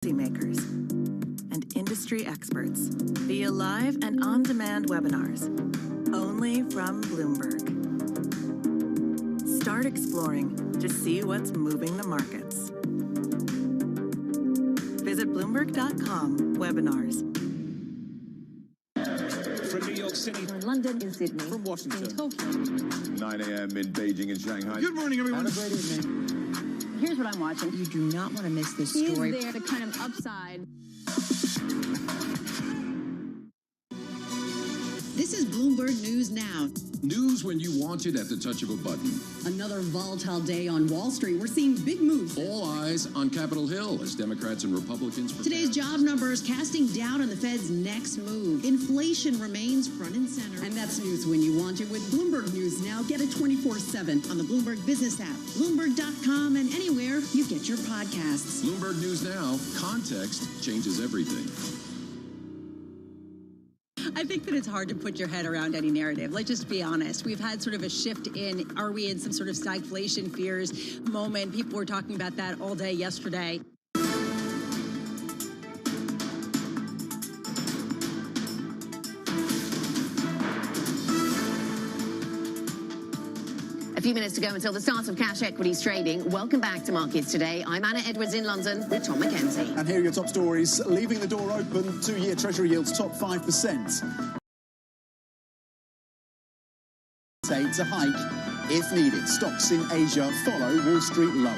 policymakers, and industry experts via live and on-demand webinars, only from Bloomberg. Start exploring to see what's moving the markets. Visit Bloomberg.com/webinars. From New York City, from London, in Sydney, from Washington, in Tokyo. 9 a.m. in Beijing and Shanghai. Good morning, everyone. Have a great evening. Here's what I'm watching. You do not want to miss this story. Is there the kind of upside? This is Bloomberg News Now. News when you want it at the touch of a button. Another volatile day on Wall Street. We're seeing big moves. All eyes on Capitol Hill as Democrats and Republicans prepare. Today's job numbers casting doubt on the Fed's next move. Inflation remains front and center. And that's news when you want it with Bloomberg News Now. Get it 24/7 on the Bloomberg Business app, Bloomberg.com, and anywhere you get your podcasts. Bloomberg News Now. Context changes everything. I think that it's hard to put your head around any narrative. Let's just be honest. We've had sort of a shift in, are we in some sort of stagflation fears moment? People were talking about that all day yesterday. A few minutes to go until the start of cash equities trading. Welcome back to Markets Today. I'm Anna Edwards in London with Tom McKenzie. And here are your top stories. Leaving the door open, two-year Treasury yields top 5%. To hike if needed. Stocks in Asia follow Wall Street lower.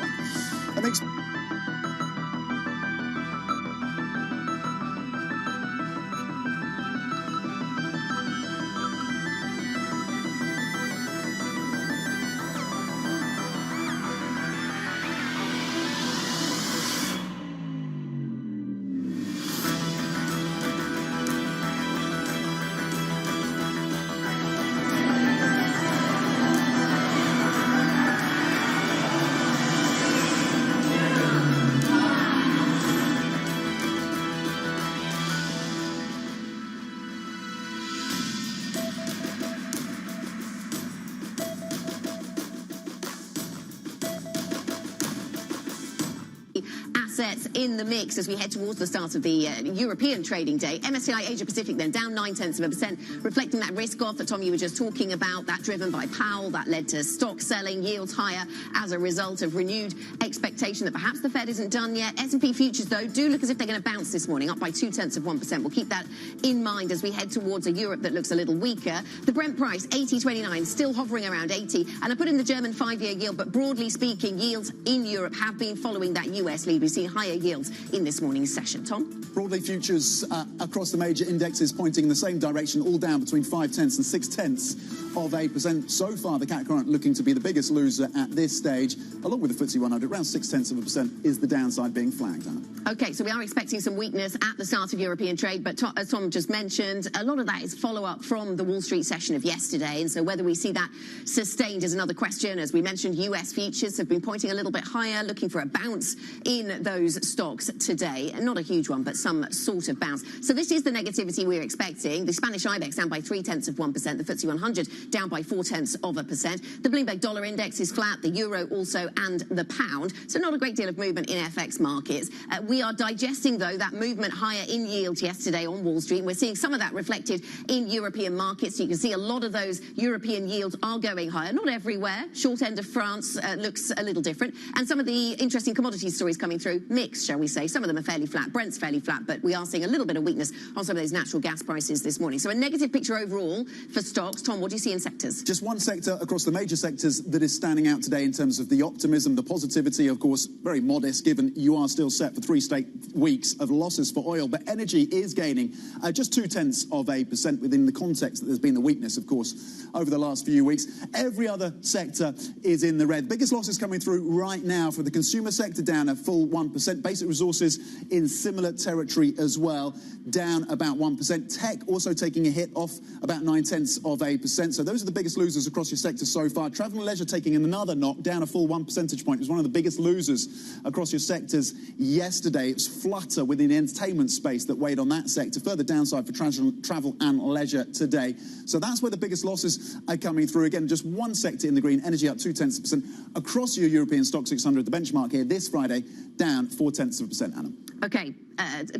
Assets in the mix as we head towards the start of the European trading day. MSCI Asia Pacific then down 0.9%, reflecting that risk off that, Tom, you were just talking about, that driven by Powell. That led to stock selling, yields higher as a result of renewed expectation that perhaps the Fed isn't done yet. S&P futures, though, do look as if they're going to bounce this morning, up by 0.2%. We'll keep that in mind as we head towards a Europe that looks a little weaker. The Brent price, 80.29, still hovering around 80. And I put in the German 5-year yield, but broadly speaking, yields in Europe have been following that US lead. We've seen higher yields in this morning's session. Tom? Broadly, futures across the major indexes pointing in the same direction, all down between 0.5 and 0.6%. So far, the CAC current looking to be the biggest loser at this stage, along with the FTSE 100. Around 0.6% is the downside being flagged, Anna. Okay, so we are expecting some weakness at the start of European trade, but as Tom just mentioned, a lot of that is follow-up from the Wall Street session of yesterday, and so whether we see that sustained is another question. As we mentioned, US futures have been pointing a little bit higher, looking for a bounce in those stocks today. And not a huge one, but some sort of bounce. So this is the negativity we're expecting. The Spanish IBEX down by 0.3%, the FTSE 100 down by 0.4%. The Bloomberg dollar index is flat, the euro also, and the pound. So not a great deal of movement in FX markets. We are digesting, though, that movement higher in yields yesterday on Wall Street. We're seeing some of that reflected in European markets. You can see a lot of those European yields are going higher. Not everywhere. Short end of France looks a little different. And some of the interesting commodity stories coming through, mixed, shall we say. Some of them are fairly flat. Brent's fairly flat, but we are seeing a little bit of weakness on some of those natural gas prices this morning. So a negative picture overall for stocks. Tom, what do you see in sectors? Just one sector across the major sectors that is standing out today in terms of the optimism, the positivity, of course, very modest, given you are still set for 3 straight weeks of losses for oil. But energy is gaining just 0.2% within the context that there's been the weakness, of course, over the last few weeks. Every other sector is in the red. Biggest losses coming through right now for the consumer sector, down a full 1%. Basic resources in similar territory as well, down about 1%. Tech also taking a hit, off about 0.9%. So So those are the biggest losers across your sector so far. Travel and leisure taking another knock, down a full 1 percentage point. It was one of the biggest losers across your sectors yesterday. It's Flutter within the entertainment space that weighed on that sector. Further downside for travel and leisure today. So that's where the biggest losses are coming through. Again, just one sector in the green, energy up 0.2%. Across your European stock 600, the benchmark here this Friday, down 0.4%, Anna. Okay,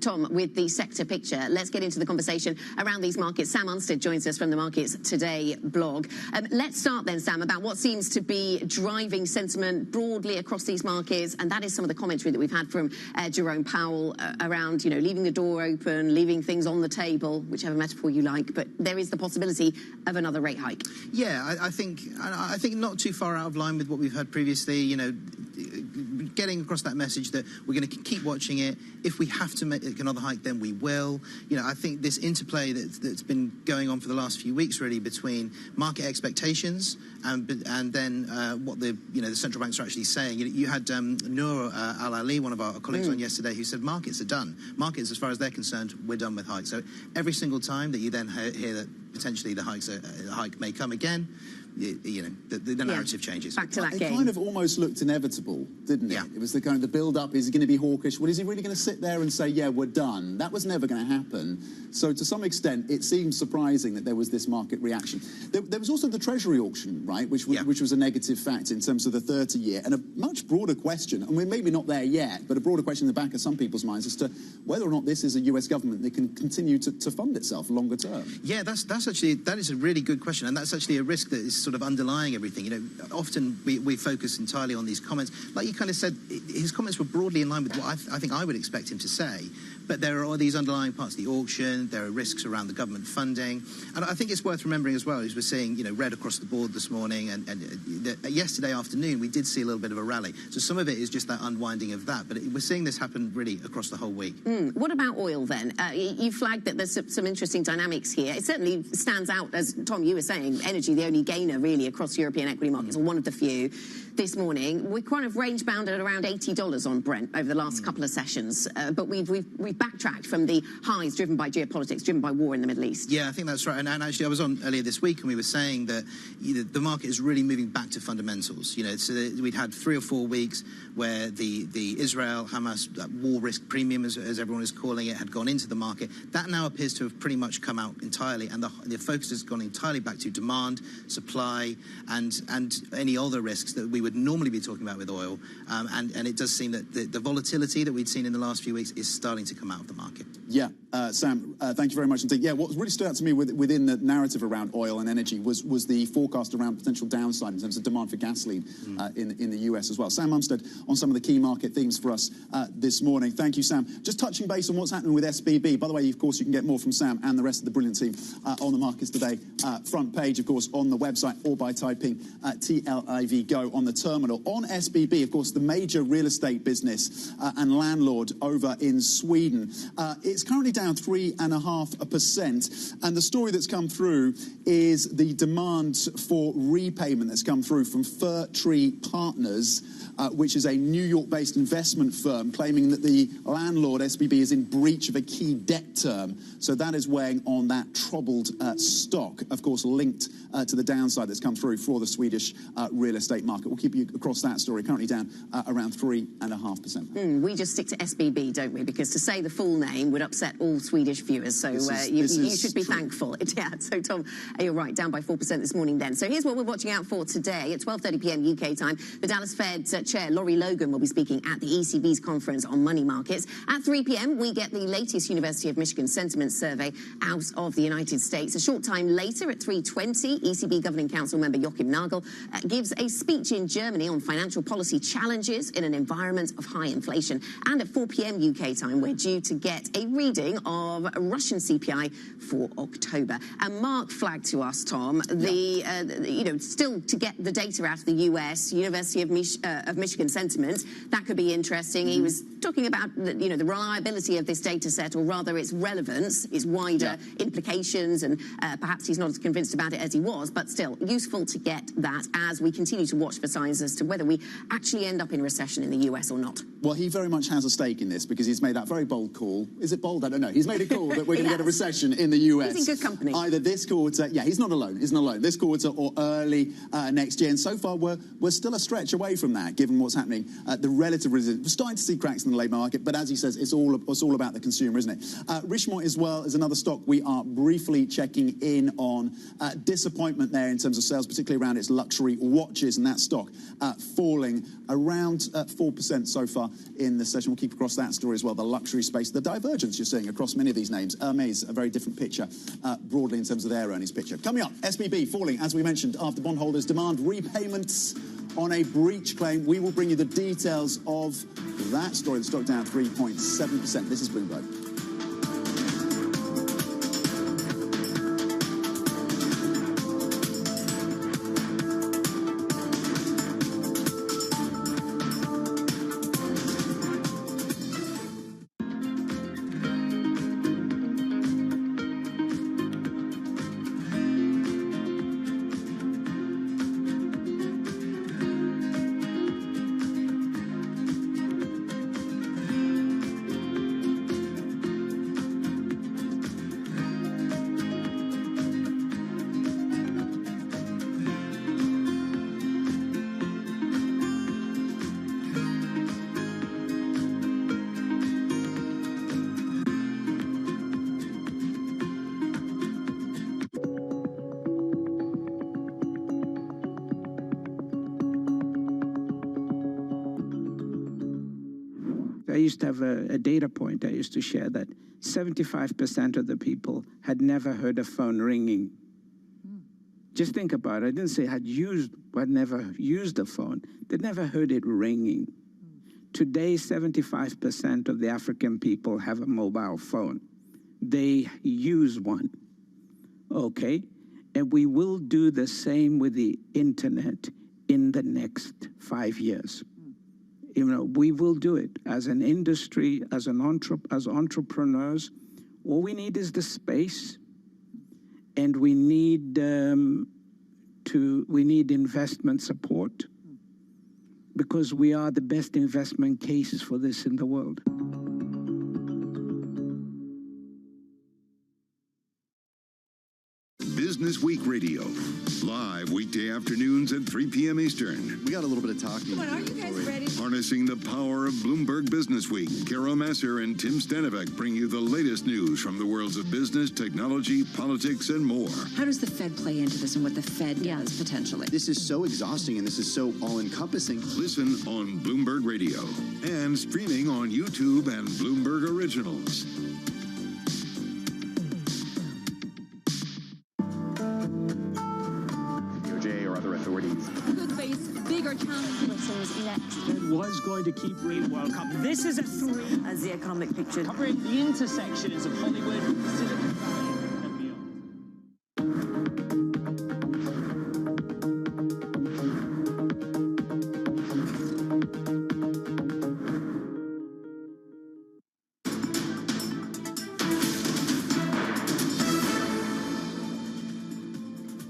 Tom, with the sector picture, let's get into the conversation around these markets. Sam Unstead joins us from the Markets Today blog. Let's start then, Sam, about what seems to be driving sentiment broadly across these markets, and that is some of the commentary that we've had from Jerome Powell around, leaving the door open, leaving things on the table, whichever metaphor you like, but there is the possibility of another rate hike. Yeah, I think not too far out of line with what we've heard previously, getting across that message that we're going to keep watching it. If we have to make another hike, then we will. I think this interplay that's been going on for the last few weeks, really, between market expectations and then what the central banks are actually saying. You had Noor Al-Ali, one of our colleagues on yesterday, who said markets are done. Markets, as far as they're concerned, we're done with hikes. So every single time that you then hear that potentially the hike may come again, the narrative changes. Back to that game. It kind of almost looked inevitable, didn't it? Yeah. It was the kind of the build-up. Is he going to be hawkish? Well, is he really going to sit there and say, yeah, we're done? That was never going to happen. So to some extent, it seems surprising that there was this market reaction. There was also the Treasury auction, right, which was a negative fact in terms of the 30-year, and a much broader question, and we're maybe not there yet, but a broader question in the back of some people's minds as to whether or not this is a US government that can continue to fund itself longer term. Yeah, that is a really good question, and that's actually a risk that is sort of underlying everything. Often we focus entirely on these comments. Like you kind of said, his comments were broadly in line with what I think I would expect him to say. But there are these underlying parts, the auction, there are risks around the government funding. And I think it's worth remembering as well, as we're seeing, red across the board this morning, and yesterday afternoon we did see a little bit of a rally. So some of it is just that unwinding of that. But we're seeing this happen really across the whole week. What about oil then? You flagged that there's some interesting dynamics here. It certainly stands out, as Tom, you were saying, energy, the only gainer really across European equity markets, or one of the few. This morning, we're kind of range bound at around $80 on Brent over the last couple of sessions, but we've backtracked from the highs driven by geopolitics, driven by war in the Middle East. Yeah, I think that's right. And actually, I was on earlier this week, and we were saying that the market is really moving back to fundamentals. So we'd had 3 or 4 weeks where the Israel-Hamas war risk premium, as everyone is calling it, had gone into the market. That now appears to have pretty much come out entirely, and the focus has gone entirely back to demand, supply, and any other risks that we would normally be talking about with oil, and it does seem that the volatility that we'd seen in the last few weeks is starting to come out of the market. Yeah, Sam, thank you very much indeed. Yeah, what really stood out to me within the narrative around oil and energy was the forecast around potential downside in terms of demand for gasoline in the US as well. Sam Unstead on some of the key market themes for us this morning. Thank you, Sam. Just touching base on what's happening with SBB. By the way, of course, you can get more from Sam and the rest of the brilliant team on the Markets Today front page, of course, on the website, or by typing TLIV Go on the terminal. On SBB, of course, the major real estate business and landlord over in Sweden. It's currently down 3.5%, and the story that's come through is the demand for repayment that's come through from Fir Tree Partners, which is a New York-based investment firm, claiming that the landlord, SBB, is in breach of a key debt term. So that is weighing on that troubled stock, of course, linked to the downside that's come through for the Swedish real estate market. We'll keep you across that story, currently down around 3.5%. We just stick to SBB, don't we? Because to say the full name would upset all Swedish viewers, so you should be thankful. Yeah, so Tom, you're right, down by 4% this morning then. So here's what we're watching out for today. At 12:30 p.m. UK time, the Dallas Fed Chair Laurie Logan will be speaking at the ECB's conference on money markets. At 3 p.m, we get the latest University of Michigan sentiment survey out of the United States. A short time later, at 3:20, ECB Governing Council member Joachim Nagel gives a speech in Germany on financial policy challenges in an environment of high inflation. And at 4 p.m. UK time, we're due to get a reading of Russian CPI for October. And Mark flagged to us, Tom, still to get the data out of the US, University of Michigan sentiment, that could be interesting. He was talking about the reliability of this data set, or rather its relevance, its wider implications, and perhaps he's not as convinced about it as he was, but still useful to get that as we continue to watch for signs as to whether we actually end up in recession in the US or not. Well, he very much has a stake in this because he's made that very bold call. Is it bold? I don't know. He's made a call that we're going to get a recession in the US. He's in good company. Either this quarter, yeah, he's not alone. He's not alone. This quarter or early next year. And so far, we're still a stretch away from that, given what's happening. The relative resilience. We're starting to see cracks in the labour market, but as he says, it's all about the consumer, isn't it? Richemont as well is another stock we are briefly checking in on. Disappointment there in terms of sales, particularly around its luxury watches, and that stock falling around 4% so far in the session. We'll keep across that story as well, the luxury space, the divergence you're seeing across many of these names. Hermes, a very different picture broadly in terms of their earnings picture. Coming up, SBB falling, as we mentioned, after bondholders demand repayments on a breach claim. We will bring you the details of that story. The stock down 3.7%. This is Bloomberg. I used to have a data point I used to share that 75% of the people had never heard a phone ringing. Just think about it. I didn't say had never used a phone. They'd never heard it ringing. Today, 75% of the African people have a mobile phone. They use one, okay? And we will do the same with the internet in the next 5 years. You know, we will do it as an industry, as entrepreneurs. All we need is the space, and we need investment support, because we are the best investment case for this in the world. Business Week Radio, live weekday afternoons at 3 p.m. Eastern. We got a little bit of talking. Come on, are you guys ready? Harnessing the power of Bloomberg Business Week, Carol Masser and Tim Stanovic bring you the latest news from the worlds of business, technology, politics, and more. How does the Fed play into this and what the Fed does potentially? This is so exhausting and this is so all-encompassing. Listen on Bloomberg Radio and streaming on YouTube and Bloomberg Originals. Could face bigger challenges next. Fed was going to keep rate World Cup. This is a three. As the economic picture. Covering the intersections of Hollywood, Silicon Valley, and beyond.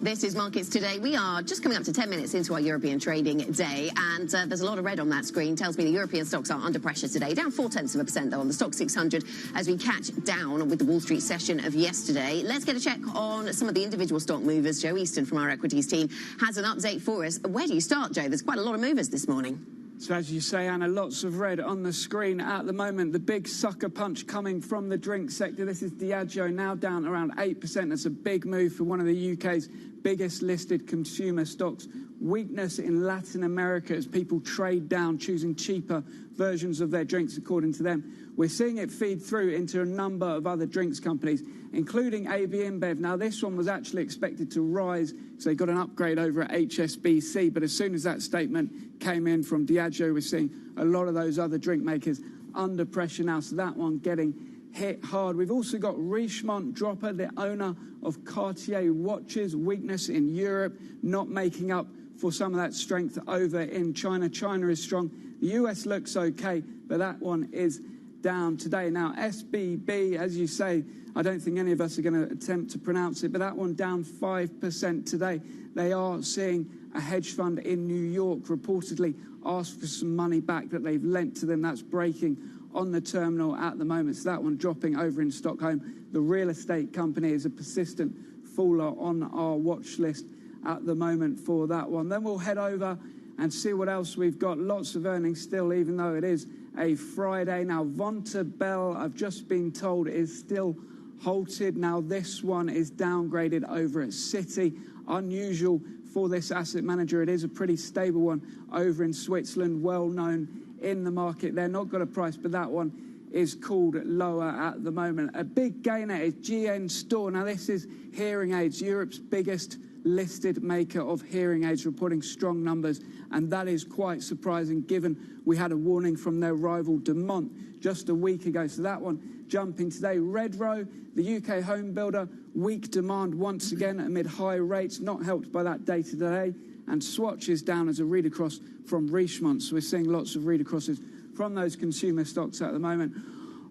This is Markets Today. We are just coming up to 10 minutes into our European trading day, and there's a lot of red on that screen. Tells me the European stocks are under pressure today, down 0.4% though on the Stock 600 as we catch down with the Wall Street session of yesterday. Let's get a check on some of the individual stock movers. Joe Easton from our equities team has an update for us. Where do you start, Joe? There's quite a lot of movers this morning. So as you say, Anna, lots of red on the screen at the moment. The big sucker punch coming from the drink sector. This is Diageo, now down around 8%. That's a big move for one of the UK's biggest listed consumer stocks. Weakness in Latin America as people trade down, choosing cheaper versions of their drinks, according to them. We're seeing it feed through into a number of other drinks companies, including AB InBev. Now, this one was actually expected to rise, so they got an upgrade over at HSBC. But as soon as that statement came in from Diageo, we're seeing a lot of those other drink makers under pressure now. So that one getting hit hard. We've also got Richemont Dropper, the owner of Cartier watches. Weakness in Europe, not making up for some of that strength over in China. China is strong. The US looks okay, but that one is down today. Now, SBB, as you say, I don't think any of us are going to attempt to pronounce it, but that one down 5% today. They are seeing a hedge fund in New York reportedly ask for some money back that they've lent to them. That's breaking on the terminal at the moment. So that one dropping over in Stockholm. The real estate company is a persistent faller on our watch list at the moment for that one. Then we'll head over and see what else we've got. Lots of earnings still, even though it is a Friday. Now, Vontobel, I've just been told, is still halted. Now, this one is downgraded over at Citi. Unusual for this asset manager. It is a pretty stable one over in Switzerland, well known in the market. They're not got a price, but that one is called lower at the moment. A big gainer is GN Store. Now, this is hearing aids, Europe's biggest listed maker of hearing aids, reporting strong numbers, and that is quite surprising given we had a warning from their rival Demont just a week ago. So that one jumping today. Redrow, the UK home builder, weak demand once again amid high rates, not helped by that data today. And Swatch is down as a read across from Richemont. So we're seeing lots of read acrosses from those consumer stocks at the moment.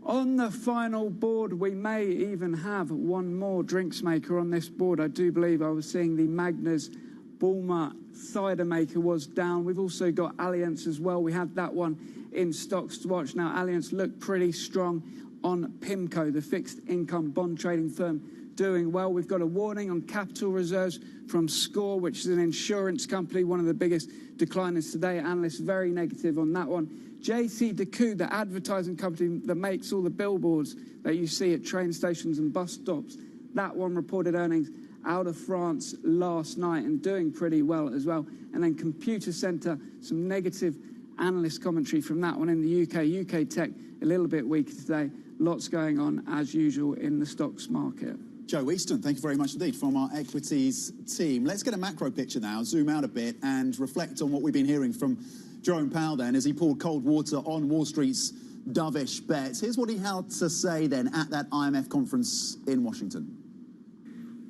On the final board, we may even have one more drinks maker on this board. I do believe I was seeing the Magners Bulmer cider maker was down. We've also got Allianz as well. We had that one in stocks to watch. Now, Allianz looked pretty strong on PIMCO, the fixed income bond trading firm, doing well. We've got a warning on capital reserves from SCOR, which is an insurance company, one of the biggest decliners today. Analysts very negative on that one. JCDecaux, the advertising company that makes all the billboards that you see at train stations and bus stops, that one reported earnings out of France last night and doing pretty well as well. And then Computer Centre, some negative analyst commentary from that one in the UK. UK tech a little bit weaker today. Lots going on as usual in the stocks market. Joe Easton, thank you very much indeed from our equities team. Let's get a macro picture now, zoom out a bit and reflect on what we've been hearing from Jerome Powell then as he poured cold water on Wall Street's dovish bets. Here's what he had to say then at that IMF conference in Washington.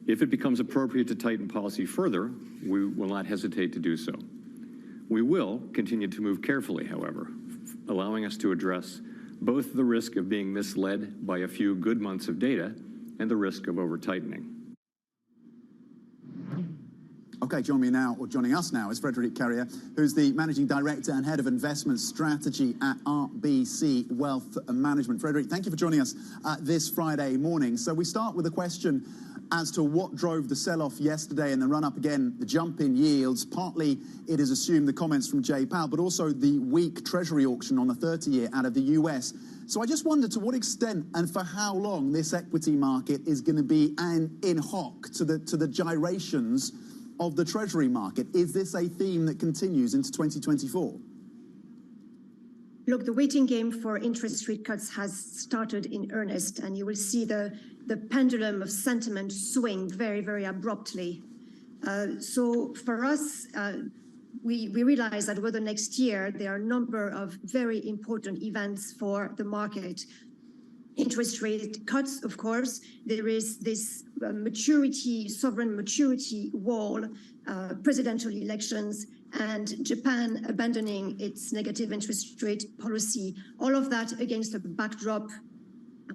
If it becomes appropriate to tighten policy further, we will not hesitate to do so. We will continue to move carefully, however, allowing us to address both the risk of being misled by a few good months of data and the risk of over-tightening. Okay, joining us now is Frederic Carrier, who's the Managing Director and Head of Investment Strategy at RBC Wealth Management. Frederic, thank you for joining us this Friday morning. So we start with a question as to what drove the sell-off yesterday and the run-up again, the jump in yields. Partly it is assumed the comments from Jay Powell, but also the weak Treasury auction on the 30-year out of the US. So I just wonder to what extent and for how long this equity market is going to be in hock to the gyrations of the Treasury market. Is this a theme that continues into 2024? Look, the waiting game for interest rate cuts has started in earnest, and you will see the pendulum of sentiment swing very, very abruptly. So for us, we realize that over the next year, there are a number of very important events for the market. Interest rate cuts, of course. There is this sovereign maturity wall, presidential elections, and Japan abandoning its negative interest rate policy. All of that against a backdrop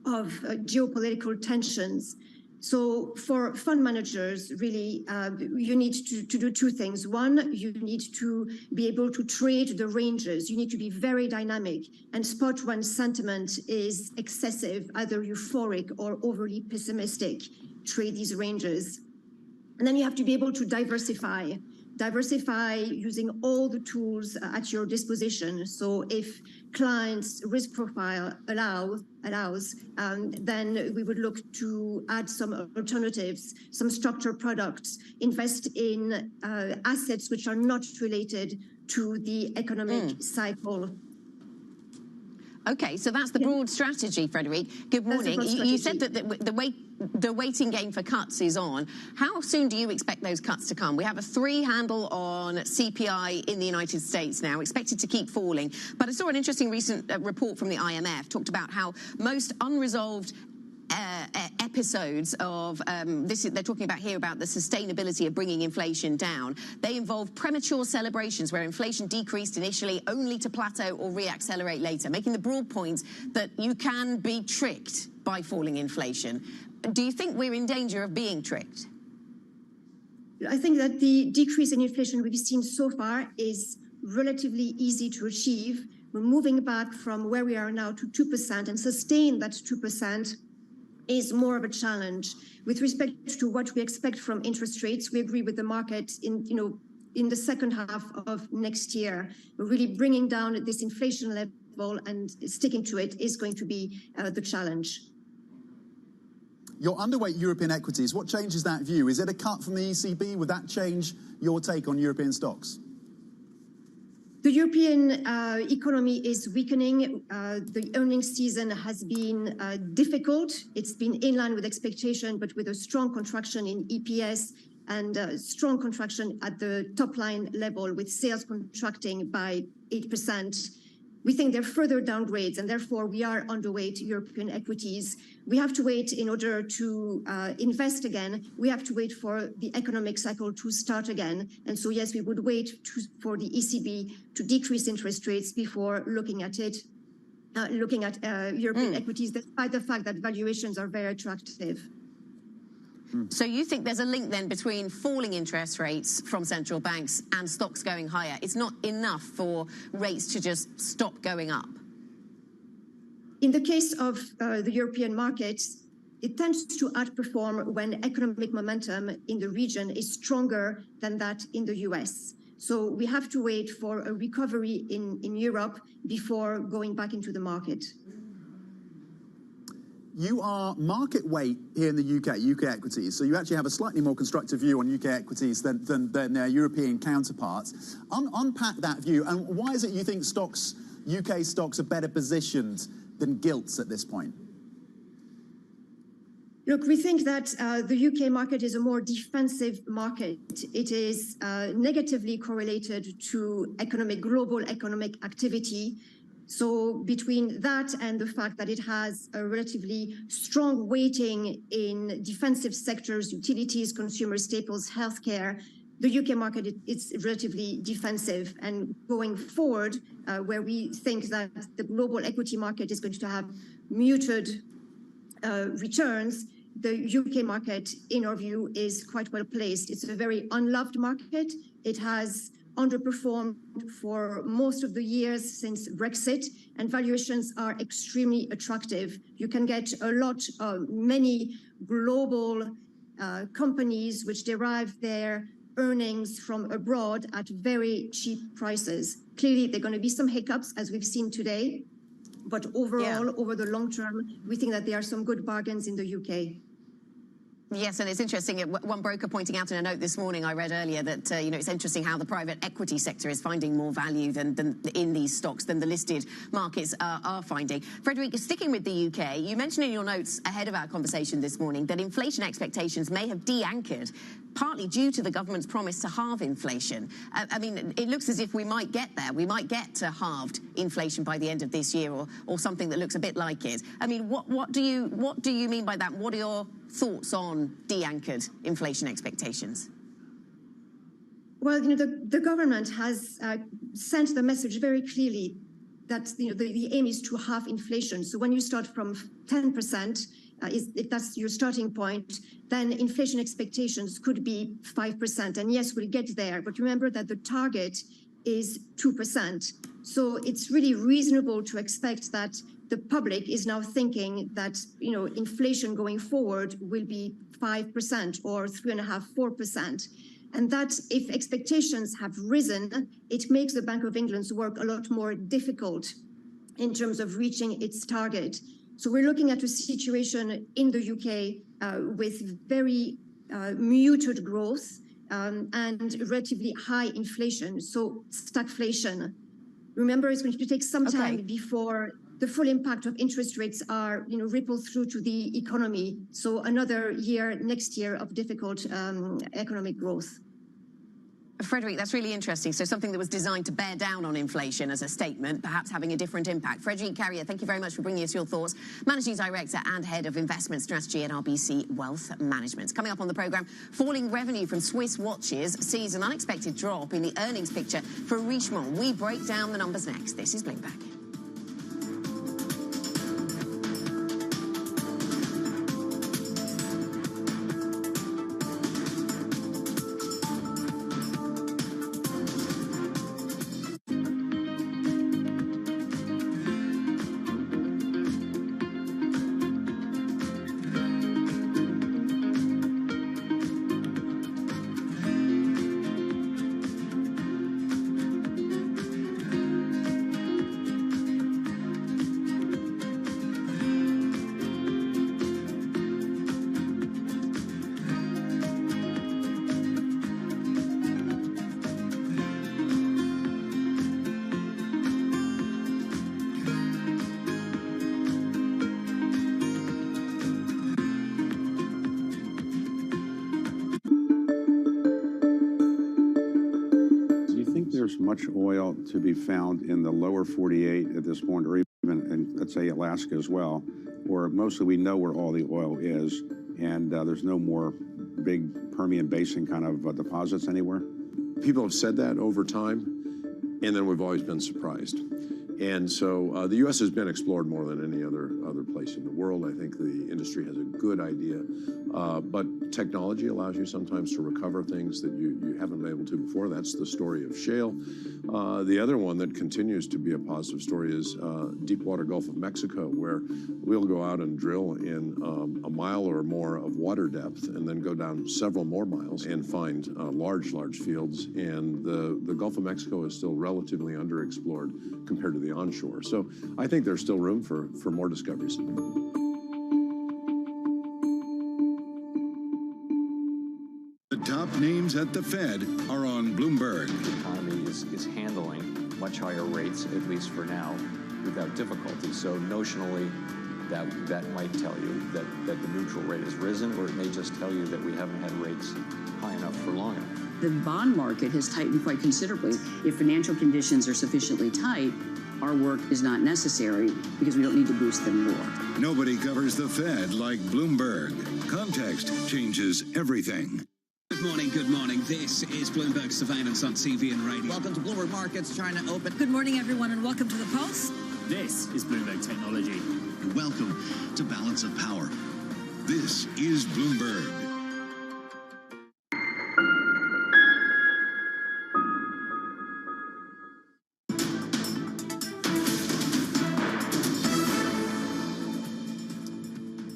of geopolitical tensions. So for fund managers, really, you need to do two things. One, you need to be able to trade the ranges. You need to be very dynamic and spot when sentiment is excessive, either euphoric or overly pessimistic. Trade these ranges. And then you have to be able to diversify using all the tools at your disposition. So if clients' risk profile allows, then we would look to add some alternatives, some structured products, invest in assets which are not related to the economic cycle. Okay, so that's the broad strategy, Frederic. Good morning. You said that the waiting game for cuts is on. How soon do you expect those cuts to come? We have a 3 handle on CPI in the United States now, expected to keep falling. But I saw an interesting recent report from the IMF, talked about how most unresolved episodes of they're talking about here about the sustainability of bringing inflation down. They involve premature celebrations where inflation decreased initially only to plateau or reaccelerate later, making the broad point that you can be tricked by falling inflation. Do you think we're in danger of being tricked? I think that the decrease in inflation we've seen so far is relatively easy to achieve. We're moving back from where we are now to 2%, and sustain that 2% is more of a challenge. With respect to what we expect from interest rates, we agree with the market in the second half of next year. We're really bringing down this inflation level, and sticking to it is going to be the challenge. You're underweight European equities. What changes that view? Is it a cut from the ECB? Would that change your take on European stocks? The European economy is weakening. The earnings season has been difficult. It's been in line with expectation, but with a strong contraction in EPS and strong contraction at the top line level, with sales contracting by 8%. We think there are further downgrades, and therefore we are underweight European equities. We have to wait in order to invest again. We have to wait for the economic cycle to start again. And so, yes, we would wait for the ECB to decrease interest rates before looking at it, European equities, despite the fact that valuations are very attractive. So you think there's a link then between falling interest rates from central banks and stocks going higher? It's not enough for rates to just stop going up? In the case of the European markets, it tends to outperform when economic momentum in the region is stronger than that in the US. So we have to wait for a recovery in Europe before going back into the market. You are market weight here in the UK equities, so you actually have a slightly more constructive view on UK equities than their European counterparts. Unpack that view, and why is it you think UK stocks are better positioned than gilts at this point? Look, we think that the UK market is a more defensive market. It is negatively correlated to global economic activity. So between that and the fact that it has a relatively strong weighting in defensive sectors, utilities, consumer staples, healthcare, the UK market is relatively defensive. And going forward, where we think that the global equity market is going to have muted returns, the UK market, in our view, is quite well placed. It's a very unloved market. It has underperformed for most of the years since Brexit, and valuations are extremely attractive. You can get many global companies which derive their earnings from abroad at very cheap prices. Clearly, there are going to be some hiccups, as we've seen today, but overall, over the long term, we think that there are some good bargains in the UK. Yes, and it's interesting. One broker pointing out in a note this morning I read earlier that it's interesting how the private equity sector is finding more value than in these stocks than the listed markets are finding. Frederic, sticking with the UK, you mentioned in your notes ahead of our conversation this morning that inflation expectations may have de-anchored, partly due to the government's promise to halve inflation. I mean, it looks as if we might get there. We might get to halved inflation by the end of this year, or something that looks a bit like it. I mean, what do you mean by that? What are your thoughts on de-anchored inflation expectations? Well, the government has sent the message very clearly that the aim is to halve inflation. So when you start from 10%, if that's your starting point, then inflation expectations could be 5%. And yes, we'll get there. But remember that the target is 2%. So it's really reasonable to expect that the public is now thinking that inflation going forward will be 5% or 3.5%, 4%. And that if expectations have risen, it makes the Bank of England's work a lot more difficult in terms of reaching its target. So we're looking at a situation in the UK with very muted growth and relatively high inflation, so stagflation. Remember, it's going to take some time before the full impact of interest rates are, ripple through to the economy. So another year, next year, of difficult economic growth. Frederic, that's really interesting. So something that was designed to bear down on inflation as a statement, perhaps having a different impact. Frederic Carrier, thank you very much for bringing us your thoughts. Managing Director and Head of Investment Strategy at RBC Wealth Management. Coming up on the programme, falling revenue from Swiss watches sees an unexpected drop in the earnings picture for Richemont. We break down the numbers next. This is Bloomberg. there's much oil to be found in the lower 48 at this point, or even in, let's say, Alaska as well, where mostly we know where all the oil is, and there's no more big Permian Basin kind of deposits anywhere? People have said that over time, and then we've always been surprised. And so the U.S. has been explored more than any other place in the world. I think the industry has a good idea, but technology allows you sometimes to recover things that you haven't been able to before. That's the story of shale. The other one that continues to be a positive story is deepwater Gulf of Mexico, where we'll go out and drill in a mile or more of water depth and then go down several more miles and find large fields. And the Gulf of Mexico is still relatively underexplored compared to the onshore. So I think there's still room for more discoveries. The top names at the Fed are on Bloomberg. The economy is handling much higher rates, at least for now, without difficulty. So notionally, that might tell you that the neutral rate has risen, or it may just tell you that we haven't had rates high enough for long enough. The bond market has tightened quite considerably. If financial conditions are sufficiently tight, our work is not necessary because we don't need to boost them more. Nobody covers the Fed like Bloomberg. Context changes everything. Good morning, good morning. This is Bloomberg Surveillance on TV and radio. Welcome to Bloomberg Markets, China Open. Good morning, everyone, and welcome to The Pulse. This is Bloomberg Technology. And welcome to Balance of Power. This is Bloomberg.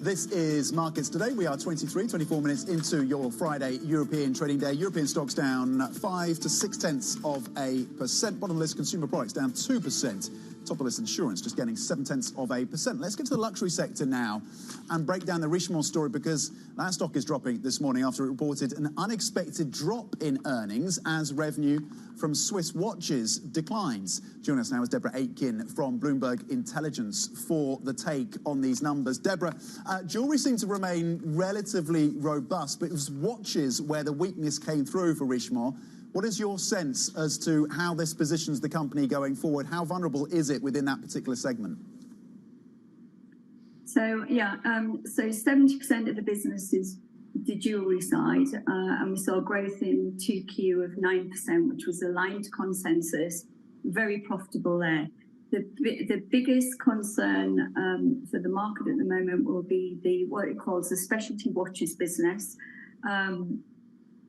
This is Markets Today. We are 24 minutes into your Friday European trading day. European stocks down 5 to 0.6%. Bottom list, consumer products down 2%. Top of the list, insurance just getting 0.7%. Let's get to the luxury sector now and break down the Richemont story, because that stock is dropping this morning after it reported an unexpected drop in earnings as revenue from Swiss watches declines. Joining us now is Deborah Aitken from Bloomberg Intelligence for the take on these numbers. Deborah, jewellery seemed to remain relatively robust, but it was watches where the weakness came through for Richemont. What is your sense as to how this positions the company going forward? How vulnerable is it within that particular segment? So 70% of the business is the jewellery side, and we saw growth in 2Q of 9%, which was aligned to consensus. Very profitable there. The biggest concern for the market at the moment will be what it calls the specialty watches business.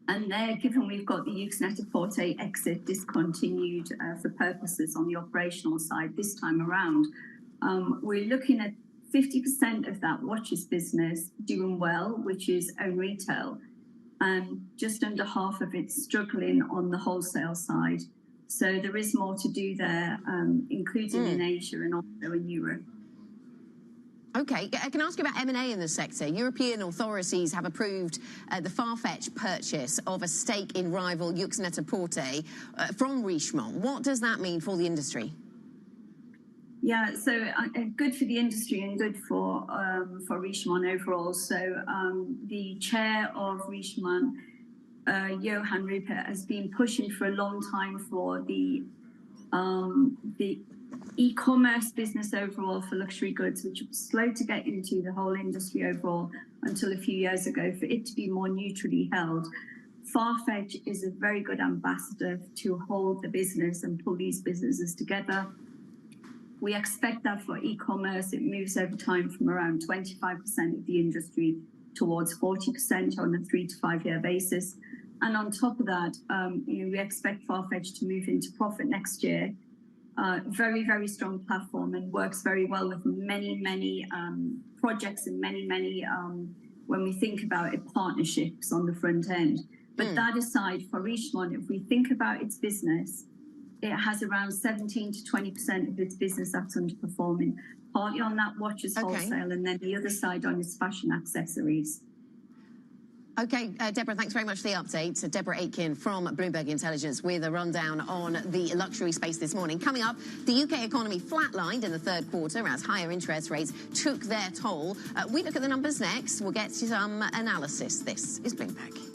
And there, given we've got the Yoox Net-a-Porter exit discontinued for purposes on the operational side this time around, we're looking at 50% of that watches business doing well, which is own retail, and just under half of it struggling on the wholesale side. So there is more to do there, including in Asia and also in Europe. Okay, I can ask you about M&A in the sector. European authorities have approved the far-fetched purchase of a stake in rival Yoox Net-a-Porter from Richemont. What does that mean for the industry? Yeah, so good for the industry and good for Richemont overall. So the chair of Richemont, Johann Rupert, has been pushing for a long time for the e-commerce business overall for luxury goods, which was slow to get into the whole industry overall until a few years ago, for it to be more neutrally held. Farfetch is a very good ambassador to hold the business and pull these businesses together. We expect that for e-commerce, it moves over time from around 25% of the industry towards 40% on a 3 to 5 year basis. And on top of that, we expect Farfetch to move into profit next year. Very, very strong platform and works very well with many projects and many, when we think about it, partnerships on the front end. But that aside, for Richemont, if we think about its business, it has around 17 to 20% of its business that's underperforming, partly on that watches wholesale, and then the other side on its fashion accessories. Okay, Deborah, thanks very much for the update. So Deborah Aitken from Bloomberg Intelligence with a rundown on the luxury space this morning. Coming up, the UK economy flatlined in the third quarter as higher interest rates took their toll. We look at the numbers next. We'll get to some analysis. This is Bloomberg.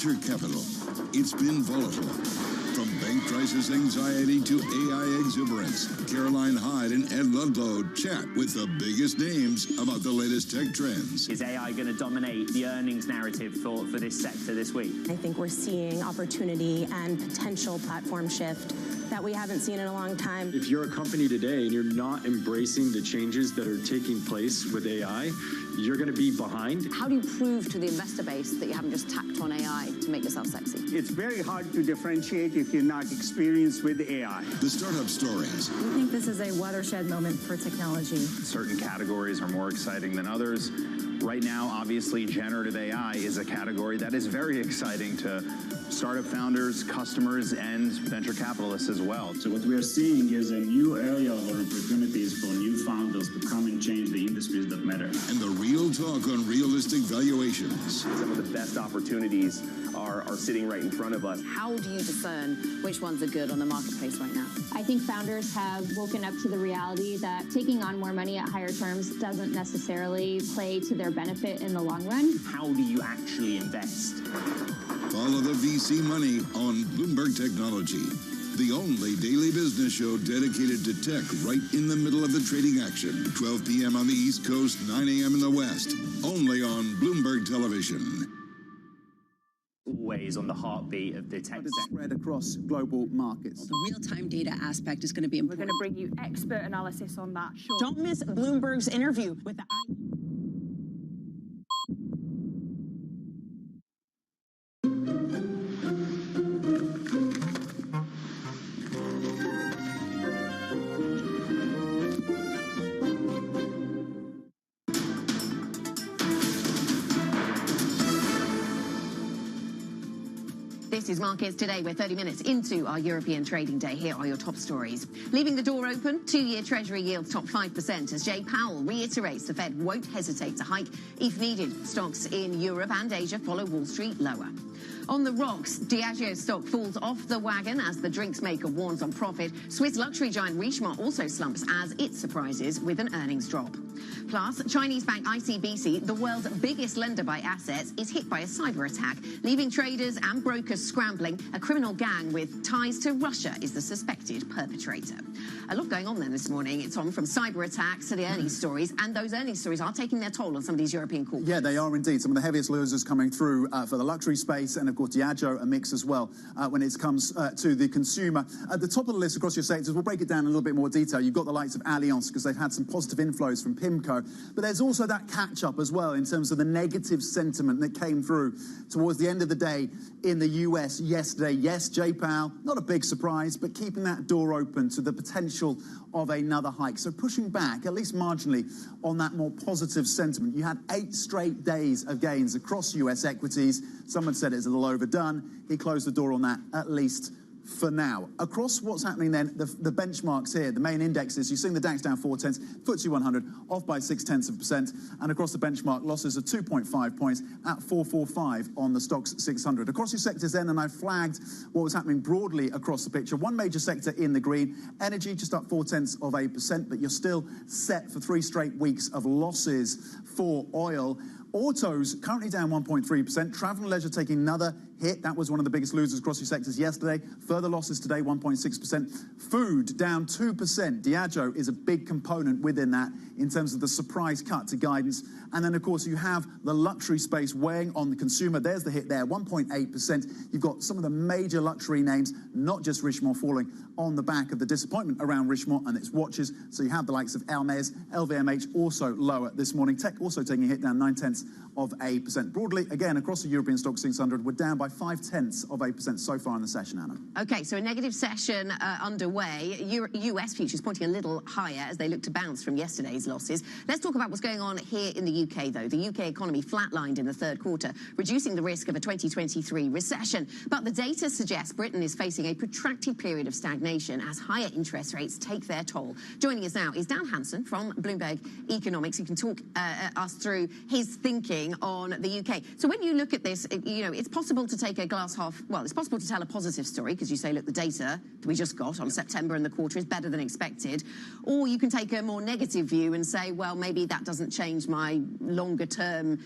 venture capital. It's been volatile. From bank crisis anxiety to AI exuberance, Caroline Hyde and Ed Ludlow chat with the biggest names about the latest tech trends. Is AI going to dominate the earnings narrative for this sector this week? I think we're seeing opportunity and potential platform shift that we haven't seen in a long time. If you're a company today and you're not embracing the changes that are taking place with AI, you're going to be behind. How do you prove to the investor base that you haven't just tacked on AI to make yourself sexy? It's very hard to differentiate if you're not experienced with AI. The startup stories. We think this is a watershed moment for technology. Certain categories are more exciting than others. Right now, obviously, generative AI is a category that is very exciting to startup founders, customers, and venture capitalists as well. So what we are seeing is a new area of opportunities for new founders to come and change the industries that matter. And the real talk on realistic valuations. Some of the best opportunities are sitting right in front of us. How do you discern which ones are good on the marketplace right now? I think founders have woken up to the reality that taking on more money at higher terms doesn't necessarily play to their benefit in the long run. How do you actually invest? Follow the VC money on Bloomberg Technology, the only daily business show dedicated to tech right in the middle of the trading action. 12 p.m. on the East Coast, 9 a.m. in the West, only on Bloomberg Television. Always on the heartbeat of the tech sector. Spread across global markets. The real-time data aspect is going to be important. We're going to bring you expert analysis on that. Sure. Don't miss Bloomberg's interview with the... This is Markets Today. We're 30 minutes into our European trading day. Here are your top stories. Leaving the door open, two-year Treasury yields top 5% as Jay Powell reiterates the Fed won't hesitate to hike if needed. Stocks in Europe and Asia follow Wall Street lower. On the rocks, Diageo stock falls off the wagon as the drinks maker warns on profit. Swiss luxury giant Richemont also slumps as it surprises with an earnings drop. Plus, Chinese bank ICBC, the world's biggest lender by assets, is hit by a cyber attack, leaving traders and brokers scrambling. A criminal gang with ties to Russia is the suspected perpetrator. A lot going on then this morning. It's on from cyber attacks to the earnings stories, and those earnings stories are taking their toll on some of these European corporates. Yeah, they are indeed. Some of the heaviest losers coming through for the luxury space, and of course Diageo a mix as well when it comes to the consumer. At the top of the list across your sectors, we'll break it down in a little bit more detail. You've got the likes of Allianz because they've had some positive inflows from PIMCO, but there's also that catch-up as well in terms of the negative sentiment that came through towards the end of the day in the US yesterday. Yes, Jay Powell, not a big surprise, but keeping that door open to the potential of another hike. So pushing back, at least marginally, on that more positive sentiment. You had 8 straight days of gains across US equities. Someone said it's a little overdone. He closed the door on that, at least for now. Across what's happening then, the benchmarks here, the main indexes, you're seeing the DAX down 0.4, FTSE 100 off by 0.6%, and across the benchmark, losses of 2.5 points at 445 on the Stoxx 600. Across your sectors then, and I flagged what was happening broadly across the picture. One major sector in the green, energy just up 0.4%, but you're still set for 3 straight weeks of losses for oil. Autos currently down 1.3%. Travel and leisure taking another hit. That was one of the biggest losers across your sectors yesterday. Further losses today, 1.6%. Food down 2%. Diageo is a big component within that in terms of the surprise cut to guidance. And then, of course, you have the luxury space weighing on the consumer. There's the hit there, 1.8%. You've got some of the major luxury names, not just Richemont, falling on the back of the disappointment around Richemont and its watches. So you have the likes of Hermès, LVMH also lower this morning. Tech also taking a hit, down 0.9%. Broadly, again, across the European Stoxx 600, we're down by 0.5% so far in the session, Anna. Okay, so a negative session underway. US futures pointing a little higher as they look to bounce from yesterday's losses. Let's talk about what's going on here in the UK, though. The UK economy flatlined in the third quarter, reducing the risk of a 2023 recession. But the data suggests Britain is facing a protracted period of stagnation as higher interest rates take their toll. Joining us now is Dan Hansen from Bloomberg Economics, who can talk us through his thinking on the UK. So when you look at this, you know, it's possible to take a glass half, well, it's possible to tell a positive story because you say, look, the data that we just got on September and the quarter is better than expected. Or you can take a more negative view and say, well, maybe that doesn't change my longer term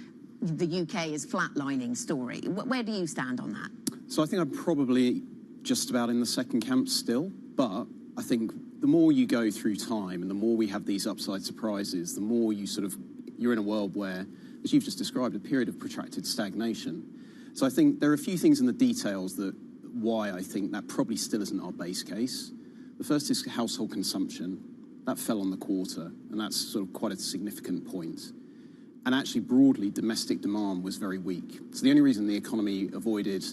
the UK is flatlining story. Where do you stand on that? So I think I'm probably just about in the second camp still, but I think the more you go through time and the more we have these upside surprises, the more you're in a world where, as you've just described, a period of protracted stagnation. So I think there are a few things in the details that why I think that probably still isn't our base case. The first is household consumption. That fell on the quarter, and that's sort of quite a significant point. And actually, broadly, domestic demand was very weak. So the only reason the economy avoided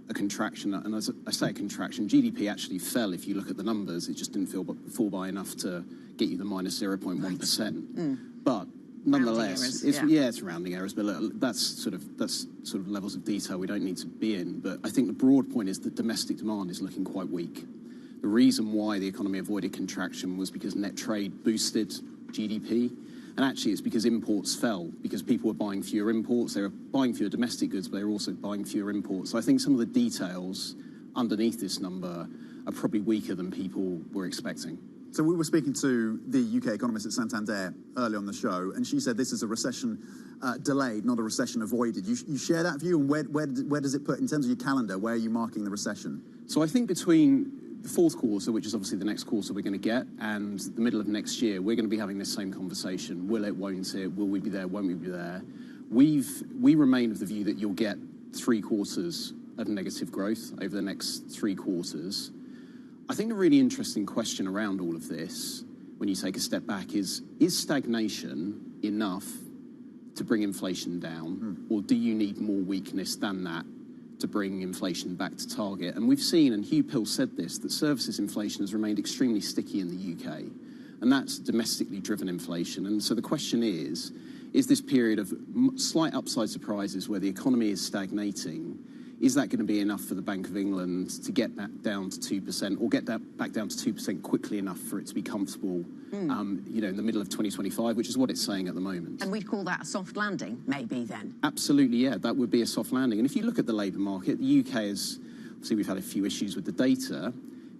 a contraction, and as I say a contraction, GDP actually fell if you look at the numbers. It just didn't fall by enough to get you the minus 0.1%. But nonetheless, it's rounding errors, but that's sort of levels of detail we don't need to be in. But I think the broad point is that domestic demand is looking quite weak. The reason why the economy avoided contraction was because net trade boosted GDP. And actually, it's because imports fell, because people were buying fewer imports. They were buying fewer domestic goods, but they were also buying fewer imports. So I think some of the details underneath this number are probably weaker than people were expecting. So we were speaking to the UK economist at Santander early on the show, and she said this is a recession delayed, not a recession avoided. You share that view, and where does it put, in terms of your calendar, where are you marking the recession? So I think between the fourth quarter, which is obviously the next quarter we're going to get, and the middle of next year, we're going to be having this same conversation. Will it, won't it? Will we be there, won't we be there? We remain of the view that you'll get 3 quarters of negative growth over the next 3 quarters. I think the really interesting question around all of this, when you take a step back, is stagnation enough to bring inflation down, or do you need more weakness than that to bring inflation back to target? And we've seen, and Hugh Pill said this, that services inflation has remained extremely sticky in the UK, and that's domestically driven inflation. And so the question is this period of slight upside surprises where the economy is stagnating, is that going to be enough for the Bank of England to get that down to 2%, or get that back down to 2% quickly enough for it to be comfortable, in the middle of 2025, which is what it's saying at the moment? And we'd call that a soft landing, maybe, then? Absolutely, yeah, that would be a soft landing. And if you look at the labour market, the UK is, obviously we've had a few issues with the data.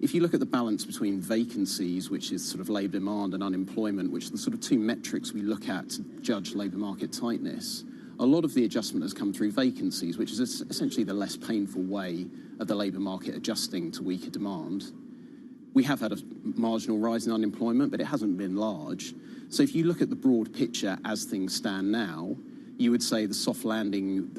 If you look at the balance between vacancies, which is sort of labour demand, and unemployment, which are the sort of 2 metrics we look at to judge labour market tightness, a lot of the adjustment has come through vacancies, which is essentially the less painful way of the labour market adjusting to weaker demand. We have had a marginal rise in unemployment, but it hasn't been large. So if you look at the broad picture as things stand now, you would say the soft landing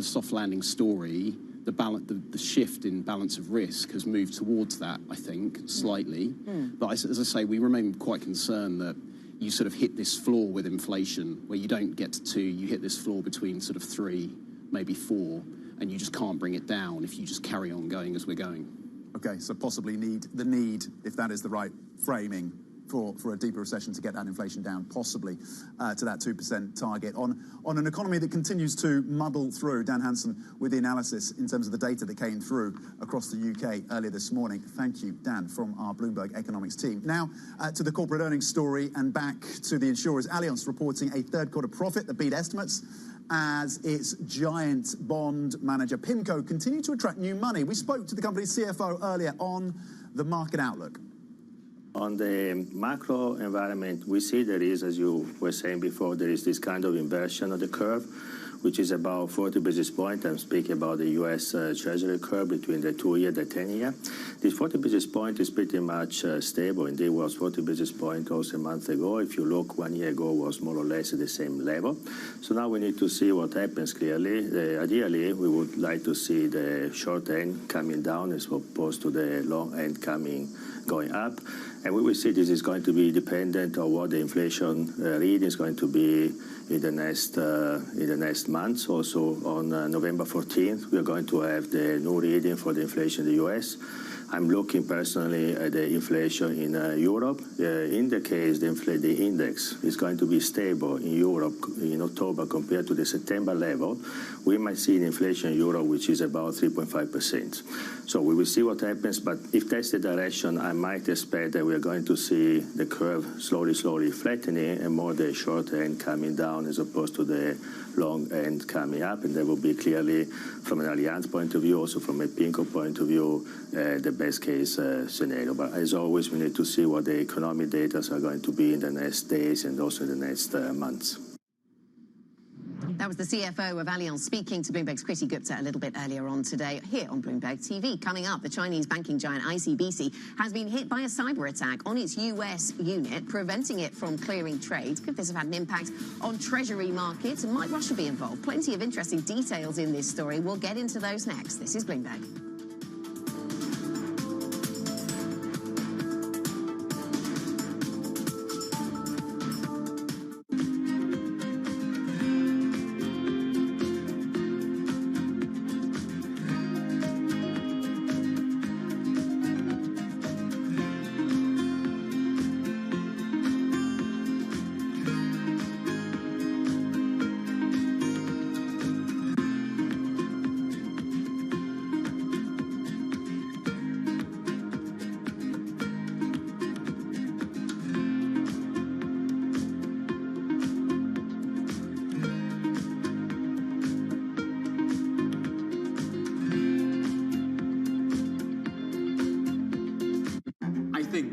story, the shift in balance of risk has moved towards that, I think, slightly. But as I say, we remain quite concerned that you sort of hit this floor with inflation, where you don't get to 2, you hit this floor between sort of 3, maybe 4, and you just can't bring it down if you just carry on going as we're going. Okay, so possibly the need, if that is the right framing, for a deeper recession to get that inflation down, possibly to that 2% target. On an economy that continues to muddle through, Dan Hansen with the analysis in terms of the data that came through across the UK earlier this morning. Thank you, Dan, from our Bloomberg economics team. Now to the corporate earnings story and back to the insurers. Allianz reporting a third quarter profit that beat estimates as its giant bond manager PIMCO continued to attract new money. We spoke to the company's CFO earlier on the market outlook. On the macro environment, we see there is, as you were saying before, there is this kind of inversion of the curve, which is about 40 basis points. I'm speaking about the U.S. Treasury curve between the 2-year and the 10-year. This 40 basis point is pretty much stable. Indeed, it was 40 basis point also a month ago. If you look 1 year ago, it was more or less at the same level. So now we need to see what happens clearly. Ideally, we would like to see the short end coming down as opposed to the long end going up. And we will see this is going to be dependent on what the inflation reading is going to be in the next months. Also on November 14th, we are going to have the new reading for the inflation in the US. I'm looking personally at the inflation in Europe. In the case the index is going to be stable in Europe in October compared to the September level, we might see an inflation in Europe which is about 3.5%. So we will see what happens, but if that's the direction, I might expect that we are going to see the curve slowly flattening and more the short end coming down as opposed to the long end coming up, and that will be clearly, from an Allianz point of view, also from a PIMCO point of view, the best case scenario. But as always, we need to see what the economic data are going to be in the next days and also in the next months. That was the CFO of Allianz speaking to Bloomberg's Kriti Gupta a little bit earlier on today here on Bloomberg TV. Coming up, the Chinese banking giant ICBC has been hit by a cyber attack on its US unit, preventing it from clearing trades. Could this have had an impact on treasury markets? And might Russia be involved? Plenty of interesting details in this story. We'll get into those next. This is Bloomberg.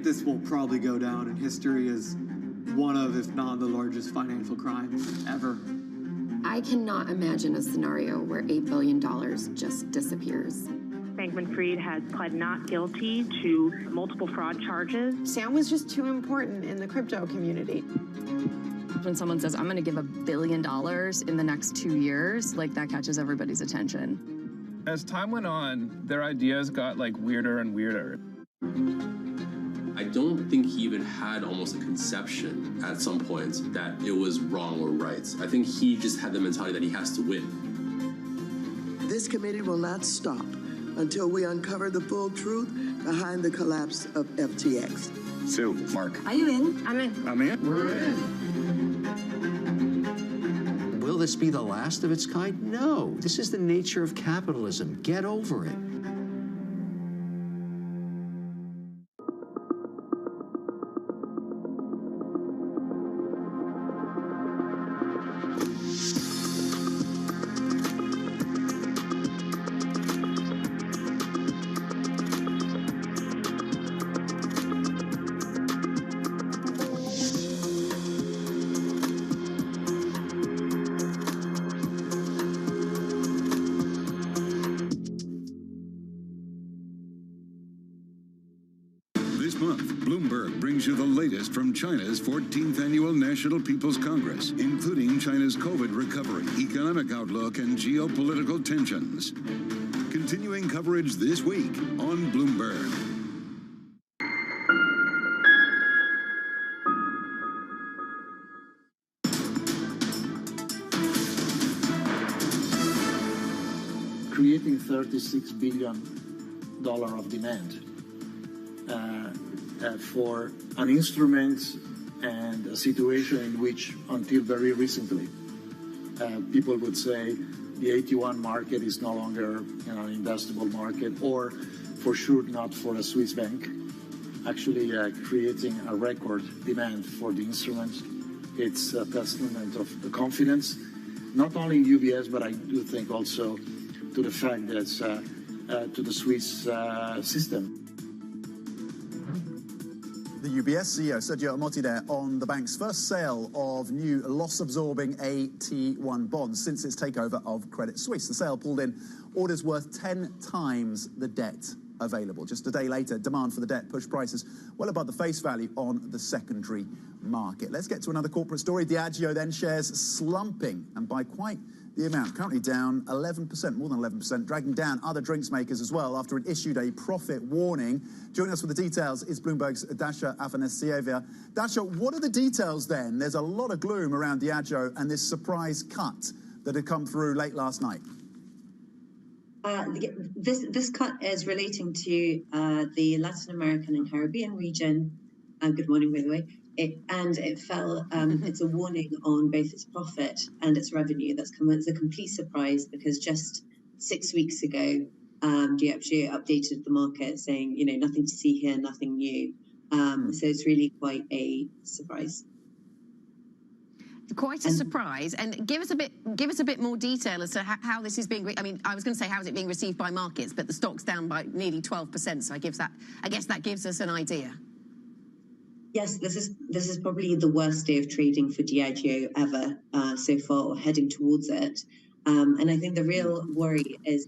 This will probably go down in history as one of, if not the largest financial crime ever. I cannot imagine a scenario where $8 billion just disappears. Bankman-Fried has pled not guilty to multiple fraud charges. Sam was just too important in the crypto community. When someone says, I'm going to give $1 billion in the next 2 years, like that catches everybody's attention. As time went on, their ideas got like weirder and weirder. I don't think he even had almost a conception at some points that it was wrong or right. I think he just had the mentality that he has to win. This committee will not stop until we uncover the full truth behind the collapse of FTX. Sue, Mark. Are you in? I'm in. I'm in. We're in. Will this be the last of its kind? No. This is the nature of capitalism. Get over it. This month, Bloomberg brings you the latest from China's 14th Annual National People's Congress, including China's COVID recovery, economic outlook, and geopolitical tensions. Continuing coverage this week on Bloomberg. Creating $36 billion of demand for an instrument and a situation in which, until very recently, people would say the AT1 market is no longer an investable market, or for sure not for a Swiss bank. Actually, creating a record demand for the instrument, it's a testament of the confidence, not only in UBS, but I do think also to the fact that to the Swiss system. The UBS CEO, Sergio Amotti, there on the bank's first sale of new loss-absorbing AT1 bonds since its takeover of Credit Suisse. The sale pulled in orders worth 10 times the debt available. Just a day later, demand for the debt pushed prices well above the face value on the secondary market. Let's get to another corporate story. Diageo then shares slumping, and by quite the amount, currently down 11%, more than 11%, dragging down other drinks makers as well after it issued a profit warning. Joining us with the details is Bloomberg's Dasha Afanasieva. Dasha, what are the details then? There's a lot of gloom around Diageo and this surprise cut that had come through late last night. This cut is relating to the Latin American and Caribbean region. Good morning, by the way. It fell. It's a warning on both its profit and its revenue. That's come as a complete surprise because just 6 weeks ago, Diageo updated the market saying, nothing to see here, nothing new. So it's really quite a surprise. Quite a surprise, and give us a bit more detail as to how this is being. I mean, I was going to say how is it being received by markets, but the stock's down by nearly 12%. So I guess that gives us an idea. Yes, this is probably the worst day of trading for Diageo ever so far, or heading towards it. And I think the real worry is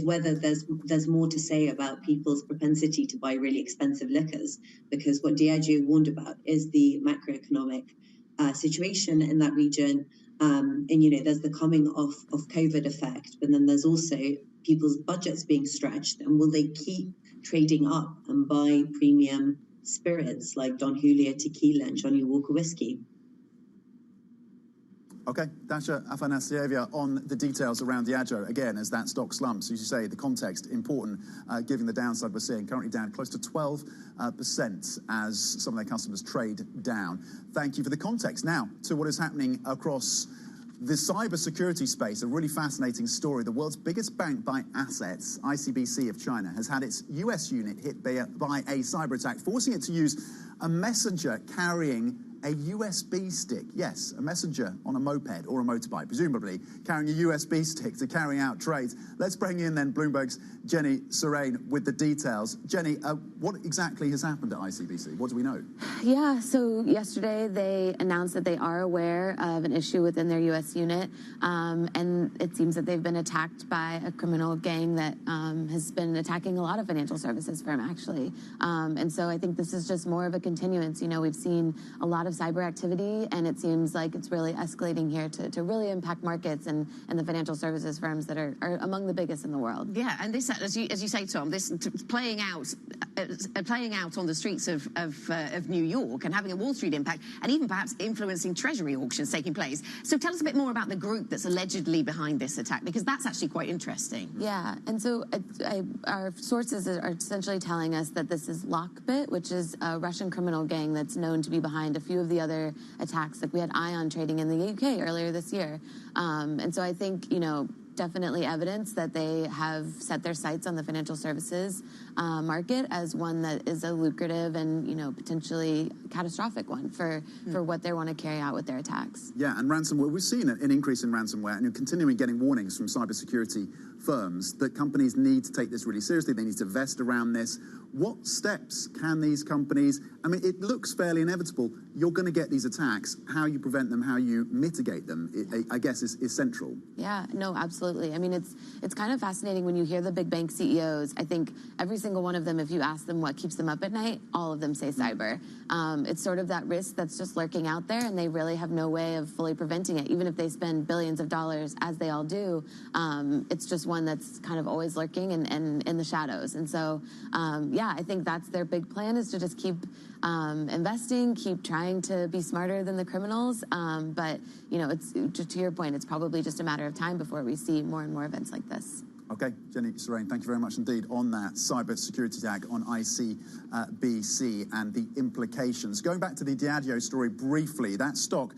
whether there's more to say about people's propensity to buy really expensive liquors, because what Diageo warned about is the macroeconomic situation in that region. And there's the coming off of COVID effect, but then there's also people's budgets being stretched, and will they keep trading up and buy premium spirits like Don Julio tequila and Johnny Walker whiskey? Okay, Dasha Afanasieva on the details around Diageo, again, as that stock slumps. As you say, the context important, given the downside we're seeing, currently down close to 12% as some of their customers trade down. Thank you for the context. Now, to what is happening across the cybersecurity space, a really fascinating story. The world's biggest bank by assets, ICBC of China, has had its US unit hit by a cyber attack, forcing it to use a messenger carrying a USB stick. Yes, a messenger on a moped or a motorbike, presumably carrying a USB stick to carry out trades. Let's bring in then Bloomberg's Jenny Serrain with the details. Jenny, what exactly has happened at ICBC? What do we know? Yeah, so yesterday they announced that they are aware of an issue within their U.S. unit, and it seems that they've been attacked by a criminal gang that has been attacking a lot of financial services firm, actually. And so I think this is just more of a continuance. You know, we've seen a lot of cyber activity, and it seems like it's really escalating here to really impact markets and the financial services firms that are among the biggest in the world. Yeah, and this, as you say, Tom, this playing out on the streets of New York and having a Wall Street impact, and even perhaps influencing Treasury auctions taking place. So tell us a bit more about the group that's allegedly behind this attack, because that's actually quite interesting. Yeah, and so our sources are essentially telling us that this is Lockbit, which is a Russian criminal gang that's known to be behind a few of the other attacks. Like we had Ion trading in the UK earlier this year. And so I think, definitely evidence that they have set their sights on the financial services market as one that is a lucrative and, potentially catastrophic one for what they want to carry out with their attacks. Yeah, and ransomware, we've seen an increase in ransomware, and you're continuing getting warnings from cybersecurity firms that companies need to take this really seriously. They need to vest around this. What steps can these companies, it looks fairly inevitable. You're going to get these attacks. How you prevent them, how you mitigate them, I guess is central. Yeah, no, absolutely. It's kind of fascinating when you hear the big bank CEOs. I think every single one of them, if you ask them what keeps them up at night, all of them say cyber. It's sort of that risk that's just lurking out there, and they really have no way of fully preventing it. Even if they spend billions of dollars, as they all do, it's just one that's kind of always lurking and in the shadows. And so, I think that's their big plan, is to just keep investing, keep trying to be smarter than the criminals. But, it's to your point, it's probably just a matter of time before we see more and more events like this. Okay, Jenny Serrain, thank you very much indeed on that cyber security attack on ICBC and the implications. Going back to the Diageo story briefly, that stock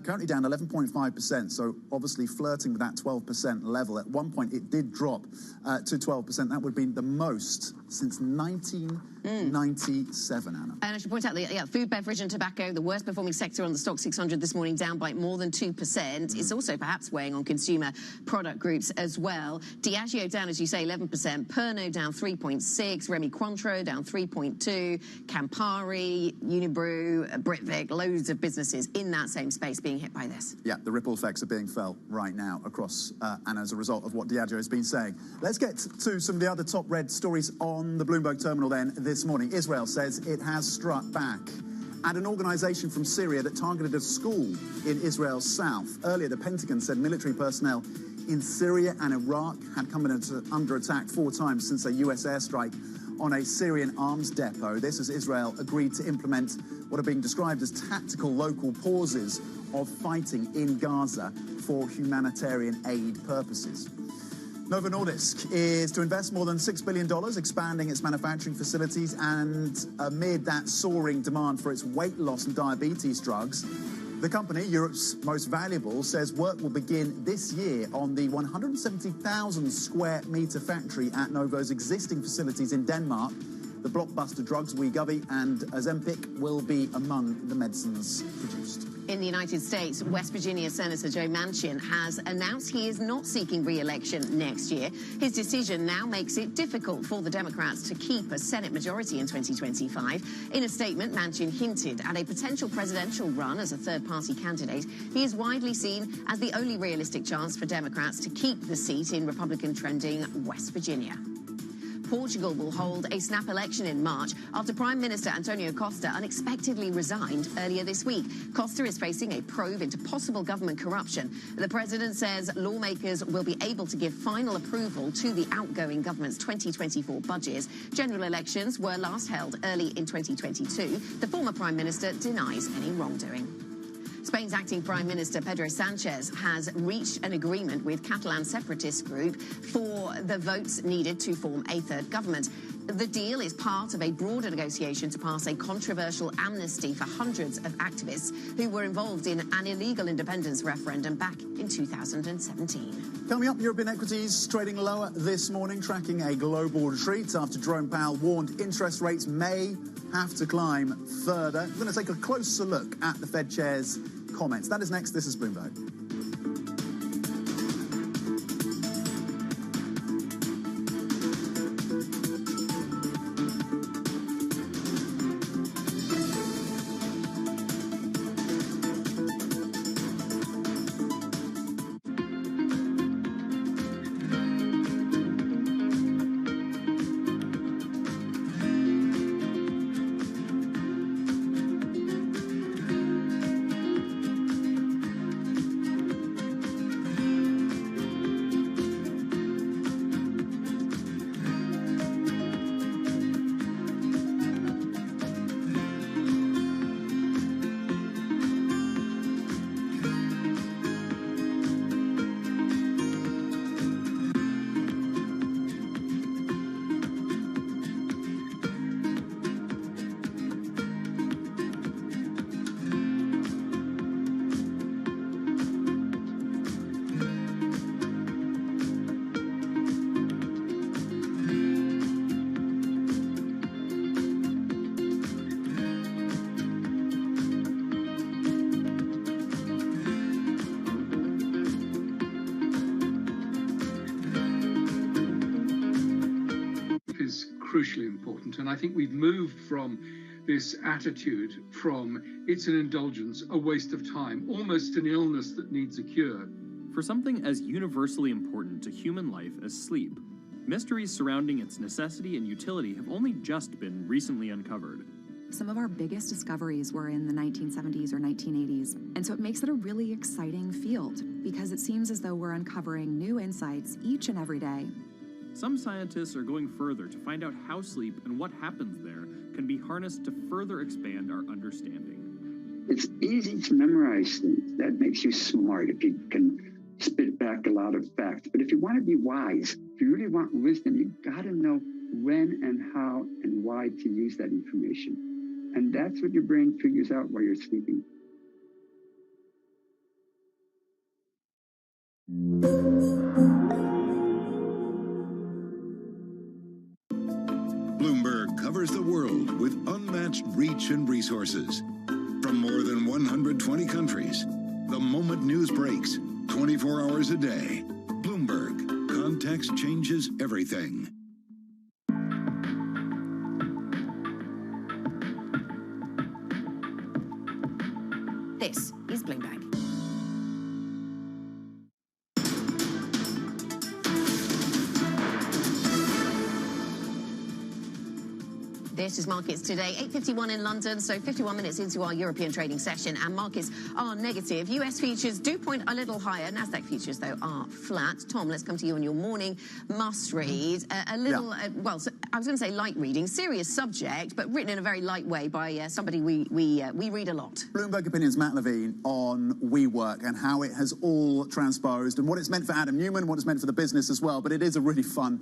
currently down 11.5%, so obviously flirting with that 12% level. At one point, it did drop to 12%. That would be the most since 1997, Anna. And I should point out that food, beverage and tobacco, the worst performing sector on the Stock 600 this morning, down by more than 2%. It's also perhaps weighing on consumer product groups as well. Diageo down, as you say, 11%. Pernod down 3.6%. Remy Cointreau down 3.2%. Campari, Unibrew, Britvic, loads of businesses in that same space being hit by this. Yeah, the ripple effects are being felt right now across and as a result of what Diageo has been saying. Let's get to some of the other top red stories on the Bloomberg terminal then this morning. Israel says it has struck back at an organisation from Syria that targeted a school in Israel's south. Earlier, the Pentagon said military personnel in Syria and Iraq had come under attack 4 times since a US airstrike on a Syrian arms depot. This as Israel agreed to implement what are being described as tactical local pauses of fighting in Gaza for humanitarian aid purposes. Novo Nordisk is to invest more than $6 billion, expanding its manufacturing facilities, and amid that soaring demand for its weight loss and diabetes drugs, the company, Europe's most valuable, says work will begin this year on the 170,000 square metre factory at Novo's existing facilities in Denmark. The blockbuster drugs Wegovy and Ozempic will be among the medicines produced. In the United States, West Virginia Senator Joe Manchin has announced he is not seeking re-election next year. His decision now makes it difficult for the Democrats to keep a Senate majority in 2025. In a statement, Manchin hinted at a potential presidential run as a third-party candidate. He is widely seen as the only realistic chance for Democrats to keep the seat in Republican-trending West Virginia. Portugal will hold a snap election in March after Prime Minister Antonio Costa unexpectedly resigned earlier this week. Costa is facing a probe into possible government corruption. The president says lawmakers will be able to give final approval to the outgoing government's 2024 budget. General elections were last held early in 2022. The former Prime Minister denies any wrongdoing. Spain's acting Prime Minister Pedro Sanchez has reached an agreement with Catalan separatist group for the votes needed to form a third government. The deal is part of a broader negotiation to pass a controversial amnesty for hundreds of activists who were involved in an illegal independence referendum back in 2017. Coming up, European equities trading lower this morning, tracking a global retreat after Jerome Powell warned interest rates may have to climb further. We're going to take a closer look at the Fed chair's comments. That is next. This is Bloomberg. Crucially important, and I think we've moved from this attitude from it's an indulgence, a waste of time, almost an illness that needs a cure. For something as universally important to human life as sleep, mysteries surrounding its necessity and utility have only just been recently uncovered. Some of our biggest discoveries were in the 1970s or 1980s, and so it makes it a really exciting field because it seems as though we're uncovering new insights each and every day. Some scientists are going further to find out how sleep and what happens there can be harnessed to further expand our understanding. It's easy to memorize things. That makes you smart if you can spit back a lot of facts. But if you want to be wise, if you really want wisdom, you've got to know when and how and why to use that information. And that's what your brain figures out while you're sleeping. Bloomberg covers the world with unmatched reach and resources. From more than 120 countries, the moment news breaks, 24 hours a day. Bloomberg, context changes everything. This is Bloomberg. This is Markets Today, 8:51 in London, so 51 minutes into our European trading session, and markets are negative. US futures do point a little higher. Nasdaq futures, though, are flat. Tom, let's come to you on your morning must-read. A little, well, I was going to say light reading, serious subject, but written in a very light way by somebody we read a lot. Bloomberg Opinions, Matt Levine, on WeWork and how it has all transposed and what it's meant for Adam Newman, what it's meant for the business as well. But it is a really fun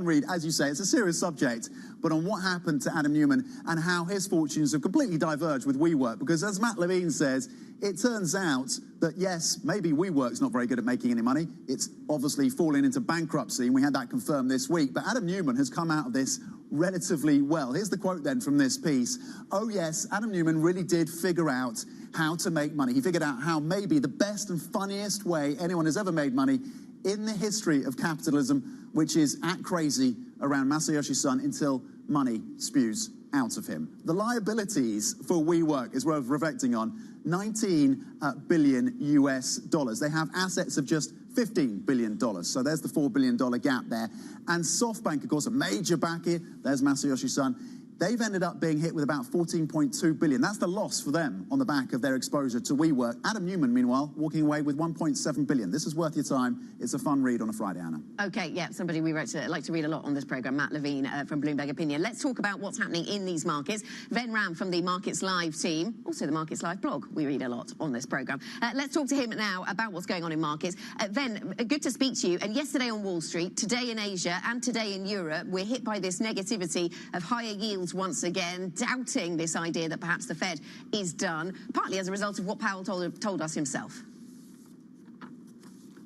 read. As you say, it's a serious subject, but on what happened to Adam Newman and how his fortunes have completely diverged with WeWork. Because as Matt Levine says, it turns out that, yes, maybe WeWork's not very good at making any money. It's obviously fallen into bankruptcy, and we had that confirmed this week. But Adam Neumann has come out of this relatively well. Here's the quote then from this piece. Oh, yes, Adam Neumann really did figure out how to make money. He figured out how maybe the best and funniest way anyone has ever made money in the history of capitalism, which is act crazy around Masayoshi Son until money spews out of him. The liabilities for WeWork is worth reflecting on. $19 billion US dollars. They have assets of just $15 billion. So there's the $4 billion gap there. And SoftBank, of course, a major backer. There's Masayoshi Son. They've ended up being hit with about $14.2 billion. That's the loss for them on the back of their exposure to WeWork. Adam Neumann, meanwhile, walking away with $1.7 billion. This is worth your time. It's a fun read on a Friday, Anna. Okay, yeah, somebody we like to read a lot on this programme, Matt Levine from Bloomberg Opinion. Let's talk about what's happening in these markets. Ven Ram from the Markets Live team, also the Markets Live blog. We read a lot on this programme. Let's talk to him now about what's going on in markets. Ven, good to speak to you. And yesterday on Wall Street, today in Asia and today in Europe, we're hit by this negativity of higher yields once again, doubting this idea that perhaps the Fed is done, partly as a result of what Powell told us himself.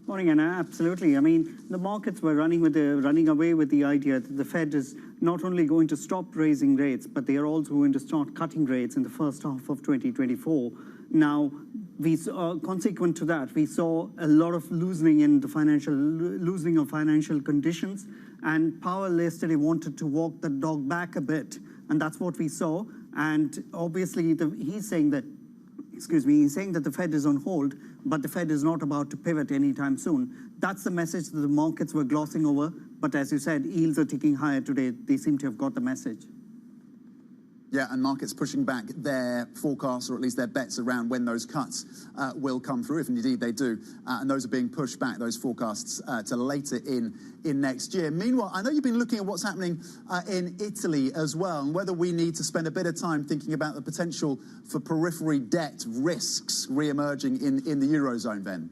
Morning, Anna. Absolutely. I mean, the markets were running away with the idea that the Fed is not only going to stop raising rates, but they are also going to start cutting rates in the first half of 2024. Now, consequent to that, we saw a lot of loosening of financial conditions, and Powell yesterday wanted to walk the dog back a bit, and that's what we saw. And obviously, he's saying that the Fed is on hold, but the Fed is not about to pivot anytime soon. That's the message that the markets were glossing over. But as you said, yields are ticking higher today. They seem to have got the message. Yeah, and markets pushing back their forecasts, or at least their bets around when those cuts will come through, if indeed they do. And those are being pushed back, those forecasts, to later in next year. Meanwhile, I know you've been looking at what's happening in Italy as well, and whether we need to spend a bit of time thinking about the potential for periphery debt risks re-emerging in the Eurozone, Ben.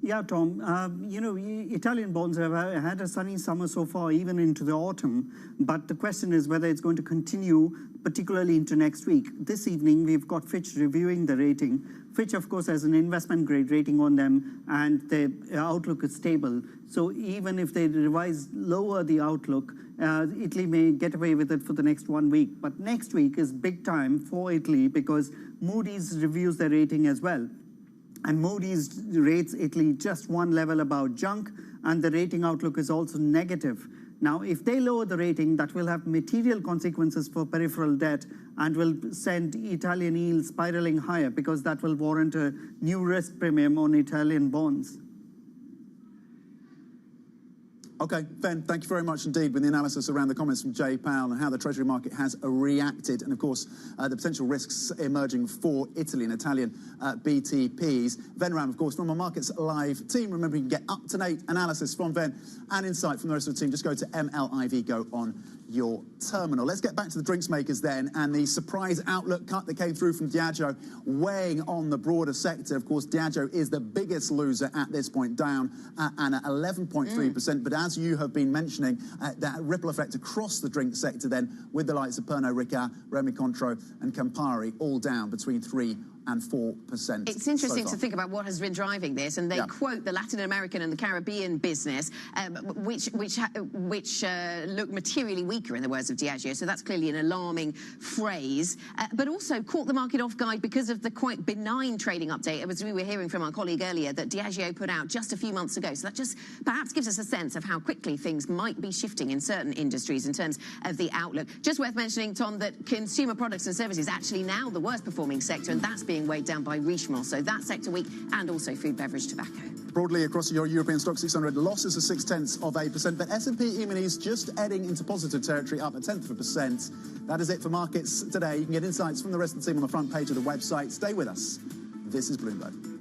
Yeah, Tom, Italian bonds have had a sunny summer so far, even into the autumn. But the question is whether it's going to continue, particularly into next week. This evening, we've got Fitch reviewing the rating. Fitch, of course, has an investment-grade rating on them, and the outlook is stable. So even if they lower the outlook, Italy may get away with it for the next 1 week. But next week is big time for Italy because Moody's reviews their rating as well. And Moody's rates Italy just one level above junk, and the rating outlook is also negative. Now, if they lower the rating, that will have material consequences for peripheral debt and will send Italian yields spiraling higher because that will warrant a new risk premium on Italian bonds. Okay, Ben, thank you very much indeed with the analysis around the comments from Jay Powell and how the Treasury market has reacted, and of course the potential risks emerging for Italy and Italian BTPs. Ven Ram, of course, from our Markets Live team. Remember, you can get up-to-date analysis from Ven and insight from the rest of the team. Just go to MLIV, go on your terminal. Let's get back to the drinks makers then, and the surprise outlook cut that came through from Diageo weighing on the broader sector. Of course, Diageo is the biggest loser at this point, down at 11.3%. But as you have been mentioning, that ripple effect across the drink sector then, with the likes of Pernod Ricard, Rémy Cointreau and Campari all down between 3 and 4%. It's interesting to think about what has been driving this, and they quote the Latin American and the Caribbean business, which look materially weaker in the words of Diageo. So that's clearly an alarming phrase, but also caught the market off guard because of the quite benign trading update, as we were hearing from our colleague earlier, that Diageo put out just a few months ago. So that just perhaps gives us a sense of how quickly things might be shifting in certain industries in terms of the outlook. Just worth mentioning, Tom, that consumer products and services actually now the worst performing sector, and that's being weighed down by Richemont. So that sector weak, and also food, beverage, tobacco. Broadly across your European stock 600, losses of 0.6%, but S&P E-minis just heading into positive territory, up 0.1%. That is it for markets today. You can get insights from the rest of the team on the front page of the website. Stay with us. This is Bloomberg.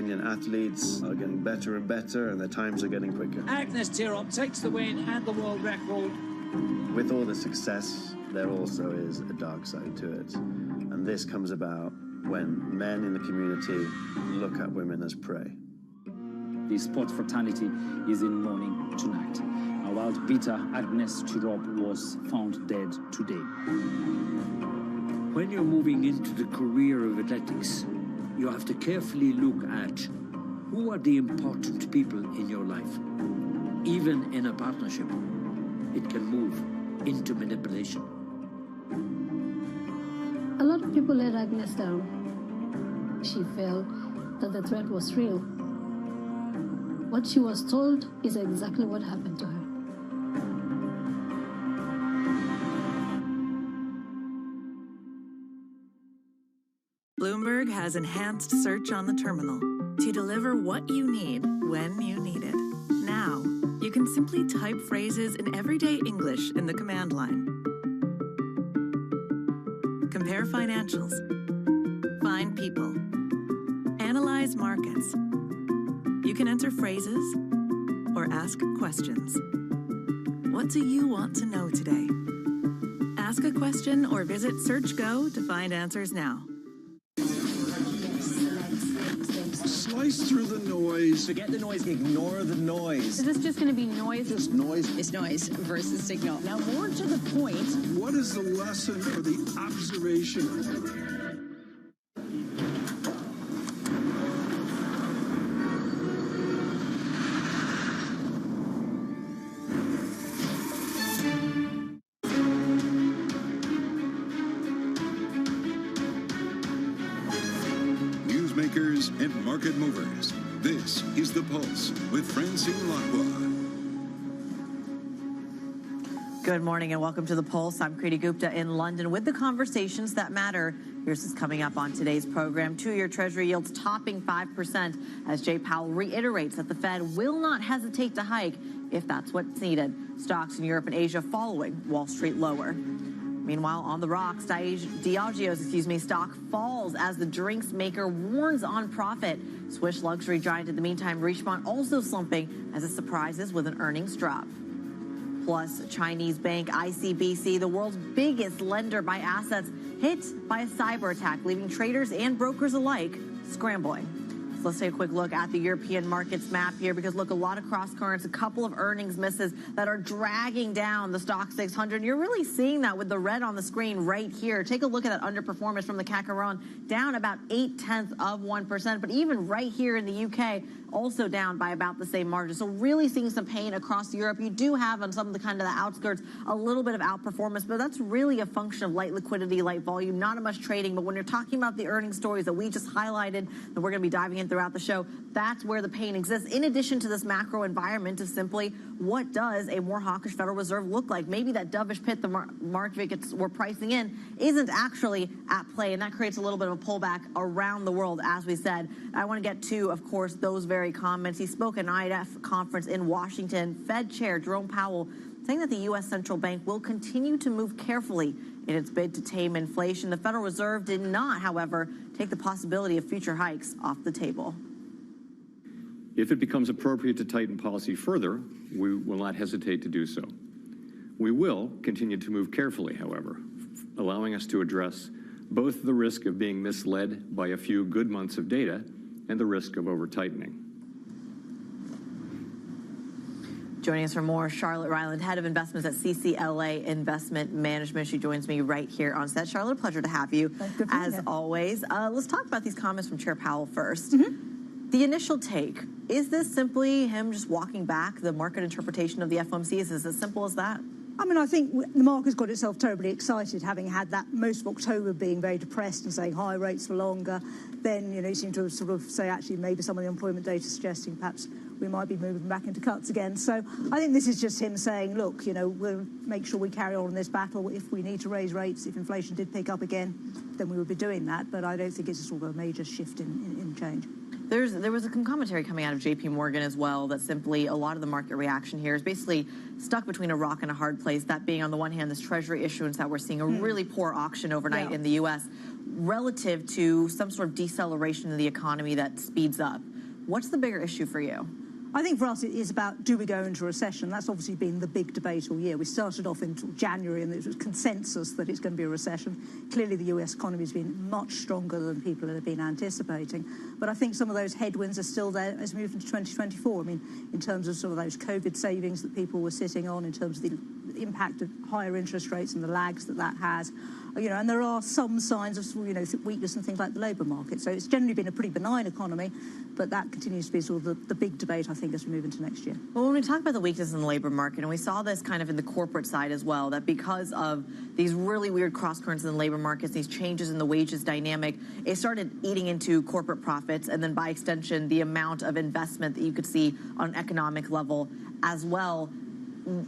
Kenyan athletes are getting better and better, and their times are getting quicker. Agnes Tirop takes the win and the world record. With all the success, there also is a dark side to it. And this comes about when men in the community look at women as prey. The sports fraternity is in mourning tonight. Our world beater Agnes Tirop was found dead today. When you're moving into the career of athletics, you have to carefully look at who are the important people in your life. Even in a partnership, it can move into manipulation. A lot of people let Agnes down. She felt that the threat was real. What she was told is exactly what happened to her. Bloomberg has enhanced search on the terminal to deliver what you need when you need it. Now, you can simply type phrases in everyday English in the command line. Compare financials. Find people. Analyze markets. You can enter phrases or ask questions. What do you want to know today? Ask a question or visit SearchGo to find answers now. Slice through the noise. Forget the noise, ignore the noise. Is this just going to be noise? Just noise. It's noise versus signal. Now, more to the point. What is the lesson or the observation? And market movers. This is The Pulse with Francine Lacqua. Good morning and welcome to The Pulse. I'm Kriti Gupta in London with the conversations that matter. Here's what's coming up on today's program. Two-year Treasury yields topping 5% as Jay Powell reiterates that the Fed will not hesitate to hike if that's what's needed. Stocks in Europe and Asia following Wall Street lower. Meanwhile, on the rocks, Diageo's stock falls as the drinks maker warns on profit. Swiss luxury giant in the meantime, Richemont, also slumping as it surprises with an earnings drop. Plus, Chinese bank ICBC, the world's biggest lender by assets, hit by a cyber attack, leaving traders and brokers alike scrambling. So let's take a quick look at the European markets map here because, look, a lot of cross currents, a couple of earnings misses that are dragging down the Stock 600. You're really seeing that with the red on the screen right here. Take a look at that underperformance from the CAC 40, down about 0.8%. But even right here in the UK, also down by about the same margin. So really seeing some pain across Europe. You do have on some of the kind of the outskirts a little bit of outperformance, but that's really a function of light liquidity, light volume, not much trading. But when you're talking about the earnings stories that we just highlighted, that we're going to be diving in throughout the show, that's where the pain exists. In addition to this macro environment of simply what does a more hawkish Federal Reserve look like? Maybe that dovish pit the markets were pricing in isn't actually at play, and that creates a little bit of a pullback around the world, as we said. I want to get to, of course, those very comments. He spoke at an IMF conference in Washington. Fed Chair Jerome Powell saying that the U.S. Central Bank will continue to move carefully in its bid to tame inflation. The Federal Reserve did not, however, take the possibility of future hikes off the table. If it becomes appropriate to tighten policy further, we will not hesitate to do so. We will continue to move carefully, however, allowing us to address both the risk of being misled by a few good months of data and the risk of over-tightening. Joining us for more, Charlotte Ryland, Head of Investments at CCLA Investment Management. She joins me right here on set. Charlotte, a pleasure to have you, as always. Let's talk about these comments from Chair Powell first. The initial take, is this simply him just walking back the market interpretation of the FOMC? Is this as simple as that? I mean, I think the market's got itself terribly excited, having had that most of October being very depressed and saying high rates for longer. Then, you seem to sort of say, actually, maybe some of the employment data suggesting perhaps we might be moving back into cuts again. So I think this is just him saying, look, we'll make sure we carry on in this battle. If we need to raise rates, if inflation did pick up again, then we would be doing that. But I don't think it's a sort of a major shift in change. There was a commentary coming out of JP Morgan as well that simply a lot of the market reaction here is basically stuck between a rock and a hard place, that being on the one hand this Treasury issuance that we're seeing a really poor auction overnight in the U.S. relative to some sort of deceleration in the economy that speeds up. What's the bigger issue for you? I think for us it is about, do we go into recession? That's obviously been the big debate all year. We started off in January and there was consensus that it's going to be a recession. Clearly the US economy has been much stronger than people had been anticipating. But I think some of those headwinds are still there as we move into 2024. I mean, in terms of sort of those COVID savings that people were sitting on, in terms of the impact of higher interest rates and the lags that has. And there are some signs of weakness in things like the labour market. So it's generally been a pretty benign economy, but that continues to be sort of the big debate, I think, as we move into next year. Well, when we talk about the weakness in the labour market, and we saw this kind of in the corporate side as well, that because of these really weird cross-currents in the labour markets, these changes in the wages dynamic, it started eating into corporate profits, and then by extension, the amount of investment that you could see on an economic level as well.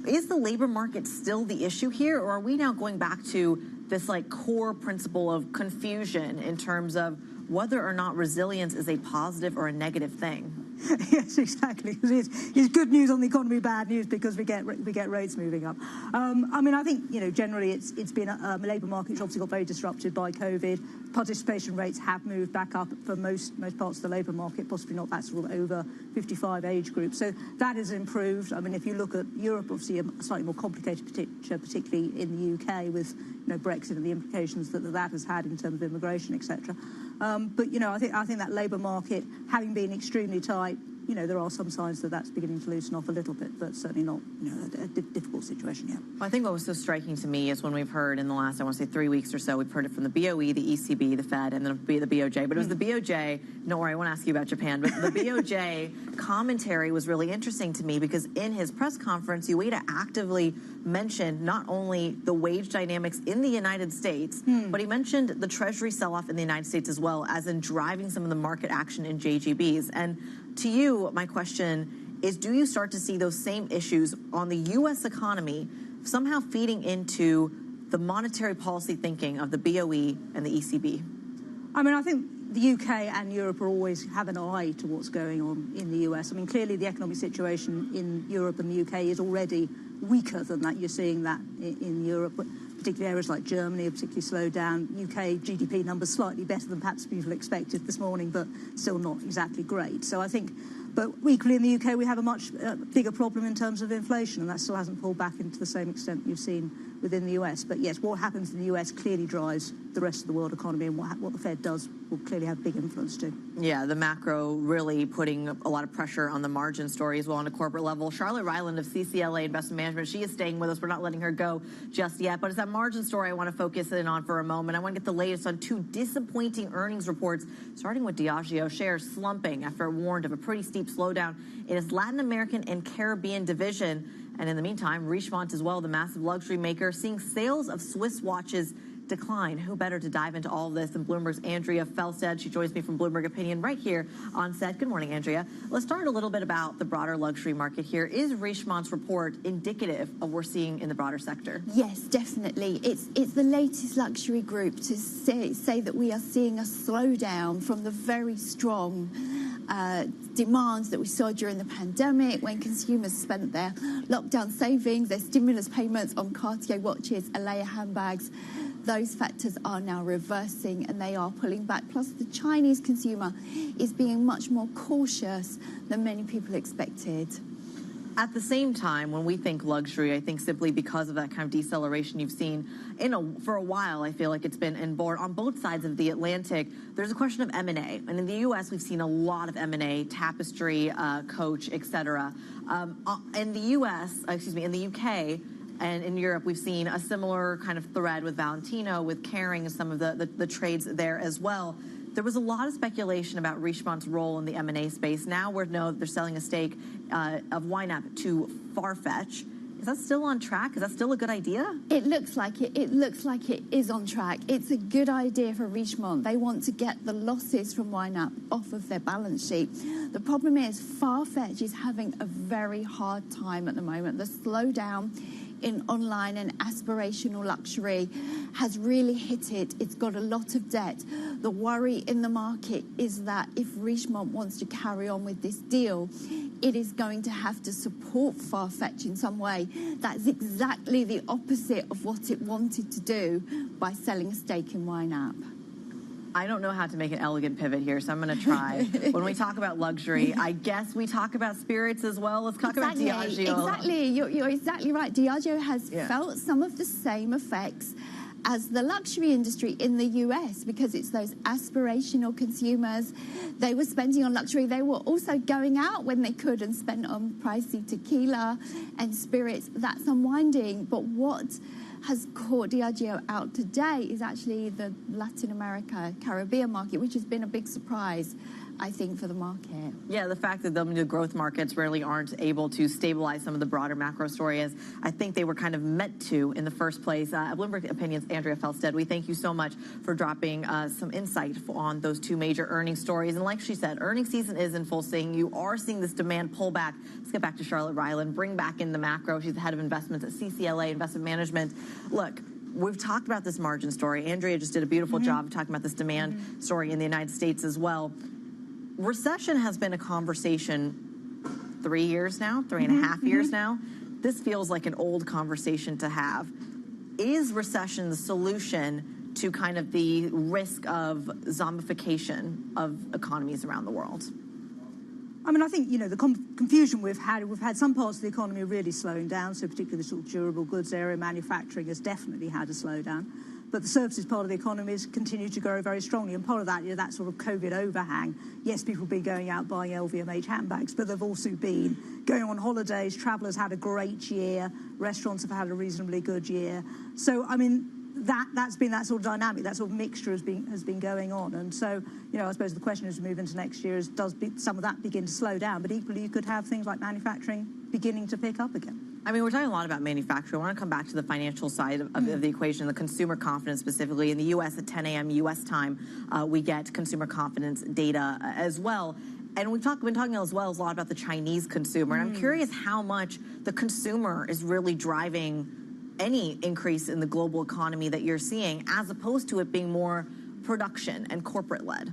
Is the labour market still the issue here, or are we now going back to this core principle of confusion in terms of whether or not resilience is a positive or a negative thing? Yes, exactly. It's good news on the economy, bad news because we get rates moving up. I think generally it's been a labour market which obviously got very disrupted by COVID. Participation rates have moved back up for most parts of the labour market, possibly not that sort of over 55 age group. So that has improved. I mean, if you look at Europe, obviously a slightly more complicated picture, particularly in the UK with Brexit and the implications that has had in terms of immigration, etc. But I think that labour market, having been extremely tight, there are some signs that that's beginning to loosen off a little bit, but certainly not a difficult situation yet. Well, I think what was so striking to me is when we've heard in the last, I want to say 3 weeks or so, we've heard it from the BOE, the ECB, the Fed, and then the BOJ. But it was the BOJ, don't worry, I won't ask you about Japan, but the BOJ commentary was really interesting to me because in his press conference, Ueda actively mentioned not only the wage dynamics in the United States, but he mentioned the Treasury sell-off in the United States as well, as in driving some of the market action in JGBs. And to you, my question is, do you start to see those same issues on the U.S. economy somehow feeding into the monetary policy thinking of the BOE and the ECB? I think the UK and Europe are always have an eye to what's going on in the US. I mean, clearly the economic situation in Europe and the UK is already weaker than that. You're seeing that in Europe, but particularly areas like Germany have particularly slowed down. UK GDP numbers slightly better than perhaps people expected this morning, but still not exactly great. So I think, but equally in the UK we have a much bigger problem in terms of inflation, and that still hasn't pulled back into the same extent you've seen within the US. But yes, what happens in the US clearly drives the rest of the world economy, and what the Fed does will clearly have big influence too. Yeah, the macro really putting a lot of pressure on the margin story as well on a corporate level. Charlotte Ryland of CCLA Investment Management, she is staying with us. We're not letting her go just yet, but it's that margin story I want to focus in on for a moment. I want to get the latest on 2 disappointing earnings reports, starting with Diageo. Shares slumping after it warned of a pretty steep slowdown in its Latin American and Caribbean division. And in the meantime, Richemont as well, the massive luxury maker, seeing sales of Swiss watches decline. Who better to dive into all of this than Bloomberg's Andrea Felstead? She joins me from Bloomberg Opinion right here on set. Good morning, Andrea. Let's start a little bit about the broader luxury market here. Is Richemont's report indicative of what we're seeing in the broader sector? Yes, definitely. It's the latest luxury group to say that we are seeing a slowdown from the very strong demands that we saw during the pandemic when consumers spent their lockdown savings, their stimulus payments on Cartier watches, Alea handbags. Those factors are now reversing and they are pulling back. Plus, the Chinese consumer is being much more cautious than many people expected. At the same time, when we think luxury, I think simply because of that kind of deceleration you've seen for a while, I feel like it's been inborn on both sides of the Atlantic. There's a question of M&A, and in the U.S. we've seen a lot of M&A, Tapestry, Coach, etc. In the in the UK. And in Europe, we've seen a similar kind of thread with Valentino, with Kering, and some of the trades there as well. There was a lot of speculation about Richemont's role in the M&A space. Now we know that they're selling a stake of YNAB to Farfetch. Is that still on track? Is that still a good idea? It looks like it. It looks like it is on track. It's a good idea for Richemont. They want to get the losses from YNAB off of their balance sheet. The problem is Farfetch is having a very hard time at the moment. The slowdown in online and aspirational luxury has really hit it. It's got a lot of debt. The worry in the market is that if Richemont wants to carry on with this deal, it is going to have to support Farfetch in some way. That's exactly the opposite of what it wanted to do by selling a stake in YNAB. I don't know how to make an elegant pivot here, so I'm going to try. When we talk about luxury, I guess we talk about spirits as well. Let's talk about Diageo. Exactly. You're exactly right. Diageo has felt some of the same effects as the luxury industry in the US, because it's those aspirational consumers. They were spending on luxury. They were also going out when they could and spent on pricey tequila and spirits. That's unwinding. But what has caught Diageo out today is actually the Latin America, Caribbean market, which has been a big surprise, I think, for the market. Yeah, the fact that the growth markets really aren't able to stabilize some of the broader macro story as I think they were kind of meant to in the first place. Bloomberg Opinions, Andrea Felstead, we thank you so much for dropping some insight on those two major earnings stories. And like she said, earnings season is in full swing. You are seeing this demand pullback. Let's get back to Charlotte Ryland, bring back in the macro. She's the head of investments at CCLA Investment Management. Look, we've talked about this margin story. Andrea just did a beautiful job of talking about this demand story in the United States as well. Recession has been a conversation 3 years now, 3.5 years now. This feels like an old conversation to have. Is recession the solution to kind of the risk of zombification of economies around the world? I mean, I think, the confusion we've had some parts of the economy really slowing down, so particularly the sort of durable goods area, manufacturing has definitely had a slowdown. But the services part of the economy has continued to grow very strongly. And part of that, that sort of COVID overhang. Yes, people have been going out buying LVMH handbags, but they've also been going on holidays. Travelers had a great year. Restaurants have had a reasonably good year. So, I mean, that's been that sort of dynamic, that sort of mixture has been going on. And so, I suppose the question as we move into next year is, does some of that begin to slow down? But equally, you could have things like manufacturing beginning to pick up again. I mean, we're talking a lot about manufacturing. I want to come back to the financial side of the equation, the consumer confidence specifically. In the U.S. at 10 a.m. U.S. time, we get consumer confidence data as well. And we've been talking as well as a lot about the Chinese consumer. And I'm curious how much the consumer is really driving any increase in the global economy that you're seeing, as opposed to it being more production and corporate-led.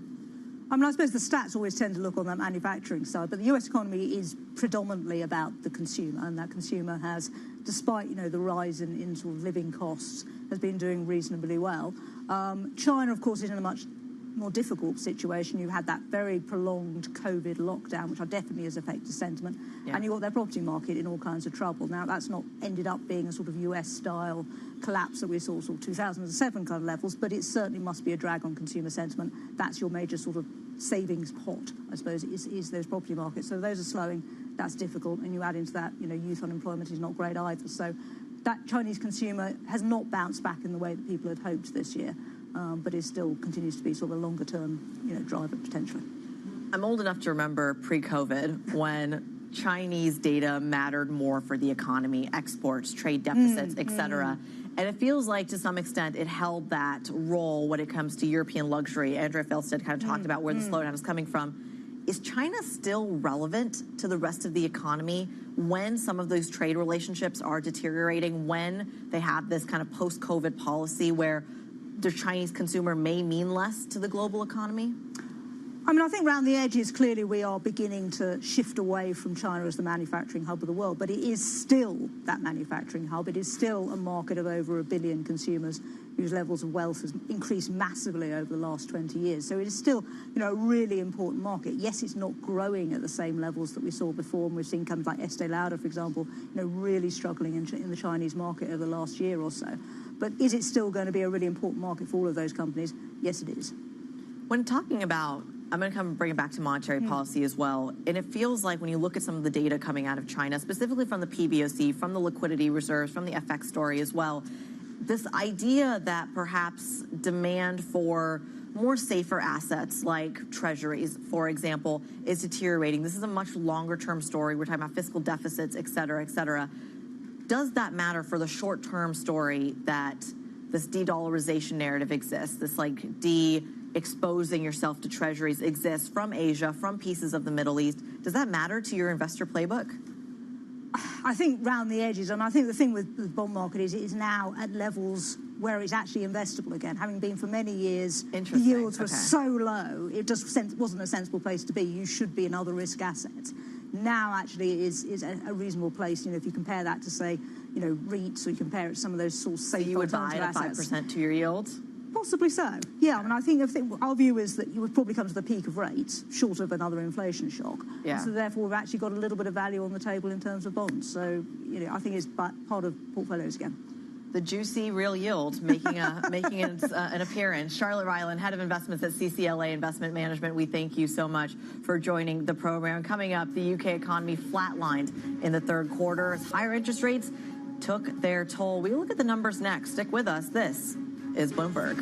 I mean, I suppose the stats always tend to look on that manufacturing side, but the US economy is predominantly about the consumer, and that consumer has, despite, the rise in sort of living costs, has been doing reasonably well. China, of course, is in a much more difficult situation. You had that very prolonged COVID lockdown, which definitely has affected sentiment, and you've got their property market in all kinds of trouble. Now, that's not ended up being a sort of US-style collapse that we saw sort of 2007 kind of levels, but it certainly must be a drag on consumer sentiment. That's your major sort of savings pot, I suppose, is those property markets. So those are slowing. That's difficult. And you add into that, youth unemployment is not great either. So that Chinese consumer has not bounced back in the way that people had hoped this year, but it still continues to be sort of a longer-term, driver potentially. I'm old enough to remember pre-COVID when Chinese data mattered more for the economy, exports, trade deficits, et cetera. And it feels like, to some extent, it held that role when it comes to European luxury. Andrea Felstead kind of talked about where the slowdown is coming from. Is China still relevant to the rest of the economy when some of those trade relationships are deteriorating, when they have this kind of post-COVID policy where the Chinese consumer may mean less to the global economy? I mean, I think around the edges, clearly we are beginning to shift away from China as the manufacturing hub of the world, but it is still that manufacturing hub. It is still a market of over 1 billion consumers whose levels of wealth has increased massively over the last 20 years. So it is still, a really important market. Yes, it's not growing at the same levels that we saw before, and we've seen companies like Estée Lauder, for example, really struggling in the Chinese market over the last year or so. But is it still going to be a really important market for all of those companies? Yes, it is. When talking about, I'm going to come bring it back to monetary policy as well. And it feels like when you look at some of the data coming out of China, specifically from the PBOC, from the liquidity reserves, from the FX story as well, this idea that perhaps demand for more safer assets like treasuries, for example, is deteriorating. This is a much longer-term story. We're talking about fiscal deficits, et cetera, et cetera. Does that matter for the short-term story that this de-dollarization narrative exists, this exposing yourself to treasuries exists from Asia, from pieces of the Middle East? Does that matter to your investor playbook? I think round the edges, and I think the thing with the bond market is it is now at levels where it's actually investable again. Having been for many years, the yields were so low, it just wasn't a sensible place to be. You should be in other risk assets. Now, actually, is a reasonable place. If you compare that to, say, REITs, or you compare it to some of those sort of safe you would buy at assets. 5% to your yield? Possibly so. Yeah, I mean, I think our view is that you would probably come to the peak of rates, short of another inflation shock. Yeah. So therefore, we've actually got a little bit of value on the table in terms of bonds. So, I think it's part of portfolios again. The juicy real yield making an appearance. Charlotte Ryland, Head of Investments at CCLA Investment Management, we thank you so much for joining the program. Coming up, the UK economy flatlined in the third quarter as higher interest rates took their toll. We look at the numbers next. Stick with us. This is Bloomberg.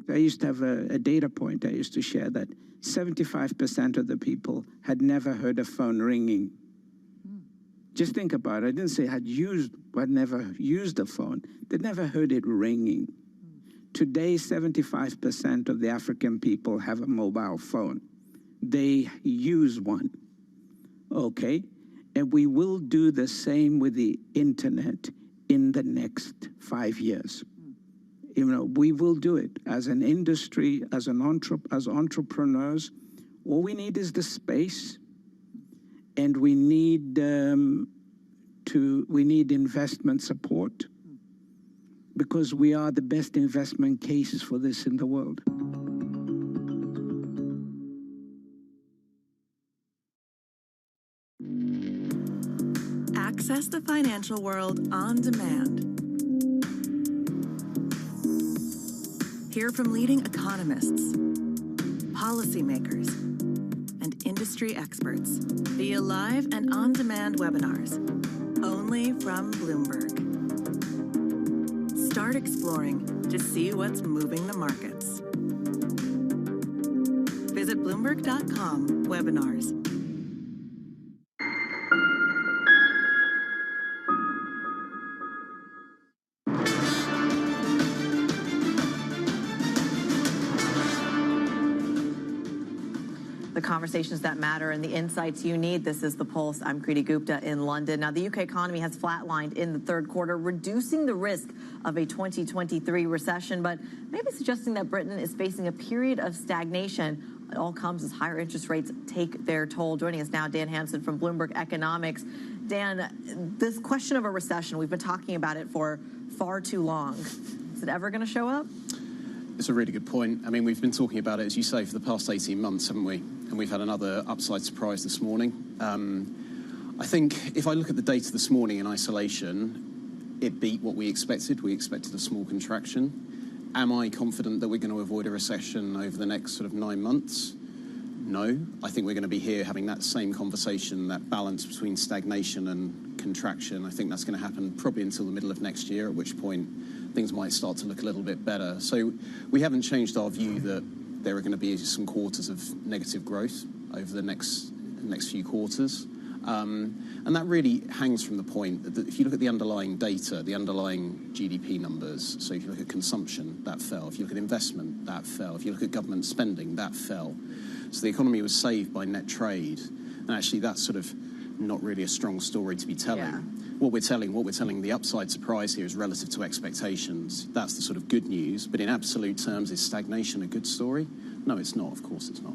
I used to have a data point I used to share that 75% of the people had never heard a phone ringing. Just think about it. I didn't say had never used a phone. They'd never heard it ringing. Today, 75% of the African people have a mobile phone. They use one, okay? And we will do the same with the internet in the next 5 years. We will do it as an industry, as entrepreneurs. All we need is the space, and we need investment support, because we are the best investment cases for this in the world. Access the financial world on demand. Hear from leading economists, policymakers, and industry experts via live and on-demand webinars, only from Bloomberg. Start exploring to see what's moving the markets. Visit Bloomberg.com/webinars. The conversations that matter and the insights you need. This is The Pulse. I'm Kriti Gupta in London. Now, the UK economy has flatlined in the third quarter, reducing the risk of a 2023 recession, but maybe suggesting that Britain is facing a period of stagnation. It all comes as higher interest rates take their toll. Joining us now, Dan Hansen from Bloomberg Economics. Dan, this question of a recession, we've been talking about it for far too long. Is it ever going to show up? It's a really good point. I mean, we've been talking about it, as you say, for the past 18 months, haven't we? And we've had another upside surprise this morning. I think if I look at the data this morning in isolation, it beat what we expected. We expected a small contraction. Am I confident that we're going to avoid a recession over the next sort of 9 months? No. I think we're going to be here having that same conversation, that balance between stagnation and contraction. I think that's going to happen probably until the middle of next year, at which point things might start to look a little bit better. So we haven't changed our view that there are going to be some quarters of negative growth over the next few quarters. And that really hangs from the point that if you look at the underlying data, the underlying GDP numbers, so if you look at consumption, that fell. If you look at investment, that fell. If you look at government spending, that fell. So the economy was saved by net trade. And actually that's sort of not really a strong story to be telling. Yeah. What we're telling, the upside surprise here is relative to expectations. That's the sort of good news. But in absolute terms, is stagnation a good story? No, it's not. Of course it's not.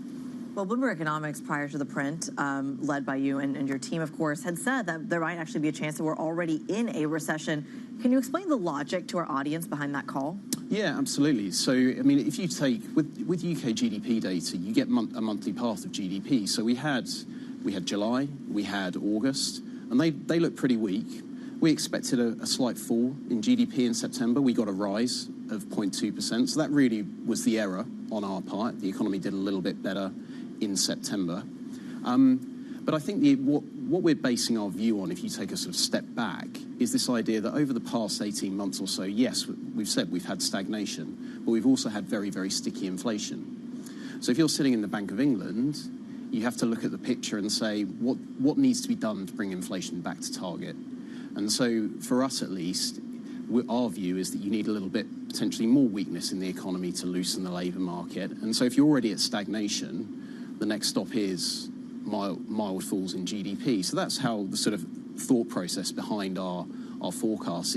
Well, Bloomberg Economics, prior to the print, led by you and your team, of course, had said that there might actually be a chance that we're already in a recession. Can you explain the logic to our audience behind that call? Yeah, absolutely. So, I mean, if you take, with UK GDP data, you get a monthly path of GDP. So we had July, we had August, and they look pretty weak. We expected a slight fall in GDP in September. We got a rise of 0.2%. So that really was the error on our part. The economy did a little bit better in September. But I think what we're basing our view on, if you take a sort of step back, is this idea that over the past 18 months or so, yes, we've said we've had stagnation, but we've also had very, very sticky inflation. So if you're sitting in the Bank of England, you have to look at the picture and say, what needs to be done to bring inflation back to target? And so for us at least, our view is that you need a little bit, potentially more weakness in the economy to loosen the labour market. And so if you're already at stagnation, the next stop is mild falls in GDP. So that's how the sort of thought process behind our forecasts.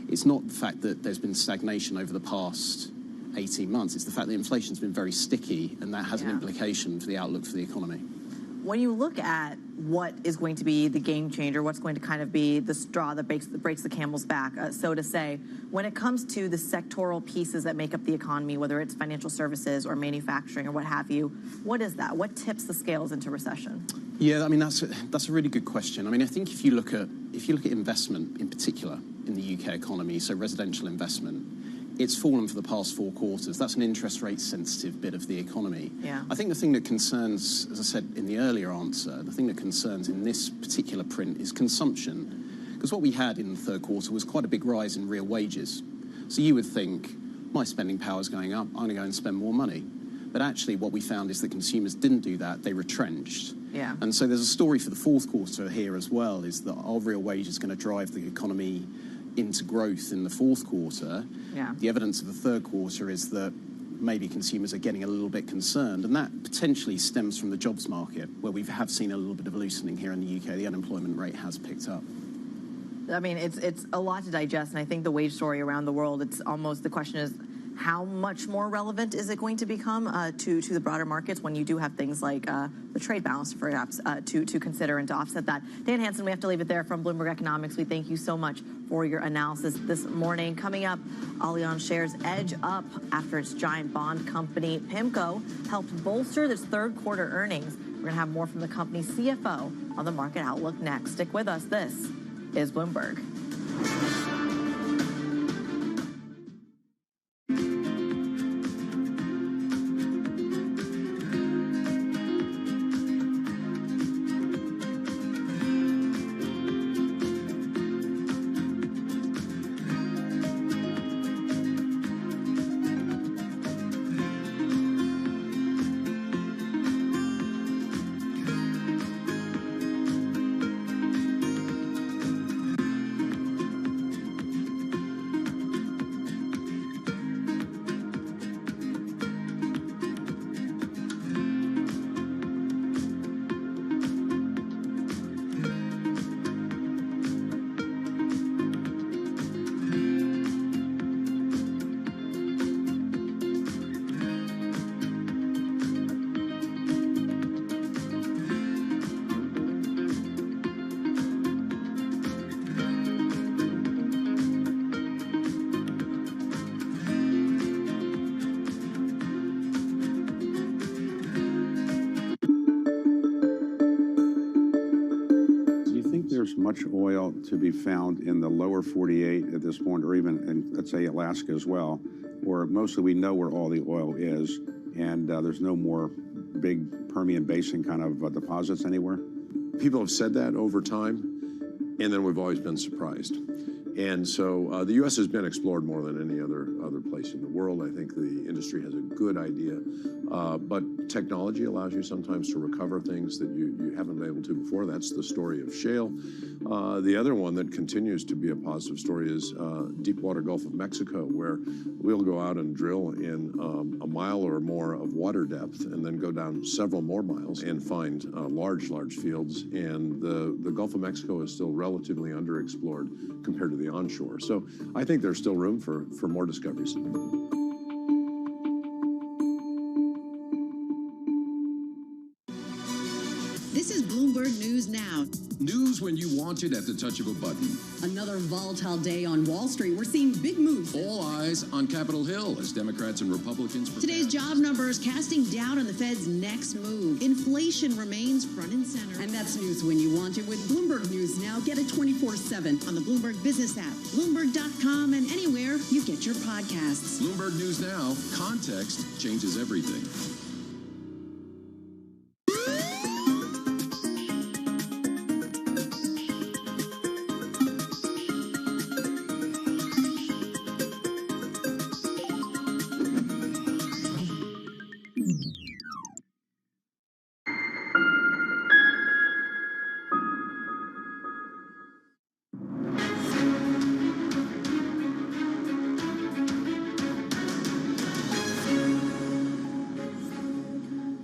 It's not the fact that there's been stagnation over the past 18 months. It's the fact that inflation's been very sticky, and that has an implication for the outlook for the economy. When you look at what is going to be the game changer, what's going to kind of be the straw that breaks the camel's back, so to say, when it comes to the sectoral pieces that make up the economy, whether it's financial services or manufacturing or what have you, what is that? What tips the scales into recession? Yeah, I mean, that's a really good question. I mean, I think if you look at investment in particular in the UK economy, so residential investment, it's fallen for the past 4 quarters. That's an interest rate sensitive bit of the economy. Yeah. I think the thing that concerns, as I said in the earlier answer, the thing that concerns in this particular print is consumption. Because what we had in the 3rd quarter was quite a big rise in real wages. So you would think, my spending power is going up, I'm going to go and spend more money. But actually what we found is that consumers didn't do that, they retrenched. Yeah. And so there's a story for the 4th quarter here as well, is that our real wage is going to drive the economy into growth in the 4th quarter. Yeah. The evidence of the 3rd quarter is that maybe consumers are getting a little bit concerned, and that potentially stems from the jobs market, where we have seen a little bit of loosening here in the UK. The unemployment rate has picked up. I mean, it's a lot to digest, and I think the wage story around the world, it's almost, the question is, how much more relevant is it going to become to the broader markets when you do have things like the trade balance, perhaps, to consider and to offset that? Dan Hansen, we have to leave it there from Bloomberg Economics. We thank you so much for your analysis this morning. Coming up, Allianz shares edge up after its giant bond company, PIMCO, helped bolster its 3rd quarter earnings. We're going to have more from the company's CFO on the market outlook next. Stick with us. This is Bloomberg. There's much oil to be found in the lower 48 at this point, or even in, let's say, Alaska as well, where mostly we know where all the oil is, and there's no more big Permian Basin kind of deposits anywhere? People have said that over time, and then we've always been surprised. And so the U.S. has been explored more than any other place in the world. I think the industry has a good idea, but technology allows you sometimes to recover things that you haven't been able to before. That's the story of shale. The other one that continues to be a positive story is deepwater Gulf of Mexico, where we'll go out and drill in a mile or more of water depth and then go down several more miles and find large fields. And the Gulf of Mexico is still relatively underexplored compared to the onshore. So I think there's still room for more discoveries. This is Bloomberg News Now. News when you want it at the touch of a button. Another volatile day on Wall Street. We're seeing big moves. All eyes on Capitol Hill as Democrats and Republicans prepare. Today's job numbers casting doubt on the Fed's next move. Inflation remains front and center. And that's news when you want it with Bloomberg News Now. Get it 24/7 on the Bloomberg Business app, Bloomberg.com, and anywhere you get your podcasts. Bloomberg News Now. Context changes everything.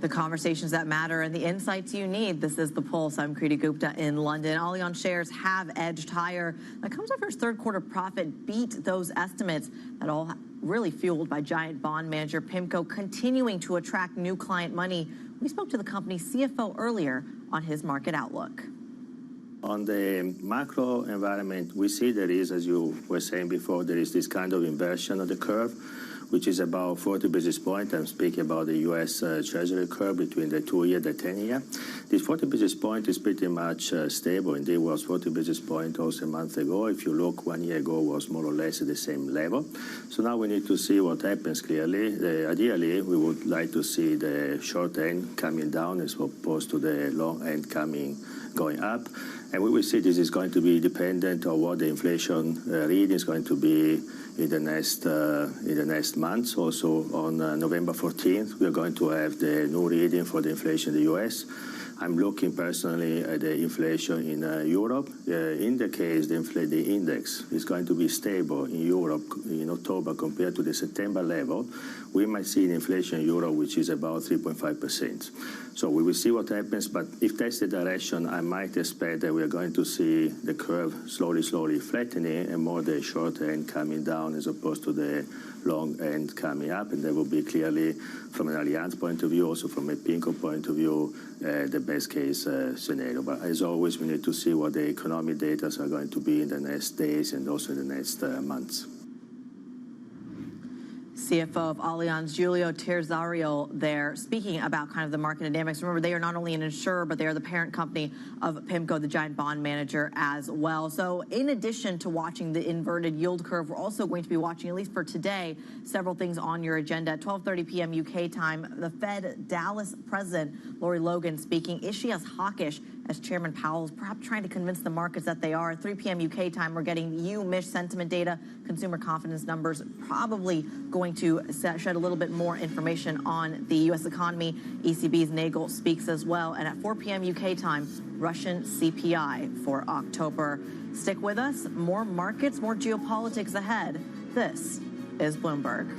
The conversations that matter and the insights you need. This is The Pulse. I'm Kriti Gupta in London. Allianz shares have edged higher. That comes after its third quarter profit beat those estimates. That all really fueled by giant bond manager PIMCO continuing to attract new client money. We spoke to the company's CFO earlier on his market outlook. On the macro environment, we see there is, as you were saying before, there is this kind of inversion of the curve, which is about 40 basis points. I'm speaking about the U.S. Treasury curve between the 2-year and the 10-year. This 40 basis point is pretty much stable. Indeed, it was 40 basis point also a month ago. If you look 1 year ago, it was more or less at the same level. So now we need to see what happens clearly. Ideally, we would like to see the short end coming down as opposed to the long end going up. And we will see this is going to be dependent on what the inflation reading is going to be in the next months. Also on November 14th, we are going to have the new reading for the inflation in the U.S. I'm looking personally at the inflation in Europe. In the case the index is going to be stable in Europe in October compared to the September level, we might see an inflation in Europe which is about 3.5%. So we will see what happens, but if that's the direction, I might expect that we are going to see the curve slowly flattening and more the short end coming down as opposed to the long end coming up, and that will be clearly, from an Allianz point of view, also from a PIMCO point of view, the best case scenario. But as always, we need to see what the economic data are going to be in the next days and also in the next months. CFO of Allianz, Giulio Terzariol, there speaking about kind of the market dynamics. Remember, they are not only an insurer, but they are the parent company of PIMCO, the giant bond manager, as well. So in addition to watching the inverted yield curve, we're also going to be watching, at least for today, several things on your agenda. At 12:30 p.m. UK time, the Fed Dallas president, Lori Logan, speaking. Is she as hawkish as Chairman Powell is perhaps trying to convince the markets that they are? At 3 p.m. UK time, we're getting MISH sentiment data, consumer confidence numbers, probably going to shed a little bit more information on the U.S. economy. ECB's Nagel speaks as well. And at 4 p.m. UK time, Russian CPI for October. Stick with us. More markets, more geopolitics ahead. This is Bloomberg.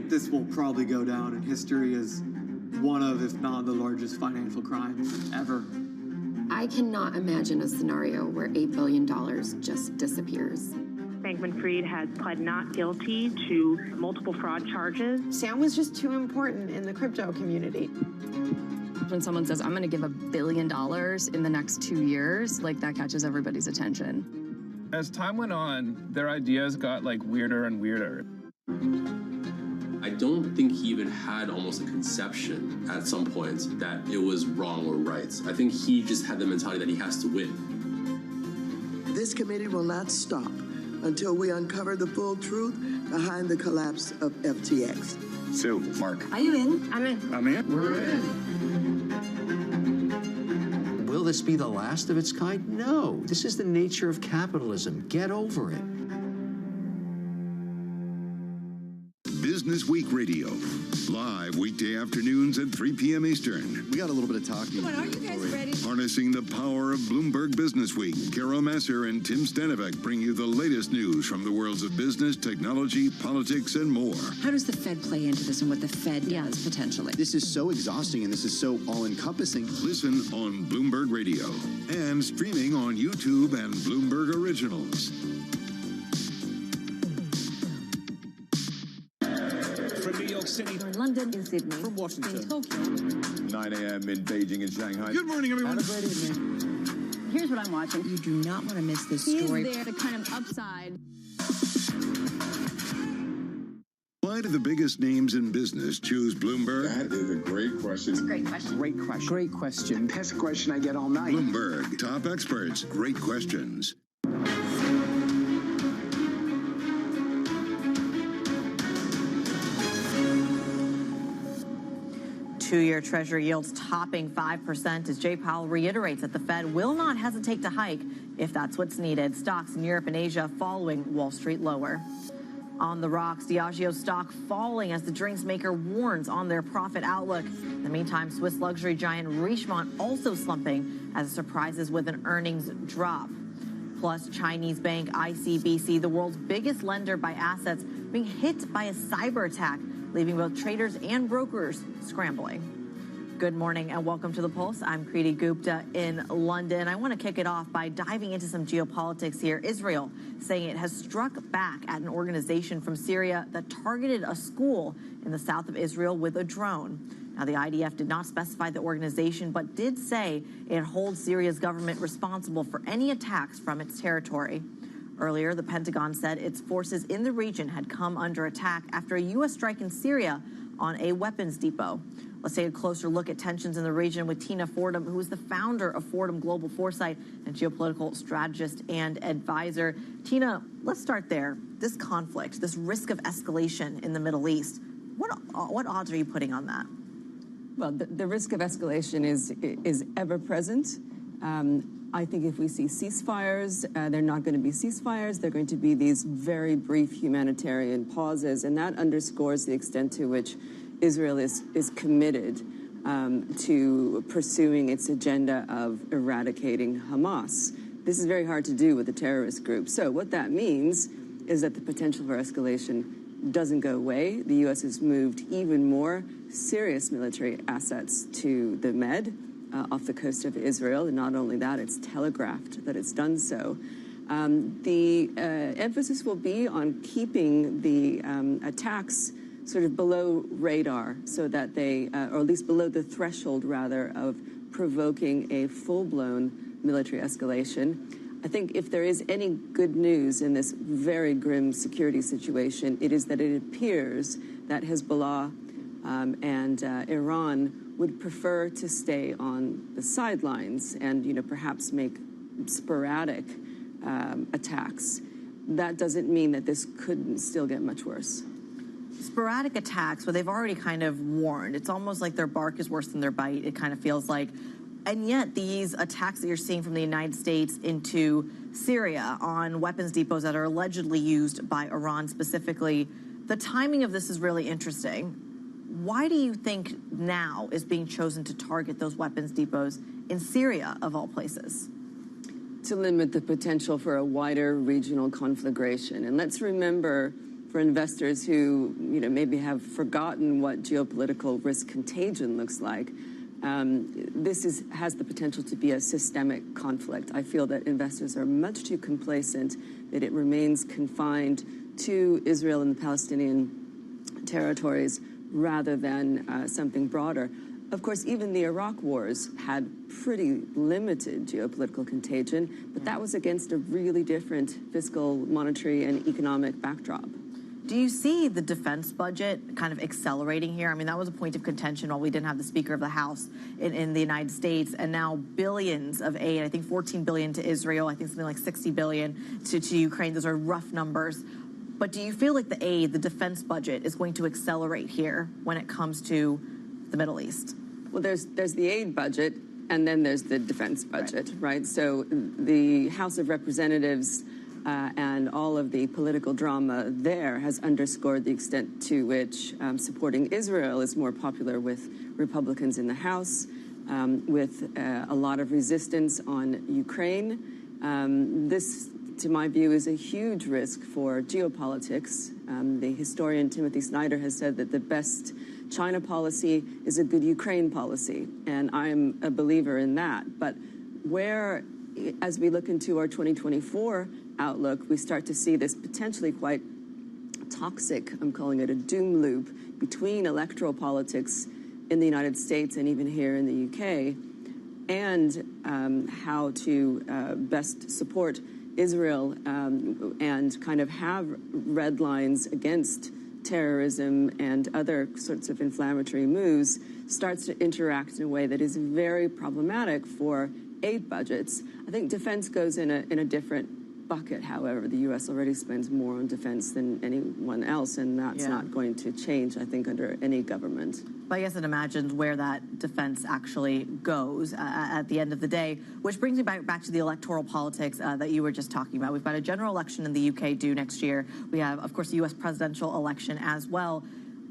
This will probably go down in history as one of, if not the largest financial crime ever. I cannot imagine a scenario where $8 billion just disappears. Bankman-Fried has pled not guilty to multiple fraud charges. Sam was just too important in the crypto community. When someone says, I'm going to give $1 billion in the next 2 years, like that catches everybody's attention. As time went on, their ideas got like weirder and weirder. I don't think he even had almost a conception at some point that it was wrong or right. I think he just had the mentality that he has to win. This committee will not stop until we uncover the full truth behind the collapse of FTX. Sue, Mark. Are you in? I'm in. I'm in. We're in. Will this be the last of its kind? No. This is the nature of capitalism. Get over it. Business Week Radio. Live weekday afternoons at 3 p.m. Eastern. We got a little bit of talking. Are you guys ready? Harnessing the power of Bloomberg Business Week, Carol Masser and Tim Stanovic bring you the latest news from the worlds of business, technology, politics, and more. How does the Fed play into this and what the Fed does potentially? This is so exhausting and this is so all-encompassing. Listen on Bloomberg Radio and streaming on YouTube and Bloomberg Originals. From New York City, From London, in Sydney, from Washington, in Tokyo. 9 a.m. in Beijing and Shanghai. Good morning, everyone. Have a great evening. Here's what I'm watching. You do not want to miss this story. He's there to kind of upside. Why do the biggest names in business choose Bloomberg? That is a great question. It's a great question. Great question. Great question. Best question I get all night. Bloomberg, top experts, great questions. Two-year Treasury yields topping 5% as Jay Powell reiterates that the Fed will not hesitate to hike if that's what's needed. Stocks in Europe and Asia following Wall Street lower. On the rocks, Diageo stock falling as the drinks maker warns on their profit outlook. In the meantime, Swiss luxury giant Richemont also slumping as it surprises with an earnings drop. Plus, Chinese bank ICBC, the world's biggest lender by assets, being hit by a cyber attack, leaving both traders and brokers scrambling. Good morning and welcome to The Pulse. I'm Kriti Gupta in London. I want to kick it off by diving into some geopolitics here. Israel saying it has struck back at an organization from Syria that targeted a school in the south of Israel with a drone. Now, the IDF did not specify the organization, but did say it holds Syria's government responsible for any attacks from its territory. Earlier, the Pentagon said its forces in the region had come under attack after a U.S. strike in Syria on a weapons depot. Let's take a closer look at tensions in the region with Tina Fordham, who is the founder of Fordham Global Foresight and geopolitical strategist and advisor. Tina, let's start there. This conflict, this risk of escalation in the Middle East, what odds are you putting on that? Well, the risk of escalation is ever present. I think if we see ceasefires, they're not going to be ceasefires. They're going to be these very brief humanitarian pauses, and that underscores the extent to which Israel is committed to pursuing its agenda of eradicating Hamas. This is very hard to do with a terrorist group. So what that means is that the potential for escalation doesn't go away. The U.S. has moved even more serious military assets to the Med, off the coast of Israel. And not only that, it's telegraphed that it's done so. The emphasis will be on keeping the attacks sort of below radar so that they, or at least below the threshold, rather, of provoking a full-blown military escalation. I think if there is any good news in this very grim security situation, it is that it appears that Hezbollah and Iran would prefer to stay on the sidelines and, perhaps make sporadic attacks. That doesn't mean that this couldn't still get much worse. Sporadic attacks, well, they've already kind of warned. It's almost like their bark is worse than their bite, it kind of feels like. And yet these attacks that you're seeing from the United States into Syria on weapons depots that are allegedly used by Iran specifically, the timing of this is really interesting. Why do you think now is being chosen to target those weapons depots in Syria, of all places? To limit the potential for a wider regional conflagration. And let's remember, for investors who maybe have forgotten what geopolitical risk contagion looks like, this has the potential to be a systemic conflict. I feel that investors are much too complacent that it remains confined to Israel and the Palestinian territories rather than something broader. Of course, even the Iraq wars had pretty limited geopolitical contagion, but that was against a really different fiscal, monetary, and economic backdrop. Do you see the defense budget kind of accelerating here? I mean, that was a point of contention while we didn't have the Speaker of the House in the United States, and now billions of aid, I think $14 billion to Israel, I think something like $60 billion to Ukraine. Those are rough numbers. But do you feel like the aid, the defense budget, is going to accelerate here when it comes to the Middle East? Well, there's the aid budget, and then there's the defense budget, right? So the House of Representatives and all of the political drama there has underscored the extent to which supporting Israel is more popular with Republicans in the House, with a lot of resistance on Ukraine. This, to my view, is a huge risk for geopolitics. The historian Timothy Snyder has said that the best China policy is a good Ukraine policy, and I'm a believer in that. But where, as we look into our 2024 outlook, we start to see this potentially quite toxic, I'm calling it a doom loop, between electoral politics in the United States and even here in the UK, and how to best support Israel and kind of have red lines against terrorism and other sorts of inflammatory moves starts to interact in a way that is very problematic for aid budgets. I think defense goes in a different bucket, however. The U.S. already spends more on defense than anyone else, and that's not going to change, I think, under any government. But I guess it imagines where that defense actually goes at the end of the day, which brings me back to the electoral politics that you were just talking about. We've got a general election in the UK due next year. We have, of course, the U.S. presidential election as well.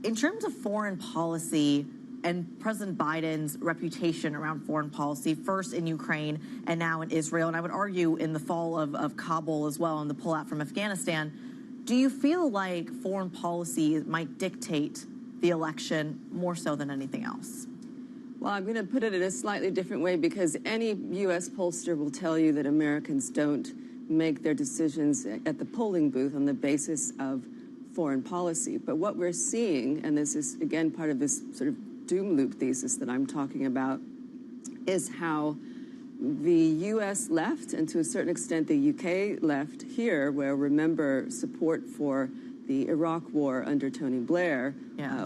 In terms of foreign policy and President Biden's reputation around foreign policy, first in Ukraine and now in Israel, and I would argue in the fall of Kabul as well and the pullout from Afghanistan, do you feel like foreign policy might dictate the election more so than anything else? Well, I'm going to put it in a slightly different way, because any U.S. pollster will tell you that Americans don't make their decisions at the polling booth on the basis of foreign policy. But what we're seeing, and this is, again, part of this sort of doom loop thesis that I'm talking about, is how the U.S. left, and to a certain extent the U.K. left here, where, remember, support for the Iraq war under Tony Blair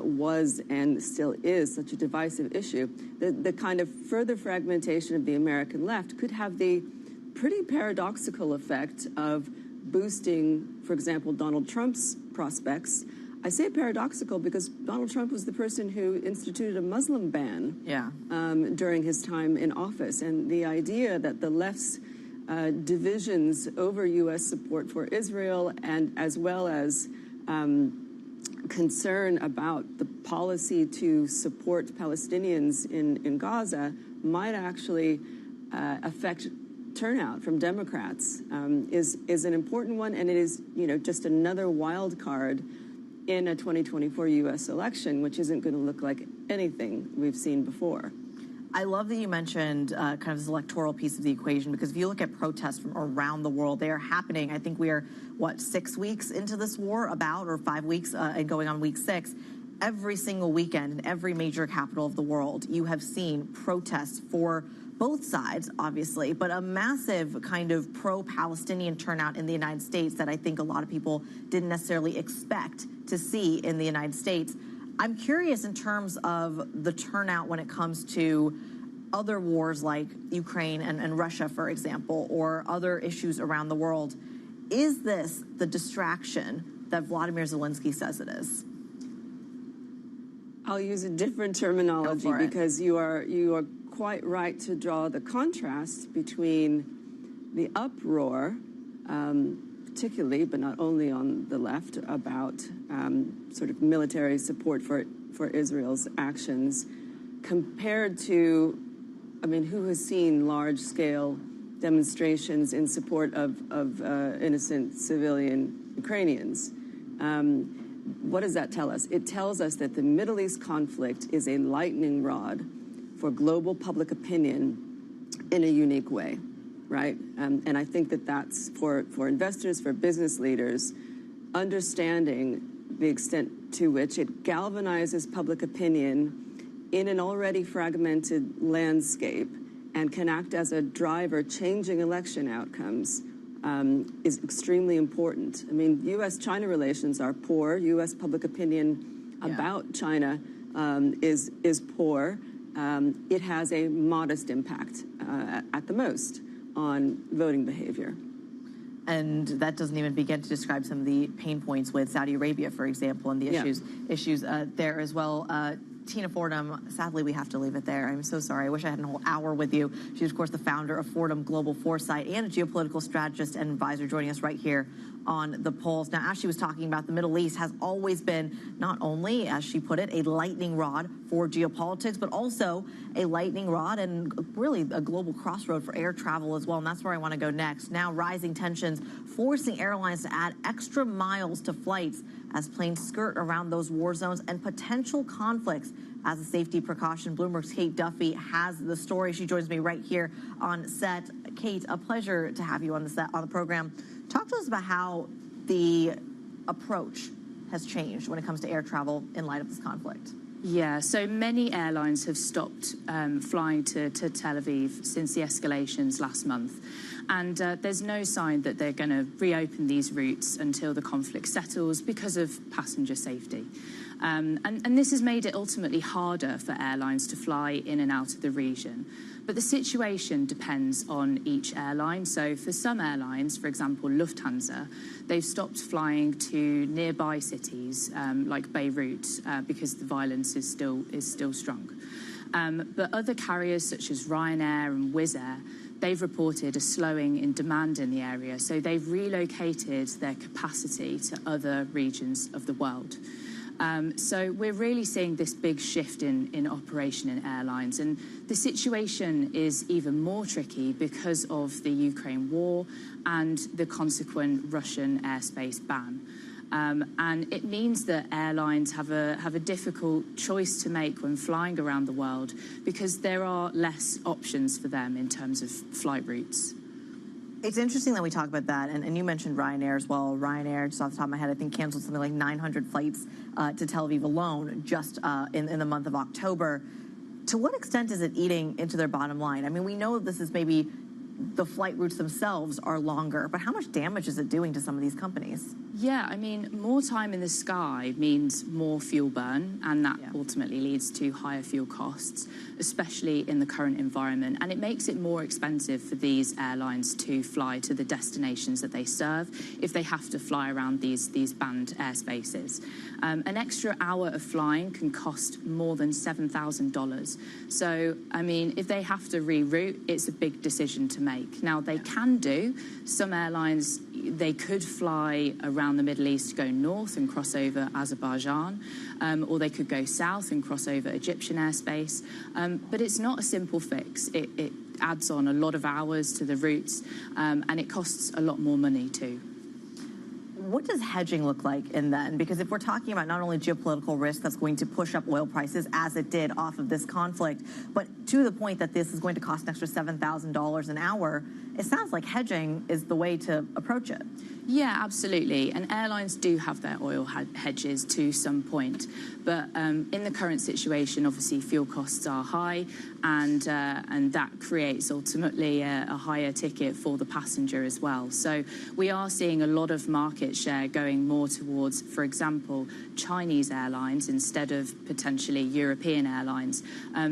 was and still is such a divisive issue. The kind of further fragmentation of the American left could have the pretty paradoxical effect of boosting, for example, Donald Trump's prospects. I say paradoxical because Donald Trump was the person who instituted a Muslim ban during his time in office. And the idea that the left's divisions over U.S. support for Israel, and as well as concern about the policy to support Palestinians in Gaza, might actually affect turnout from Democrats, is an important one. And it is, just another wild card in a 2024 U.S. election, which isn't going to look like anything we've seen before. I love that you mentioned kind of this electoral piece of the equation, because if you look at protests from around the world, they are happening. I think we are, 6 weeks into this war, or 5 weeks, and going on week 6. Every single weekend in every major capital of the world, you have seen protests for both sides, obviously, but a massive kind of pro-Palestinian turnout in the United States that I think a lot of people didn't necessarily expect to see in the United States. I'm curious in terms of the turnout when it comes to other wars like Ukraine and Russia, for example, or other issues around the world. Is this the distraction that Vladimir Zelensky says it is? I'll use a different terminology, because you are quite right to draw the contrast between the uproar, particularly, but not only on the left, about sort of military support for Israel's actions, compared to, who has seen large-scale demonstrations in support of innocent civilian Ukrainians? What does that tell us? It tells us that the Middle East conflict is a lightning rod for global public opinion in a unique way, right? And I think that that's for investors, for business leaders, understanding the extent to which it galvanizes public opinion in an already fragmented landscape and can act as a driver changing election outcomes is extremely important. U.S.-China relations are poor. U.S. public opinion about China is poor. It has a modest impact, at the most, on voting behavior. And that doesn't even begin to describe some of the pain points with Saudi Arabia, for example, and the issues there as well. Tina Fordham, sadly, we have to leave it there. I'm so sorry. I wish I had a whole hour with you. She's, of course, the founder of Fordham Global Foresight and a geopolitical strategist and advisor joining us right here on The Pulse. Now, as she was talking about, the Middle East has always been not only, as she put it, a lightning rod for geopolitics, but also a lightning rod and really a global crossroad for air travel as well. And that's where I want to go next. Now, rising tensions forcing airlines to add extra miles to flights as planes skirt around those war zones and potential conflicts. As a safety precaution, Bloomberg's Kate Duffy has the story. She joins me right here on set. Kate, a pleasure to have you on the set, on the program. Talk to us about how the approach has changed when it comes to air travel in light of this conflict. Yeah, so many airlines have stopped flying to Tel Aviv since the escalations last month. And there's no sign that they're going to reopen these routes until the conflict settles because of passenger safety. And this has made it ultimately harder for airlines to fly in and out of the region. But the situation depends on each airline. So for some airlines, for example, Lufthansa, they've stopped flying to nearby cities like Beirut because the violence is still strong. But other carriers such as Ryanair and Wizz Air, they've reported a slowing in demand in the area. So they've relocated their capacity to other regions of the world. So we're really seeing this big shift in operation in airlines. And the situation is even more tricky because of the Ukraine war and the consequent Russian airspace ban. And it means that airlines have a difficult choice to make when flying around the world because there are less options for them in terms of flight routes. It's interesting that we talk about that, and you mentioned Ryanair as well. Ryanair, just off the top of my head, I think canceled something like 900 flights to Tel Aviv alone just in the month of October. To what extent is it eating into their bottom line? I mean, we know this is maybe the flight routes themselves are longer, but how much damage is it doing to some of these companies? Yeah, I mean, more time in the sky means more fuel burn, and that ultimately leads to higher fuel costs, especially in the current environment. And it makes it more expensive for these airlines to fly to the destinations that they serve if they have to fly around these banned airspaces. An extra hour of flying can cost more than $7,000. So, I mean, if they have to reroute, it's a big decision to make. Now, they can do. Some airlines, they could fly around the Middle East, go north and cross over Azerbaijan, or they could go south and cross over Egyptian airspace. But it's not a simple fix. It adds on a lot of hours to the routes, and it costs a lot more money too. What does hedging look like in then? Because if we're talking about not only geopolitical risk that's going to push up oil prices as it did off of this conflict, but to the point that this is going to cost an extra $7,000 an hour, it sounds like hedging is the way to approach it. Yeah, absolutely. And airlines do have their oil hedges to some point. But in the current situation, obviously, fuel costs are high, and that creates ultimately a higher ticket for the passenger as well. So we are seeing a lot of market share going more towards, for example, Chinese airlines instead of potentially European airlines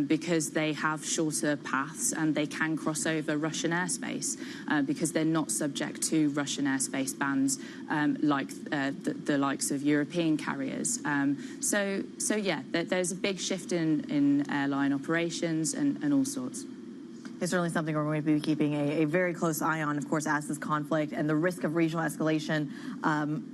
because they have shorter paths and they can cross over Russian airspace because they're not subject to Russian airspace bans like the likes of European carriers. So yeah, there's a big shift in airline operations and all sorts. It's certainly something we're going to be keeping a very close eye on, of course, as this conflict and the risk of regional escalation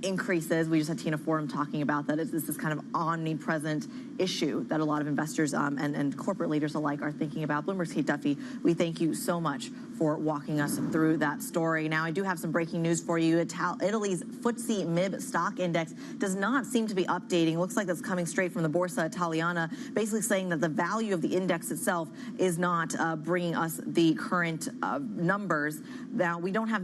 increases. We just had Tina Fordham talking about that. This is kind of omnipresent issue that a lot of investors and corporate leaders alike are thinking about. Bloomberg's Kate Duffy, we thank you so much for walking us through that story. Now, I do have some breaking news for you. Italy's FTSE MIB stock index does not seem to be updating. Looks like that's coming straight from the Borsa Italiana, basically saying that the value of the index itself is not bringing us the current numbers. Now, we don't have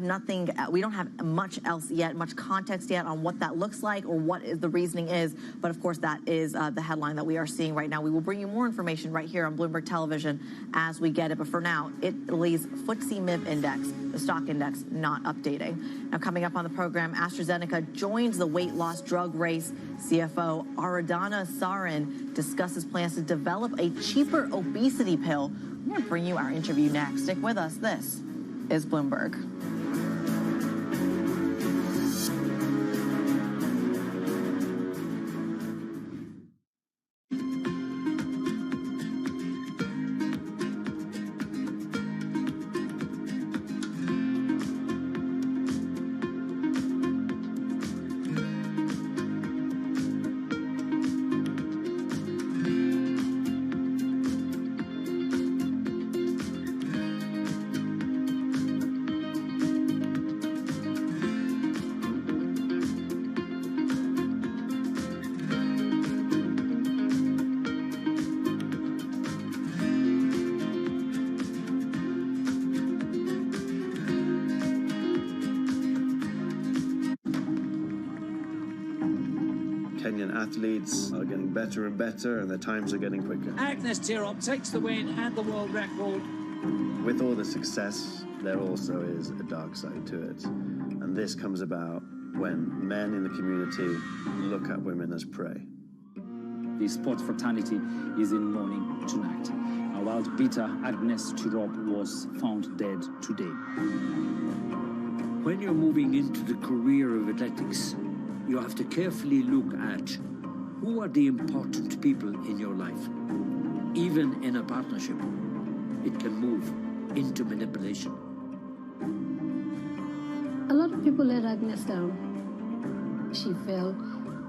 much else yet, much context yet on what that looks like or what the reasoning is. But of course, that is the headline that we are seeing right now. We will bring you more information right here on Bloomberg Television as we get it. But for now, Italy's FTSE MIB index, the stock index, not updating. Now, coming up on the program, AstraZeneca joins the weight loss drug race. CFO Aradhana Sarin discusses plans to develop a cheaper obesity pill. I'm going to bring you our interview next. Stick with us. This is Bloomberg. Kenyan athletes are getting better and better, and their times are getting quicker. Agnes Tirop takes the win and the world record. With all the success, there also is a dark side to it. And this comes about when men in the community look at women as prey. The sports fraternity is in mourning tonight. Our world beater Agnes Tirop was found dead today. When you're moving into the career of athletics, you have to carefully look at who are the important people in your life. Even in a partnership, it can move into manipulation. A lot of people let Agnes down. She felt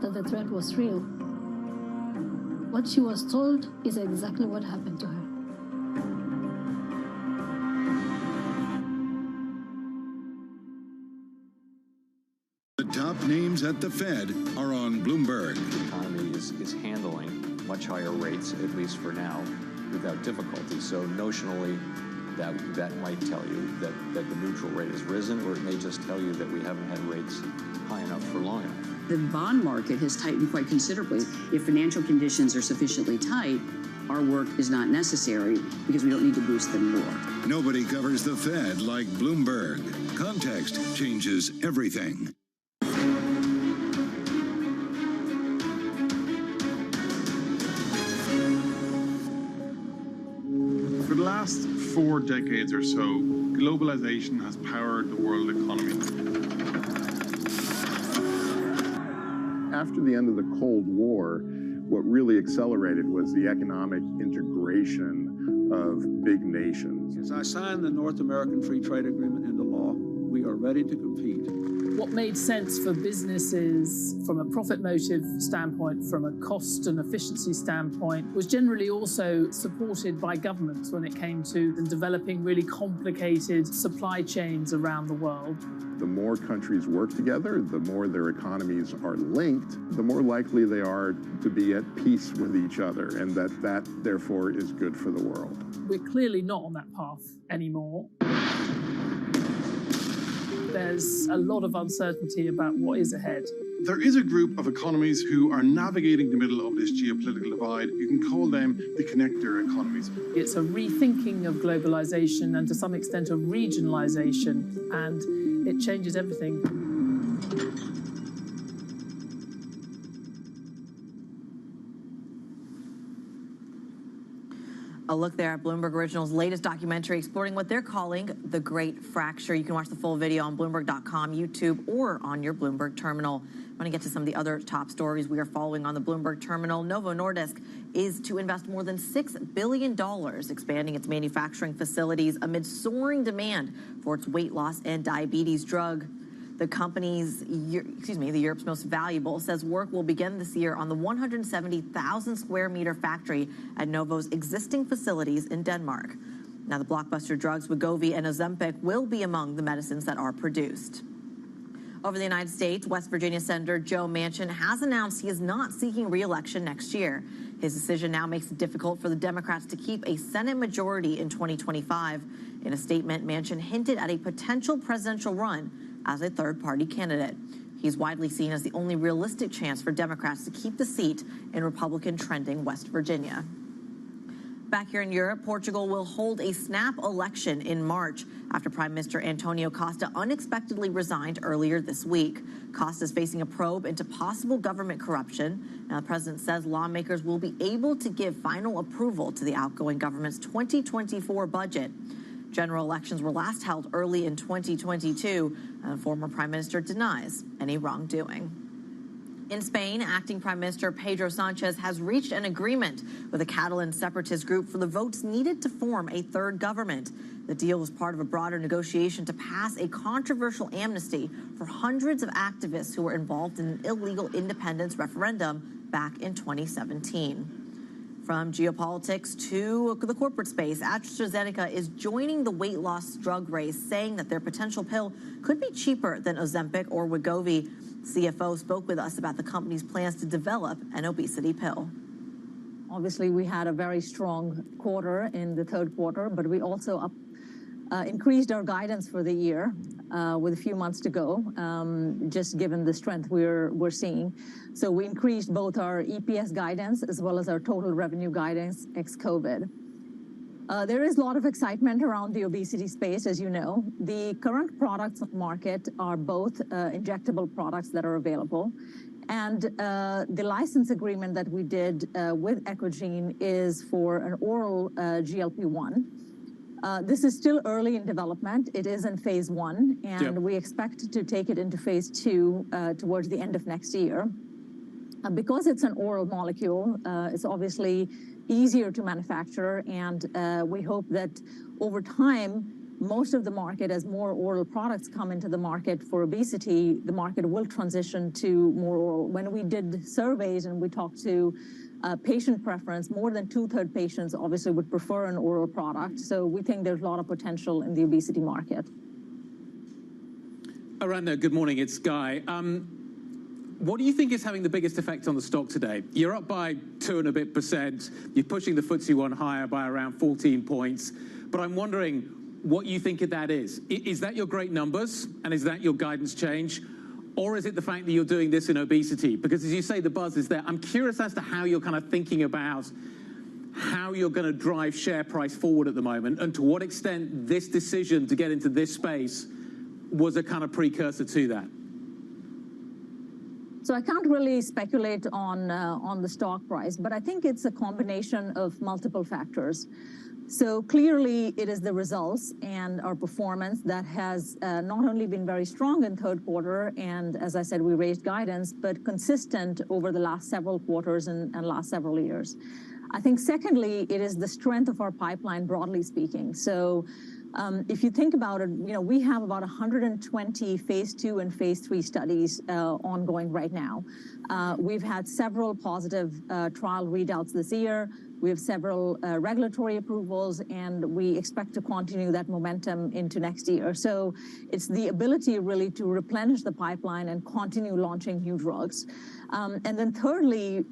that the threat was real. What she was told is exactly what happened to her. The top names at the Fed are on Bloomberg. The economy is handling much higher rates, at least for now, without difficulty. So notionally, that might tell you that the neutral rate has risen, or it may just tell you that we haven't had rates high enough for long enough. The bond market has tightened quite considerably. If financial conditions are sufficiently tight, our work is not necessary because we don't need to boost them more. Nobody covers the Fed like Bloomberg. Context changes everything. For the last 4 decades or so, globalization has powered the world economy. After the end of the Cold War, what really accelerated was the economic integration of big nations. As I signed the North American Free Trade Agreement into law, we are ready to compete. What made sense for businesses from a profit motive standpoint, from a cost and efficiency standpoint, was generally also supported by governments when it came to developing really complicated supply chains around the world. The more countries work together, the more their economies are linked, the more likely they are to be at peace with each other, and that therefore is good for the world. We're clearly not on that path anymore. There's a lot of uncertainty about what is ahead. There is a group of economies who are navigating the middle of this geopolitical divide. You can call them the connector economies. It's a rethinking of globalization and to some extent of regionalization, and it changes everything. A look there at Bloomberg Originals' latest documentary exploring what they're calling the Great Fracture. You can watch the full video on Bloomberg.com, YouTube, or on your Bloomberg terminal. I want to get to some of the other top stories we are following on the Bloomberg terminal. Novo Nordisk is to invest more than $6 billion expanding its manufacturing facilities amid soaring demand for its weight loss and diabetes drug. The company's, the Europe's most valuable, says work will begin this year on the 170,000 square meter factory at Novo's existing facilities in Denmark. Now, the blockbuster drugs Wegovy and Ozempic will be among the medicines that are produced. Over the United States, West Virginia Senator Joe Manchin has announced he is not seeking re-election next year. His decision now makes it difficult for the Democrats to keep a Senate majority in 2025. In a statement, Manchin hinted at a potential presidential run as a third-party candidate. He's widely seen as the only realistic chance for Democrats to keep the seat in Republican-trending West Virginia. Back here in Europe, Portugal will hold a snap election in March after Prime Minister Antonio Costa unexpectedly resigned earlier this week. Costa is facing a probe into possible government corruption. Now, the president says lawmakers will be able to give final approval to the outgoing government's 2024 budget. General elections were last held early in 2022, and the former prime minister denies any wrongdoing. In Spain, acting Prime Minister Pedro Sanchez has reached an agreement with a Catalan separatist group for the votes needed to form a third government. The deal was part of a broader negotiation to pass a controversial amnesty for hundreds of activists who were involved in an illegal independence referendum back in 2017. From geopolitics to the corporate space, AstraZeneca is joining the weight loss drug race, saying that their potential pill could be cheaper than Ozempic or Wegovy. CFO spoke with us about the company's plans to develop an obesity pill. Obviously, we had a very strong quarter in the third quarter, but we also increased our guidance for the year. with a few months to go, just given the strength we're seeing. So we increased both our EPS guidance as well as our total revenue guidance ex-COVID. There is a lot of excitement around the obesity space, as you know. The current products on the market are both injectable products that are available. And the license agreement that we did with Echogene is for an oral GLP-1. This is still early in development. It is in phase 1, and we expect to take it into phase 2 towards the end of next year. Because it's an oral molecule, it's obviously easier to manufacture, and we hope that over time, most of the market, as more oral products come into the market for obesity, the market will transition to more oral. When we did surveys and we talked to patient preference, more than 2/3 patients obviously would prefer an oral product. So we think there's a lot of potential in the obesity market. Aranda, good morning. It's Guy. What do you think is having the biggest effect on the stock today? You're up by 2 and a bit %. You're pushing the FTSE 1 higher by around 14 points. But I'm wondering what you think that is. Is that your great numbers? And is that your guidance change? Or is it the fact that you're doing this in obesity? Because as you say, the buzz is there. I'm curious as to how you're kind of thinking about how you're going to drive share price forward at the moment, and to what extent this decision to get into this space was a kind of precursor to that. So I can't really speculate on the stock price, but I think it's a combination of multiple factors. So clearly, it is the results and our performance that has not only been very strong in third quarter, and as I said, we raised guidance, but consistent over the last several quarters and last several years. I think secondly, it is the strength of our pipeline, broadly speaking. So if you think about it, we have about 120 phase 2 and phase 3 studies ongoing right now. We've had several positive trial readouts this year. We have several regulatory approvals, and we expect to continue that momentum into next year. So it's the ability really to replenish the pipeline and continue launching new drugs. And then thirdly,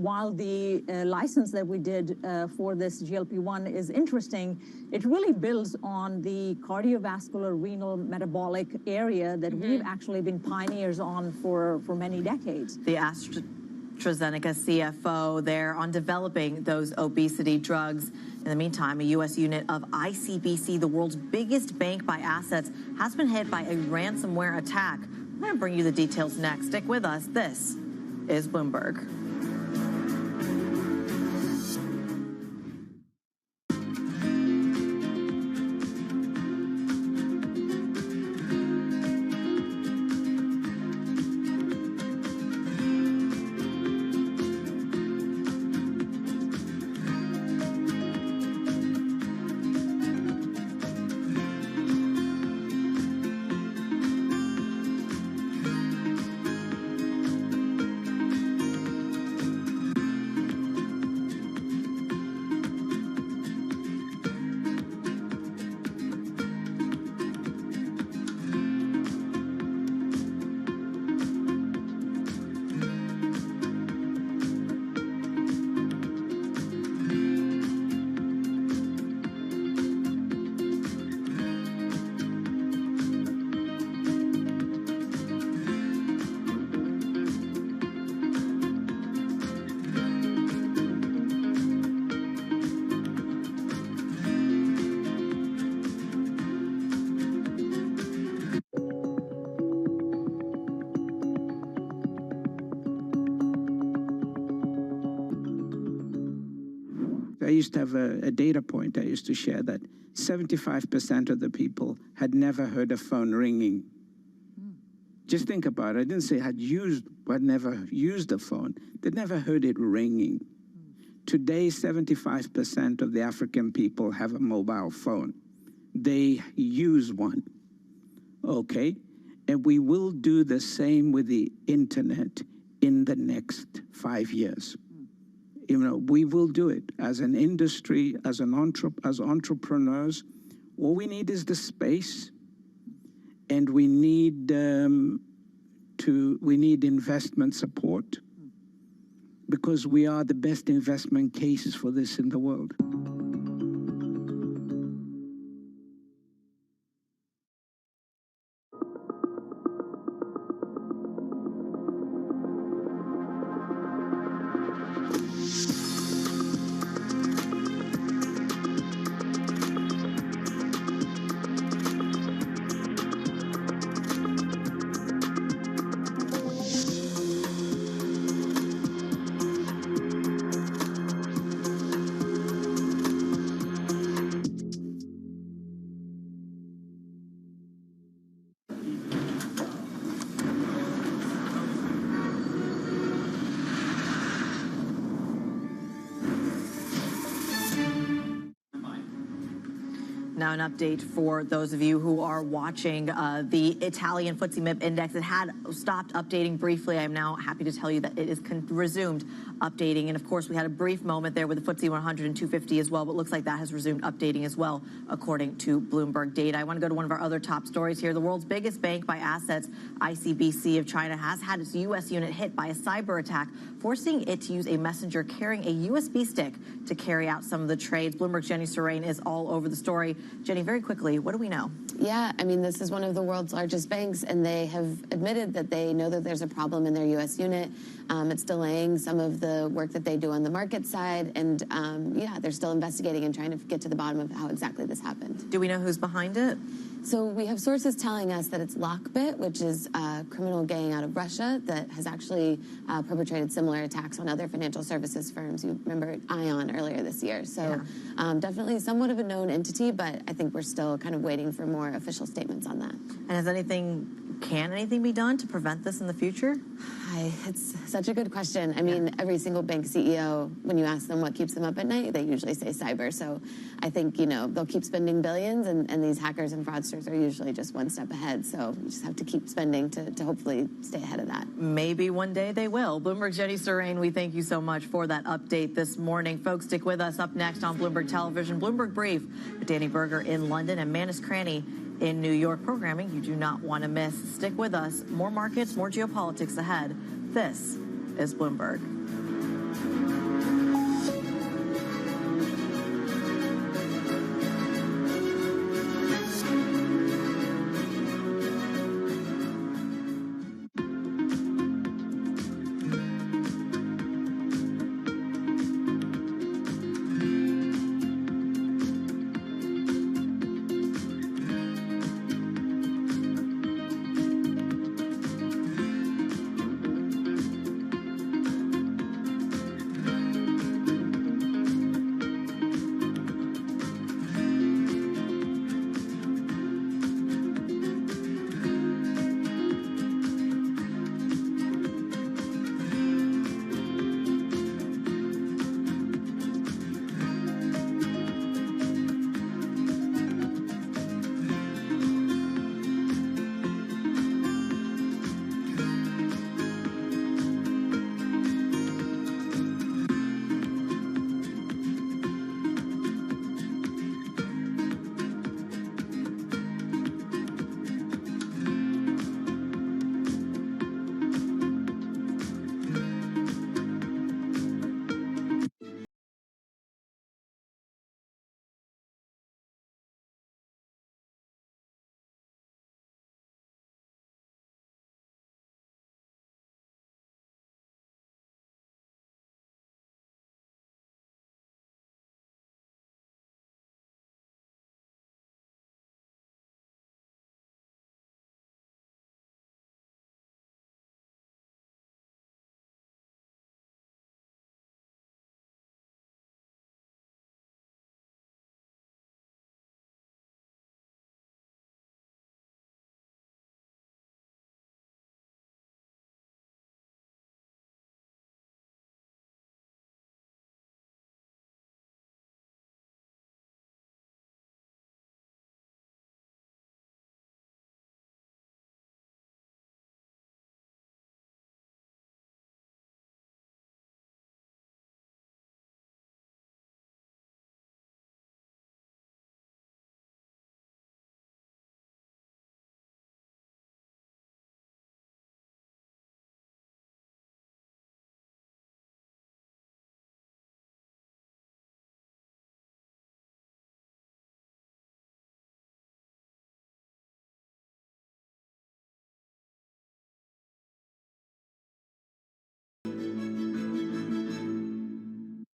while the license that we did for this GLP-1 is interesting, it really builds on the cardiovascular, renal, metabolic area that we've actually been pioneers on for many decades. The AstraZeneca CFO there on developing those obesity drugs. In the meantime, a U.S. unit of ICBC, the world's biggest bank by assets, has been hit by a ransomware attack. I'm going to bring you the details next. Stick with us. This is Bloomberg. I used to have a data point I used to share that 75% of the people had never heard a phone ringing. Just think about it. I didn't say had never used a phone. They'd never heard it ringing. Today, 75% of the African people have a mobile phone. They use one. Okay? And we will do the same with the internet in the next 5 years. We will do it as an industry, as entrepreneurs. All we need is the space, and we need investment support, because we are the best investment case for this in the world. Now an update for those of you who are watching the Italian FTSE MIP index. It had stopped updating briefly. I'm now happy to tell you that it is resumed updating. And of course, we had a brief moment there with the FTSE 100 and 250 as well, but looks like that has resumed updating as well, according to Bloomberg data. I want to go to one of our other top stories here. The world's biggest bank by assets, ICBC of China, has had its U.S. unit hit by a cyber attack, forcing it to use a messenger carrying a USB stick to carry out some of the trades. Bloomberg's Jenny Serrain is all over the story. Jenny, very quickly, what do we know? Yeah, I mean, this is one of the world's largest banks, and they have admitted that they know that there's a problem in their U.S. unit. It's delaying some of the work that they do on the market side, and yeah, they're still investigating and trying to get to the bottom of how exactly this happened. Do we know who's behind it? So we have sources telling us that it's Lockbit, which is a criminal gang out of Russia that has actually perpetrated similar attacks on other financial services firms. You remember Ion earlier this year. So definitely somewhat of a known entity, but I think we're still kind of waiting for more official statements on that. And can anything be done to prevent this in the future? It's such a good question. I mean, every single bank CEO, when you ask them what keeps them up at night, they usually say cyber. So I think, you know, they'll keep spending billions, and these hackers and fraudsters are usually just one step ahead. So you just have to keep spending to hopefully stay ahead of that. Maybe one day they will. Bloomberg's Jenny Serrain, we thank you so much for that update this morning. Folks, stick with us. Up next on Bloomberg Television, Bloomberg Brief with Danny Berger in London and Manus Cranny in New York. Programming you do not want to miss. Stick with us. More markets, more geopolitics ahead. This is Bloomberg.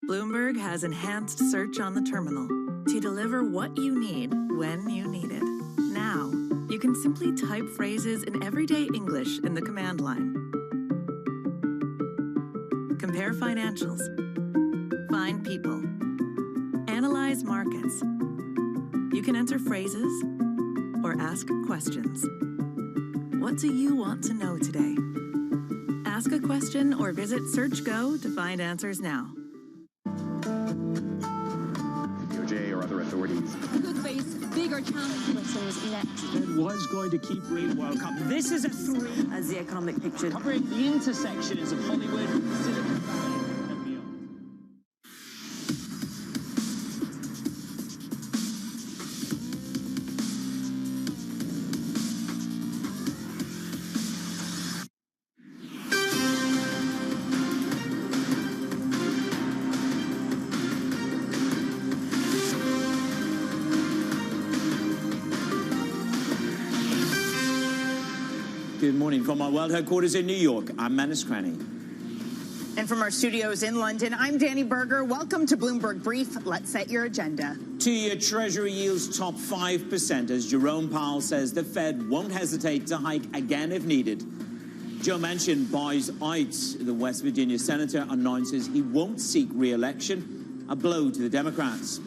Bloomberg has enhanced search on the terminal to deliver what you need when you need it. Now, you can simply type phrases in everyday English in the command line. Compare financials. Find people. Analyze markets. You can enter phrases or ask questions. What do you want to know today? Ask a question or visit SearchGo to find answers now. DOJ or other authorities. Could face big our challenge lessons next. It was going to keep Rain World Cup. This is a 3. As the economic picture Covering the intersections of Hollywood, Silicon Valley, and beyond. Good morning from our world headquarters in New York. I'm Manus Cranny. And from our studios in London, I'm Danny Berger. Welcome to Bloomberg Brief. Let's set your agenda. 2-year Treasury yields top 5% as Jerome Powell says the Fed won't hesitate to hike again if needed. Joe Manchin buys out. The West Virginia senator announces he won't seek re-election, a blow to the Democrats.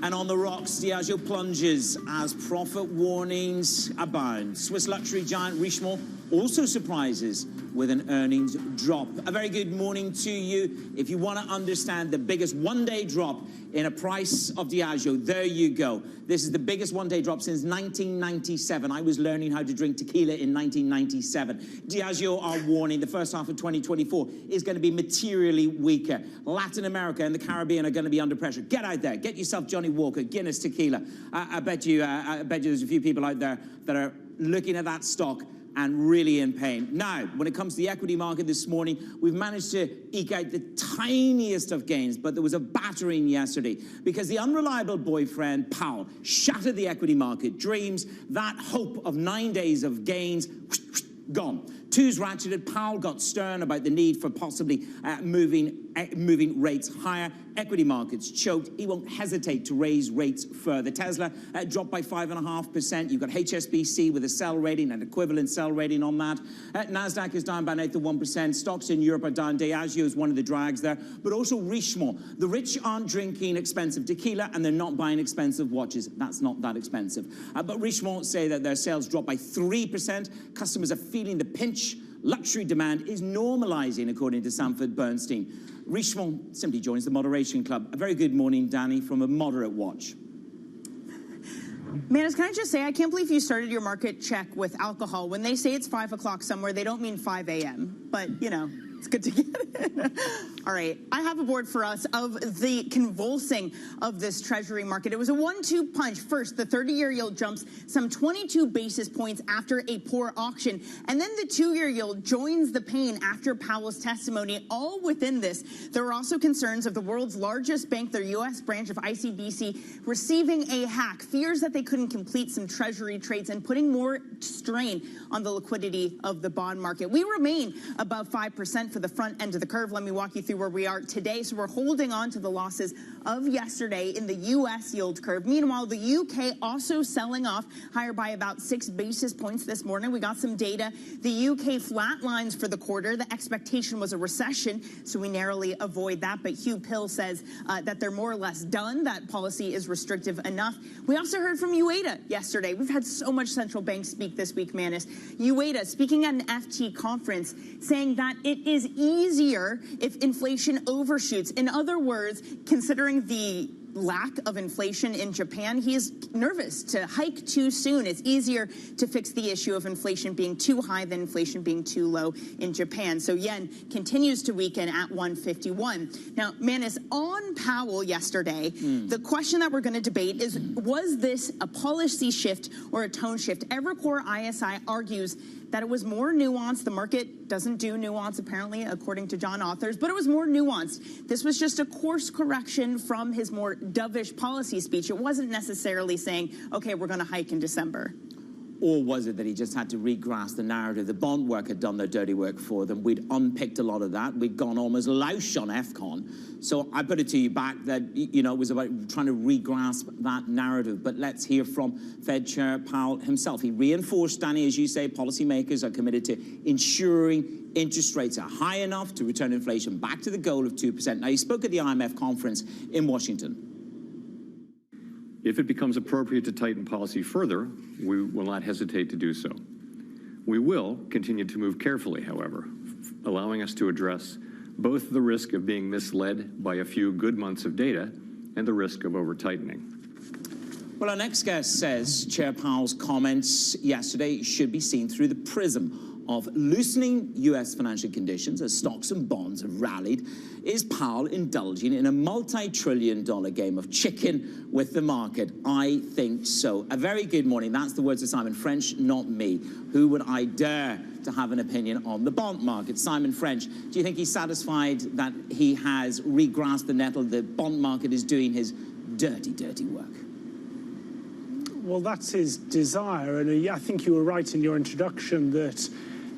And on the rocks, Diageo plunges as profit warnings abound. Swiss luxury giant Richemont also surprises with an earnings drop. A very good morning to you. If you want to understand the biggest one-day drop in a price of Diageo, there you go. This is the biggest one-day drop since 1997. I was learning how to drink tequila in 1997. Diageo are warning the first half of 2024 is going to be materially weaker. Latin America and the Caribbean are going to be under pressure. Get out there. Get yourself Johnny Walker, Guinness tequila. I bet you there's a few people out there that are looking at that stock and really in pain. Now, when it comes to the equity market this morning, we've managed to eke out the tiniest of gains, but there was a battering yesterday because the unreliable boyfriend, Powell, shattered the equity market dreams. That hope of 9 days of gains, gone. Twos ratcheted. Powell got stern about the need for possibly moving rates higher. Equity markets choked. He won't hesitate to raise rates further. Tesla dropped by 5.5%. You've got HSBC with a sell rating, an equivalent sell rating on that. Nasdaq is down by 1%. Stocks in Europe are down. Diageo is one of the drags there, but also Richemont. The rich aren't drinking expensive tequila and they're not buying expensive watches. That's not that expensive. But Richemont say that their sales dropped by 3%. Customers are feeling the pinch. Luxury demand is normalizing, according to Sanford Bernstein. Richemont simply joins the moderation club. A very good morning, Danny, from a moderate watch. Manus, can I just say, I can't believe you started your market check with alcohol. When they say it's 5 o'clock somewhere, they don't mean 5 a.m. But, you know, it's good to get it. All right, I have a board for us of the convulsing of this Treasury market. It was a 1-2 punch. First, the 30-year yield jumps some 22 basis points after a poor auction. And then the 2-year yield joins the pain after Powell's testimony. All within this, there were also concerns of the world's largest bank, their U.S. branch of ICBC, receiving a hack, fears that they couldn't complete some Treasury trades and putting more strain on the liquidity of the bond market. We remain above 5% for the front end of the curve. Let me walk you through where we are today. So we're holding on to the losses of yesterday in the U.S. yield curve. Meanwhile, the U.K. also selling off higher by about 6 basis points this morning. We got some data. The U.K. flat lines for the quarter. The expectation was a recession, so we narrowly avoid that. But Hugh Pill says that they're more or less done. That policy is restrictive enough. We also heard from UATA yesterday. We've had so much central banks speak this week, Manus. UATA speaking at an FT conference saying that it is easier if inflation overshoots. In other words, considering the lack of inflation in Japan, he is nervous to hike too soon. It's easier to fix the issue of inflation being too high than inflation being too low in Japan. So yen continues to weaken at 151. Now, Manus, on Powell yesterday, the question that we're going to debate is, was this a policy shift or a tone shift? Evercore ISI argues that it was more nuanced. The market doesn't do nuance, apparently, according to John Authors, but it was more nuanced. This was just a course correction from his more dovish policy speech. It wasn't necessarily saying, okay, we're going to hike in December. Or was it that he just had to regrasp the narrative? The bond work had done their dirty work for them. We'd unpicked a lot of that. We'd gone almost louche on FCON. So I put it to you back that, you know, it was about trying to regrasp that narrative. But let's hear from Fed Chair Powell himself. He reinforced, Danny, as you say, policymakers are committed to ensuring interest rates are high enough to return inflation back to the goal of 2%. Now, he spoke at the IMF conference in Washington. If it becomes appropriate to tighten policy further, we will not hesitate to do so. We will continue to move carefully, however, allowing us to address both the risk of being misled by a few good months of data and the risk of over-tightening. Well, our next guest says Chair Powell's comments yesterday should be seen through the prism of loosening U.S. financial conditions as stocks and bonds have rallied. Is Powell indulging in a multi-trillion-dollar game of chicken with the market? I think so. A very good morning. That's the words of Simon French, not me. Who would I dare to have an opinion on the bond market? Simon French, do you think he's satisfied that he has re-grasped the nettle? The bond market is doing his dirty, dirty work. Well, that's his desire, and I think you were right in your introduction that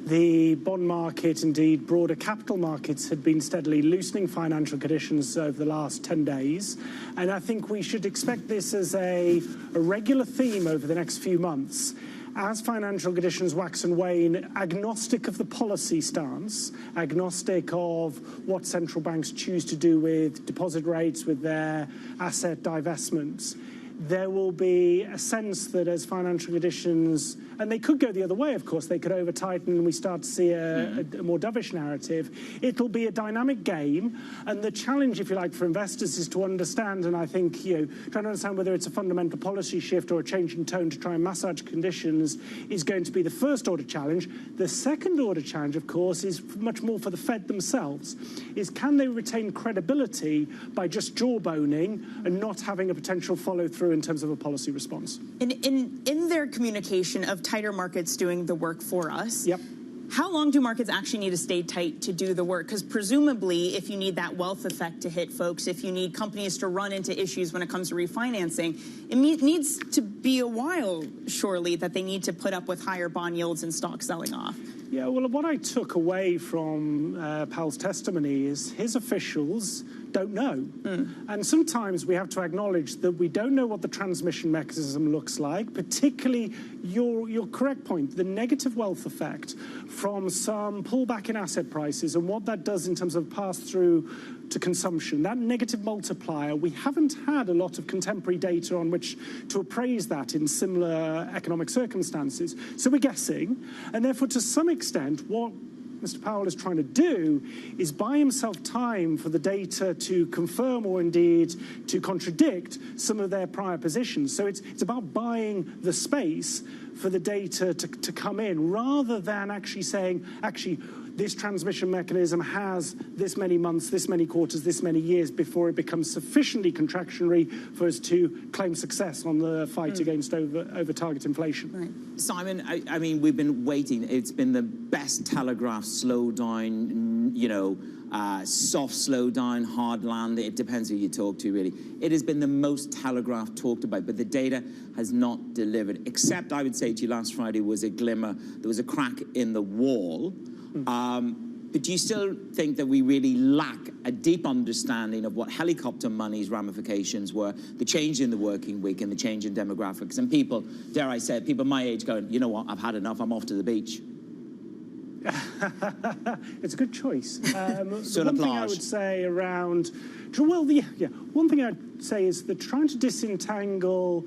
the bond market, indeed broader capital markets, had been steadily loosening financial conditions over the last 10 days. And I think we should expect this as a regular theme over the next few months. As financial conditions wax and wane, agnostic of the policy stance, agnostic of what central banks choose to do with deposit rates, with their asset divestments, there will be a sense that as financial conditions, and they could go the other way, of course, they could over-tighten and we start to see a more dovish narrative. It'll be a dynamic game, and the challenge, if you like, for investors is to understand, and I think, trying to understand whether it's a fundamental policy shift or a change in tone to try and massage conditions is going to be the first-order challenge. The second-order challenge, of course, is much more for the Fed themselves, is can they retain credibility by just jawboning and not having a potential follow-through in terms of a policy response? In their communication of tighter markets doing the work for us, yep. How long do markets actually need to stay tight to do the work? Because presumably, if you need that wealth effect to hit folks, if you need companies to run into issues when it comes to refinancing, it needs to be a while, surely, that they need to put up with higher bond yields and stocks selling off. Yeah, well, what I took away from Powell's testimony is his officials don't know. And sometimes we have to acknowledge that we don't know what the transmission mechanism looks like, particularly your correct point, the negative wealth effect from some pullback in asset prices and what that does in terms of pass-through to consumption. That negative multiplier, we haven't had a lot of contemporary data on which to appraise that in similar economic circumstances. So we're guessing, and therefore to some extent what Mr. Powell is trying to do is buy himself time for the data to confirm or indeed to contradict some of their prior positions. So it's about buying the space for the data to come in rather than actually saying, this transmission mechanism has this many months, this many quarters, this many years before it becomes sufficiently contractionary for us to claim success on the fight against over-target inflation. Right. Simon, I mean, we've been waiting. It's been the best telegraphed slowdown, soft slowdown, hard land. It depends who you talk to, really. It has been the most telegraphed, talked about, but the data has not delivered, except I would say to you last Friday was a glimmer. There was a crack in the wall. But do you still think that we really lack a deep understanding of what helicopter money's ramifications were, the change in the working week and the change in demographics, and people, dare I say it, people my age going, you know what, I've had enough, I'm off to the beach? It's a good choice. One thing I would say around, one thing I'd say is that trying to disentangle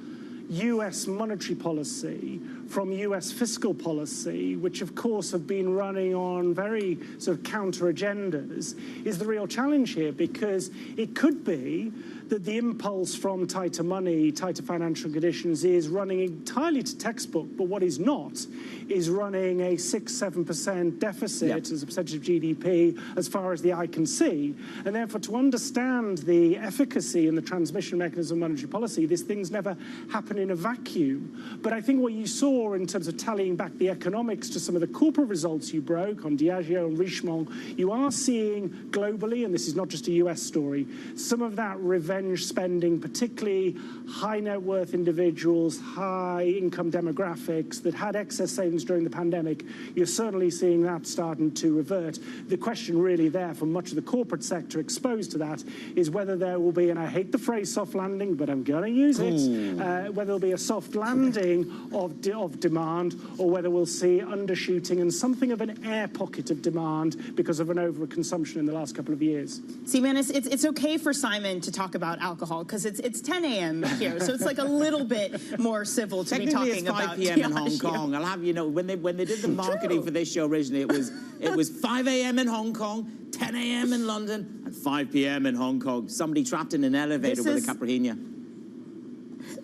US monetary policy from US fiscal policy, which of course have been running on very sort of counter agendas, is the real challenge here, because it could be that the impulse from tighter money, tighter financial conditions is running entirely to textbook, but what is not is running a 6-7% deficit as a percentage of GDP as far as the eye can see. And therefore, to understand the efficacy and the transmission mechanism of monetary policy, these things never happen in a vacuum. But I think what you saw in terms of tallying back the economics to some of the corporate results you broke on Diageo and Richemont, you are seeing globally, and this is not just a US story, some of that revenge spending, particularly high net worth individuals, high income demographics that had excess savings during the pandemic. You're certainly seeing that starting to revert. The question really there for much of the corporate sector exposed to that is whether there will be, and I hate the phrase soft landing, but I'm going to use it, whether there'll be a soft landing of demand, or whether we'll see undershooting and something of an air pocket of demand because of an overconsumption in the last couple of years. See, man, it's okay for Simon to talk about alcohol because it's 10 a.m. here, so it's like a little bit more civil to be talking about. Technically, it's 5 p.m. in Hong Kong. I'll have you know, when they did the marketing for this show originally, it was 5 a.m. in Hong Kong, 10 a.m. in London, and 5 p.m. in Hong Kong. Somebody trapped in an elevator with a caipirinha.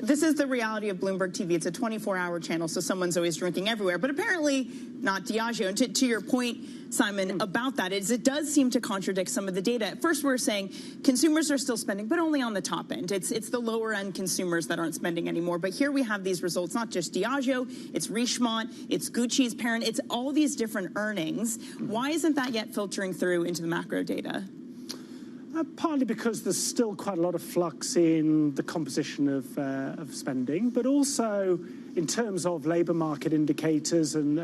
This is the reality of Bloomberg TV. It's a 24-hour channel, so someone's always drinking everywhere. But apparently not Diageo. And to your point, Simon, about that is it does seem to contradict some of the data. At first, we're saying consumers are still spending, but only on the top end. It's the lower-end consumers that aren't spending anymore. But here we have these results, not just Diageo, it's Richemont, it's Gucci's parent, it's all these different earnings. Why isn't that yet filtering through into the macro data? Partly because there's still quite a lot of flux in the composition of spending, but also in terms of labour market indicators, and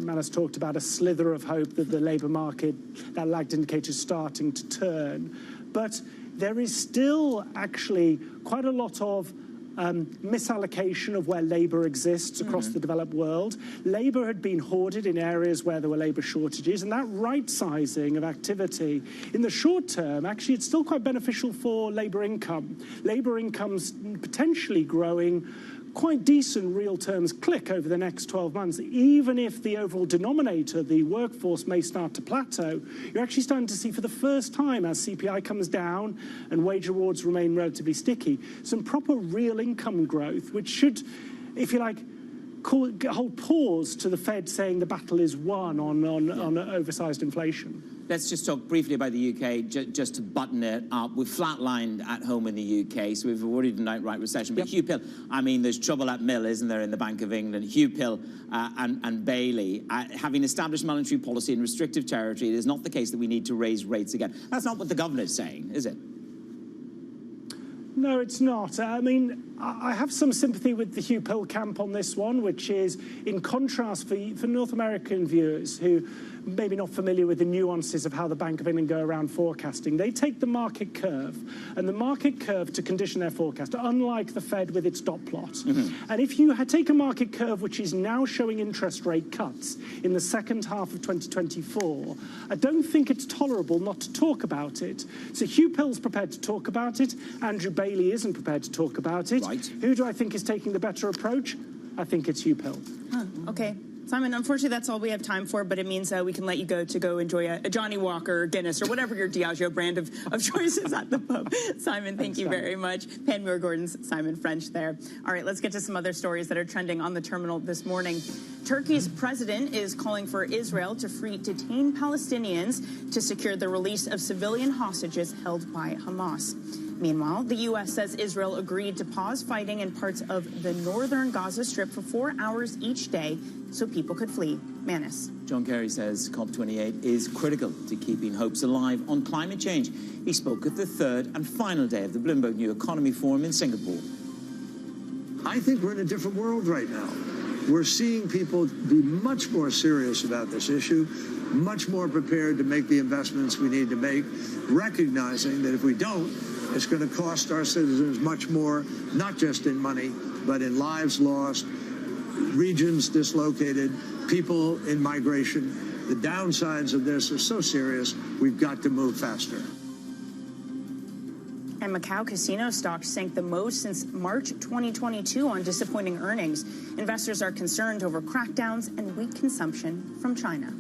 Manus talked about a slither of hope that the labour market, that lagged indicator is starting to turn. But there is still actually quite a lot of misallocation of where labour exists across the developed world. Labour had been hoarded in areas where there were labour shortages, and that right-sizing of activity in the short term, actually, it's still quite beneficial for labour income. Labour income's potentially growing quite decent real terms click over the next 12 months, even if the overall denominator, the workforce, may start to plateau. You're actually starting to see for the first time, as CPI comes down and wage awards remain relatively sticky, some proper real income growth, which should, if you like, hold pause to the Fed saying the battle is won on oversized inflation. Let's just talk briefly about the UK, just to button it up. We've flatlined at home in the UK, so we've avoided an outright recession. But Hugh Pill, I mean, there's trouble at Mill, isn't there, in the Bank of England? Hugh Pill and Bailey, having established monetary policy in restrictive territory, it is not the case that we need to raise rates again. That's not what the governor's saying, is it? No, it's not. I mean, I have some sympathy with the Hugh Pill camp on this one, which is in contrast for North American viewers who maybe not familiar with the nuances of how the Bank of England go around forecasting. They take the market curve and the market curve to condition their forecast, unlike the Fed with its dot plot. And if you take a market curve which is now showing interest rate cuts in the second half of 2024, I don't think it's tolerable not to talk about it. So Hugh Pill's prepared to talk about it. Andrew Bailey isn't prepared to talk about it. Right. Who do I think is taking the better approach? I think it's Hugh Pill. Okay. Simon, unfortunately, that's all we have time for, but it means we can let you go enjoy a Johnny Walker or Guinness or whatever your Diageo brand of choice is at the pub. Simon, thank you very much. Pan Muir-Gordon's Simon French there. All right, let's get to some other stories that are trending on the terminal this morning. Turkey's president is calling for Israel to free detained Palestinians to secure the release of civilian hostages held by Hamas. Meanwhile, the U.S. says Israel agreed to pause fighting in parts of the northern Gaza Strip for 4 hours each day so people could flee. Manus. John Kerry says COP28 is critical to keeping hopes alive on climate change. He spoke at the third and final day of the Bloomberg New Economy Forum in Singapore. I think we're in a different world right now. We're seeing people be much more serious about this issue, much more prepared to make the investments we need to make, recognizing that if we don't, it's going to cost our citizens much more, not just in money, but in lives lost, regions dislocated, people in migration. The downsides of this are so serious, we've got to move faster. And Macau casino stocks sank the most since March 2022 on disappointing earnings. Investors are concerned over crackdowns and weak consumption from China.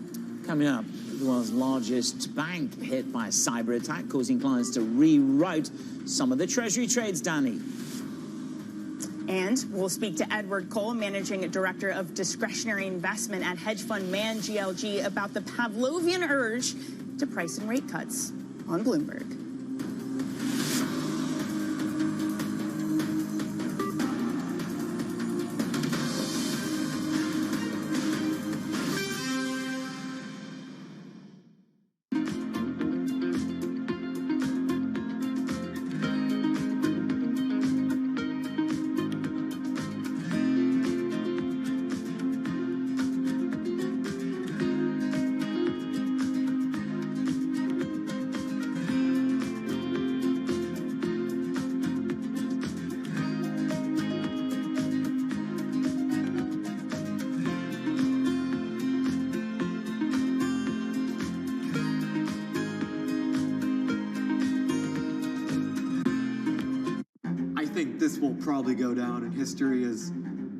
Coming up, the world's largest bank hit by a cyber attack, causing clients to reroute some of the Treasury trades, Danny. And we'll speak to Edward Cole, Managing Director of Discretionary Investment at hedge fund Man GLG, about the Pavlovian urge to price in rate cuts on Bloomberg. This will probably go down in history as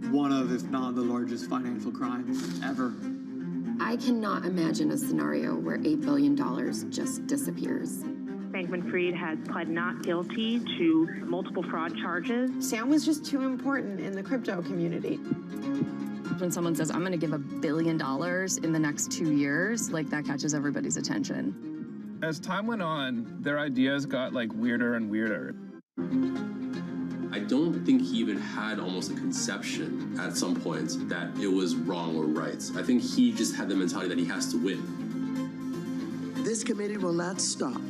one of, if not the largest financial crime ever. I cannot imagine a scenario where $8 billion just disappears. Bankman-Fried has pled not guilty to multiple fraud charges. Sam was just too important in the crypto community. When someone says, I'm going to give $1 billion in the next 2 years, like that catches everybody's attention. As time went on, their ideas got like weirder and weirder. I don't think he even had almost a conception at some point that it was wrong or right. I think he just had the mentality that he has to win. This committee will not stop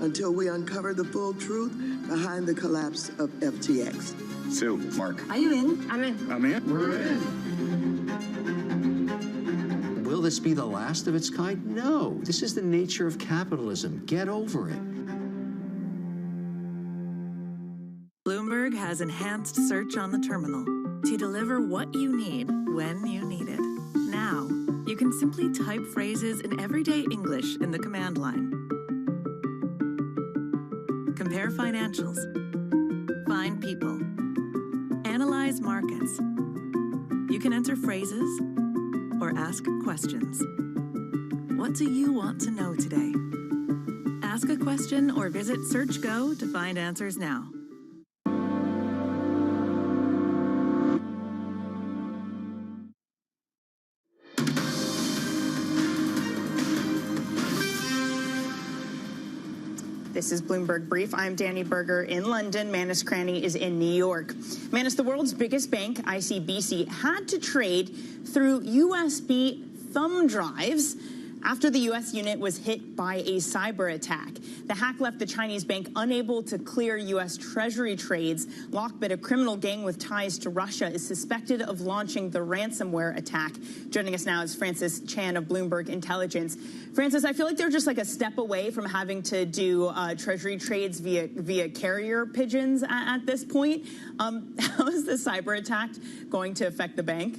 until we uncover the full truth behind the collapse of FTX. Sue, Mark. Are you in? I'm in. I'm in. We're in. Will this be the last of its kind? No. This is the nature of capitalism. Get over it. Bloomberg has enhanced search on the terminal to deliver what you need when you need it. Now, you can simply type phrases in everyday English in the command line. Compare financials. Find people. Analyze markets. You can enter phrases or ask questions. What do you want to know today? Ask a question or visit SearchGo to find answers now. This is Bloomberg Brief. I'm Danny Berger in London. Manus Cranny is in New York. Manus, the world's biggest bank, ICBC, had to trade through USB thumb drives after the U.S. unit was hit by a cyber attack. The hack left the Chinese bank unable to clear U.S. Treasury trades. Lockbit, a criminal gang with ties to Russia, is suspected of launching the ransomware attack. Joining us now is Francis Chan of Bloomberg Intelligence. Francis, I feel like they're just like a step away from having to do Treasury trades via carrier pigeons at this point. How is the cyber attack going to affect the bank?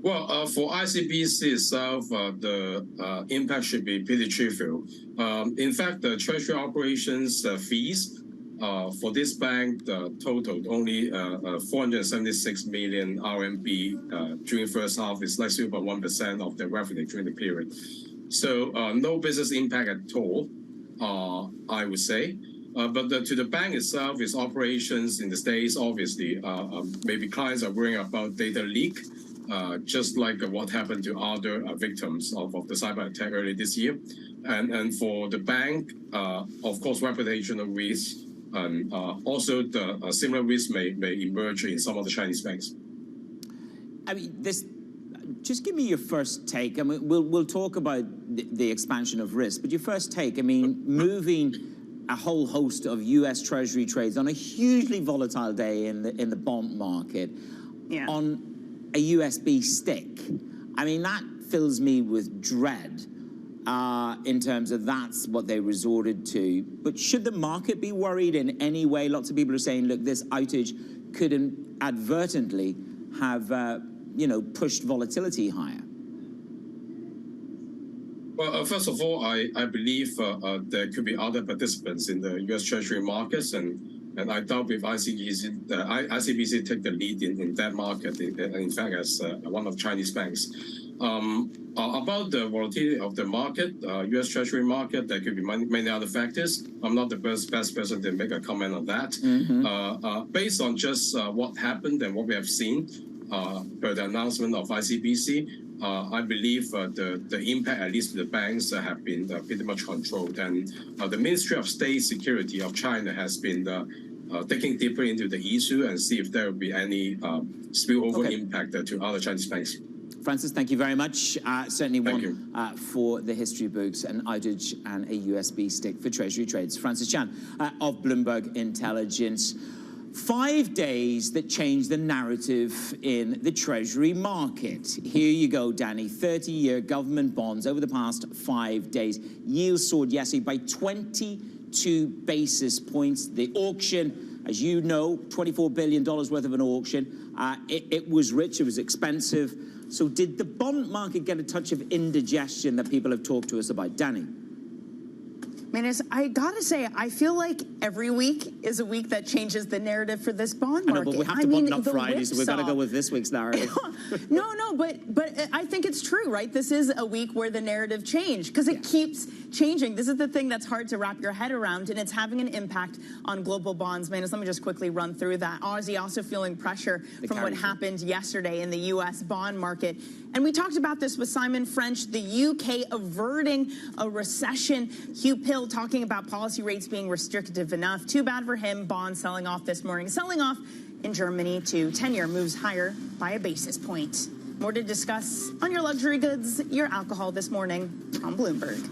Well, for ICBC itself, the impact should be pretty trivial. In fact, the treasury operations fees for this bank totaled only 476 million RMB during first half. It's like 0.1% of the revenue during the period. So no business impact at all, I would say. But to the bank itself, its operations in the States, obviously, maybe clients are worrying about data leak. Just like what happened to other victims of the cyber attack earlier this year. And for the bank, of course, reputational risks, and also the similar risks may emerge in some of the Chinese banks. I mean, just give me your first take. I mean, we'll talk about the expansion of risk, but your first take, I mean, moving a whole host of U.S. Treasury trades on a hugely volatile day in the bond market on a USB stick. I mean, that fills me with dread in terms of that's what they resorted to. But should the market be worried in any way? Lots of people are saying, look, this outage could inadvertently have, pushed volatility higher. Well, first of all, I believe there could be other participants in the U.S. Treasury markets, and I doubt if ICBC take the lead in that market, in fact, as one of Chinese banks. About the volatility of the market, U.S. Treasury market, there could be many other factors. I'm not the best person to make a comment on that. Based on just what happened and what we have seen per the announcement of ICBC, I believe the impact, at least to the banks, have been pretty much controlled. And the Ministry of State Security of China has been digging deeper into the issue and see if there will be any spillover impact to other Chinese banks. Francis, thank you very much. Certainly one for the history books, an outage and a USB stick for Treasury trades. Francis Chan of Bloomberg Intelligence. 5 days that changed the narrative in the Treasury market. Here you go, Danny. 30-year government bonds over the past 5 days. Yields soared yesterday by 22 basis points. The auction, as you know, $24 billion worth of an auction. It was rich, it was expensive. So did the bond market get a touch of indigestion that people have talked to us about? Danny? Manus, I gotta say, I feel like every week is a week that changes the narrative for this bond market. I know, but we have to button up Friday, so we've got to go with this week's narrative. No, but I think it's true, right? This is a week where the narrative changed because it keeps changing. This is the thing that's hard to wrap your head around, and it's having an impact on global bonds. Manus, let me just quickly run through that. Aussie also feeling pressure from what happened yesterday in the U.S. bond market. And we talked about this with Simon French, the UK averting a recession. Hugh Pill talking about policy rates being restrictive enough. Too bad for him. Bonds selling off this morning. Selling off in Germany too. 10-year moves higher by a basis point. More to discuss on your luxury goods, your alcohol this morning on Bloomberg.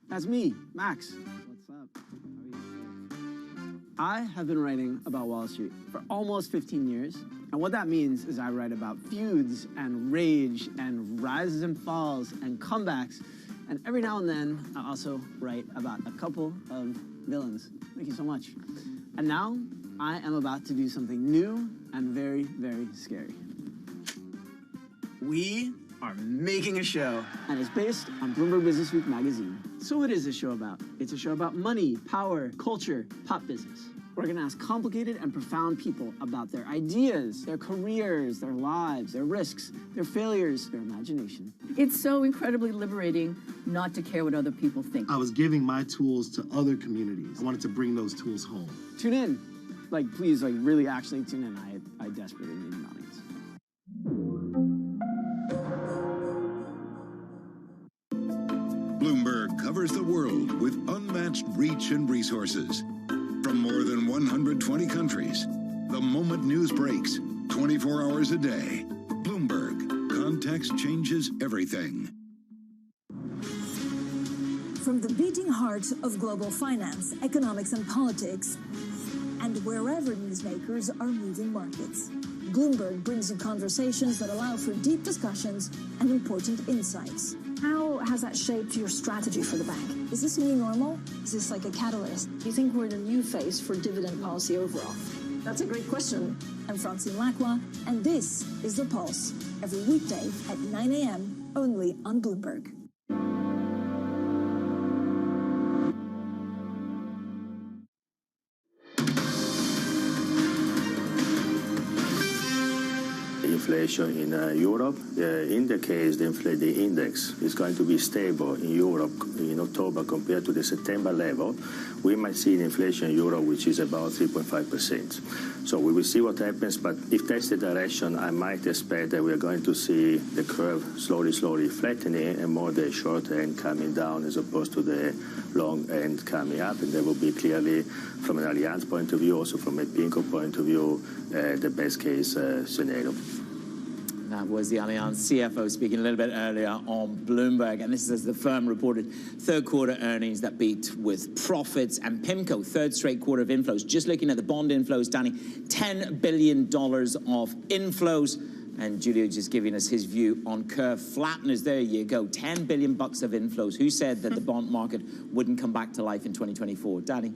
That's me, Max. What's up? How are you? I have been writing about Wall Street for almost 15 years. And what that means is I write about feuds and rage and rises and falls and comebacks. And every now and then, I also write about a couple of villains. Thank you so much. And now, I am about to do something new and very, very scary. We are making a show, and it's based on Bloomberg Businessweek magazine. So what is this show about? It's a show about money, power, culture, pop business. We're gonna ask complicated and profound people about their ideas, their careers, their lives, their risks, their failures, their imagination. It's so incredibly liberating not to care what other people think. I was giving my tools to other communities. I wanted to bring those tools home. Tune in. Please, really actually tune in. I desperately need an audience. Bloomberg covers the world with unmatched reach and resources. From more than 120 countries, the moment news breaks, 24 hours a day. Bloomberg, context changes everything. From the beating heart of global finance, economics, and politics, and wherever newsmakers are moving markets, Bloomberg brings you conversations that allow for deep discussions and important insights. How has that shaped your strategy for the bank? Is this a new normal? Is this like a catalyst? Do you think we're in a new phase for dividend policy overall? That's a great question. I'm Francine Lacqua, and this is The Pulse, every weekday at 9 a.m. only on Bloomberg. Inflation in Europe indicates the index is going to be stable in Europe in October compared to the September level. We might see an inflation in Europe which is about 3.5%. So we will see what happens, but if that's the direction, I might expect that we are going to see the curve slowly flattening and more the short end coming down as opposed to the long end coming up, and that will be clearly, from an Allianz point of view, also from a PIMCO point of view, the best case scenario. That was the Allianz CFO speaking a little bit earlier on Bloomberg, and this is as the firm reported third quarter earnings that beat with profits, and PIMCO, third straight quarter of inflows. Just looking at the bond inflows, Danny, $10 billion of inflows, and Julio just giving us his view on curve flatteners. There you go, $10 billion of inflows. Who said that the bond market wouldn't come back to life in 2024? Danny?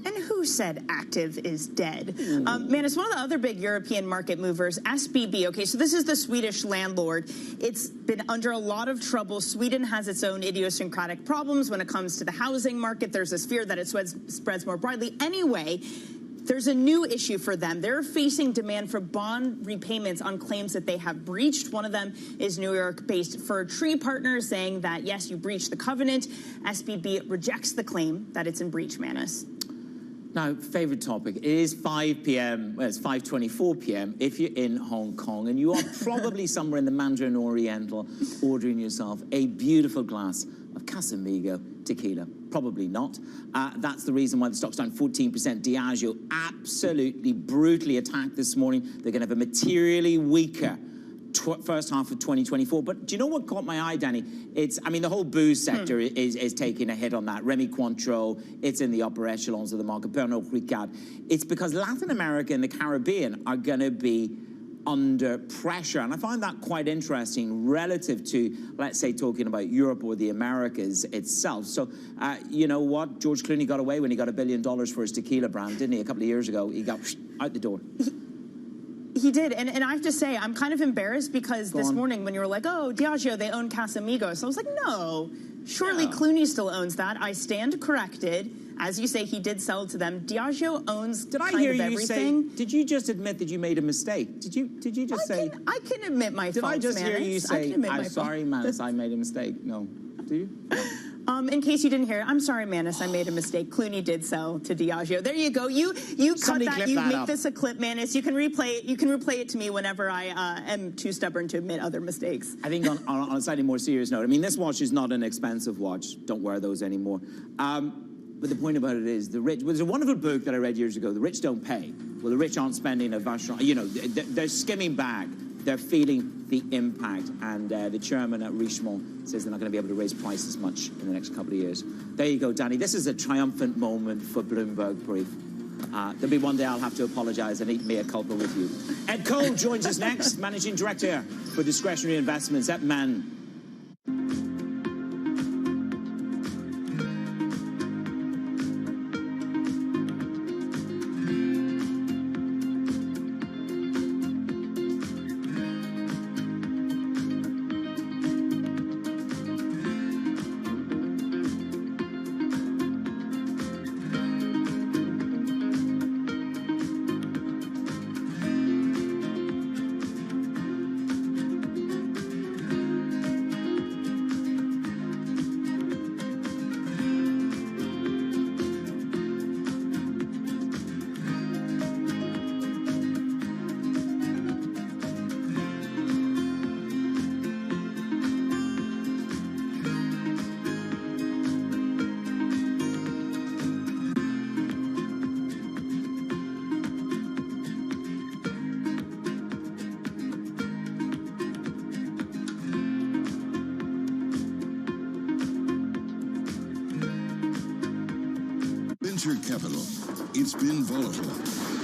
And Who said active is dead? Manus, one of the other big European market movers, SBB. Okay, so this is the Swedish landlord. It's been under a lot of trouble. Sweden has its own idiosyncratic problems when it comes to the housing market. There's this fear that it spreads more broadly. Anyway, there's a new issue for them. They're facing demand for bond repayments on claims that they have breached. One of them is New York-based Fir Tree Partners, saying that, yes, you breached the covenant. SBB rejects the claim that it's in breach, Manus. Now, favorite topic. It is 5 p.m. Well, it's 5:24 p.m. if you're in Hong Kong, and you are probably somewhere in the Mandarin Oriental ordering yourself a beautiful glass of Casamigo tequila. Probably not. That's the reason why the stock's down 14%. Diageo absolutely brutally attacked this morning. They're going to have a materially weaker first half of 2024. But do you know what caught my eye, Danny? I mean, the whole booze sector is taking a hit on that. Remy Cointreau, it's in the upper echelons of the market. Pernod Ricard. It's because Latin America and the Caribbean are going to be under pressure. And I find that quite interesting relative to, let's say, talking about Europe or the Americas itself. So, you know what? George Clooney got away when he got $1 billion for his tequila brand, didn't he? A couple of years ago, he got out the door. He did, and I have to say, I'm kind of embarrassed because this morning when you were like, oh, Diageo, they own Casamigos. I was like, no, surely Clooney still owns that. I stand corrected. As you say, he did sell to them. Diageo owns kind of everything. Did you just admit that you made a mistake? Did you just say? I can admit my faults, Did I just hear you say, I'm sorry, Manus, I made a mistake? No. Do you? No. In case you didn't hear, I'm sorry, Manus, I made a mistake. Clooney did sell to Diageo. There you go. You cut that. You make this a clip, Manus. You can replay it. You can replay it to me whenever I am too stubborn to admit other mistakes. I think on a slightly more serious note, I mean, this watch is not an expensive watch. Don't wear those anymore. But the point about it is, the rich. There's a wonderful book that I read years ago. The rich don't pay. Well, the rich aren't spending a vast. You know, they're skimming back. They're feeling the impact, and the chairman at Richemont says they're not going to be able to raise prices much in the next couple of years. There you go, Danny. This is a triumphant moment for Bloomberg Brief. There'll be one day I'll have to apologize and eat mea culpa with you. Ed Cole joins us next, Managing Director for Discretionary Investments at Man. Venture capital, it's been volatile.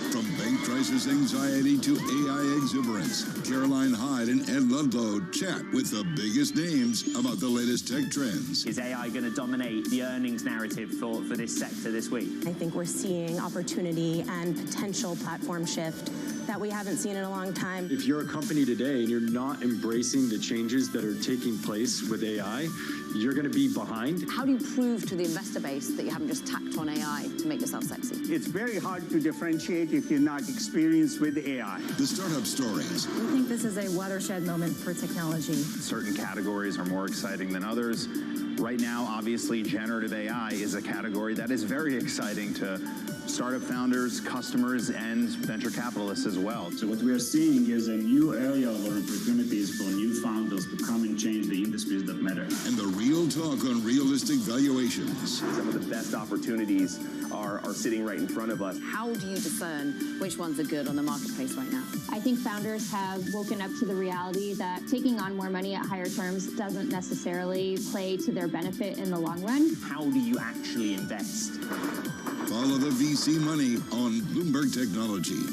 From bank crisis anxiety to AI exuberance, Caroline Hyde and Ed Ludlow chat with the biggest names about the latest tech trends. Is AI going to dominate the earnings narrative for this sector this week? I think we're seeing opportunity and potential platform shift that we haven't seen in a long time. If you're a company today and you're not embracing the changes that are taking place with AI, you're going to be behind. How do you prove to the investor base that you haven't just tacked on AI to make yourself sexy? It's very hard to differentiate if you're not experienced with AI. The startup stories. We think this is a watershed moment for technology. Certain categories are more exciting than others. Right now, obviously, generative AI is a category that is very exciting to startup founders, customers, and venture capitalists as well. So what we are seeing is a new area of opportunities for new founders to come and change the industries that matter. And the real talk on realistic valuations. Some of the best opportunities are sitting right in front of us. How do you discern which ones are good on the marketplace right now? I think founders have woken up to the reality that taking on more money at higher terms doesn't necessarily play to their benefit in the long run. How do you actually invest? Follow the VC money on Bloomberg Technology,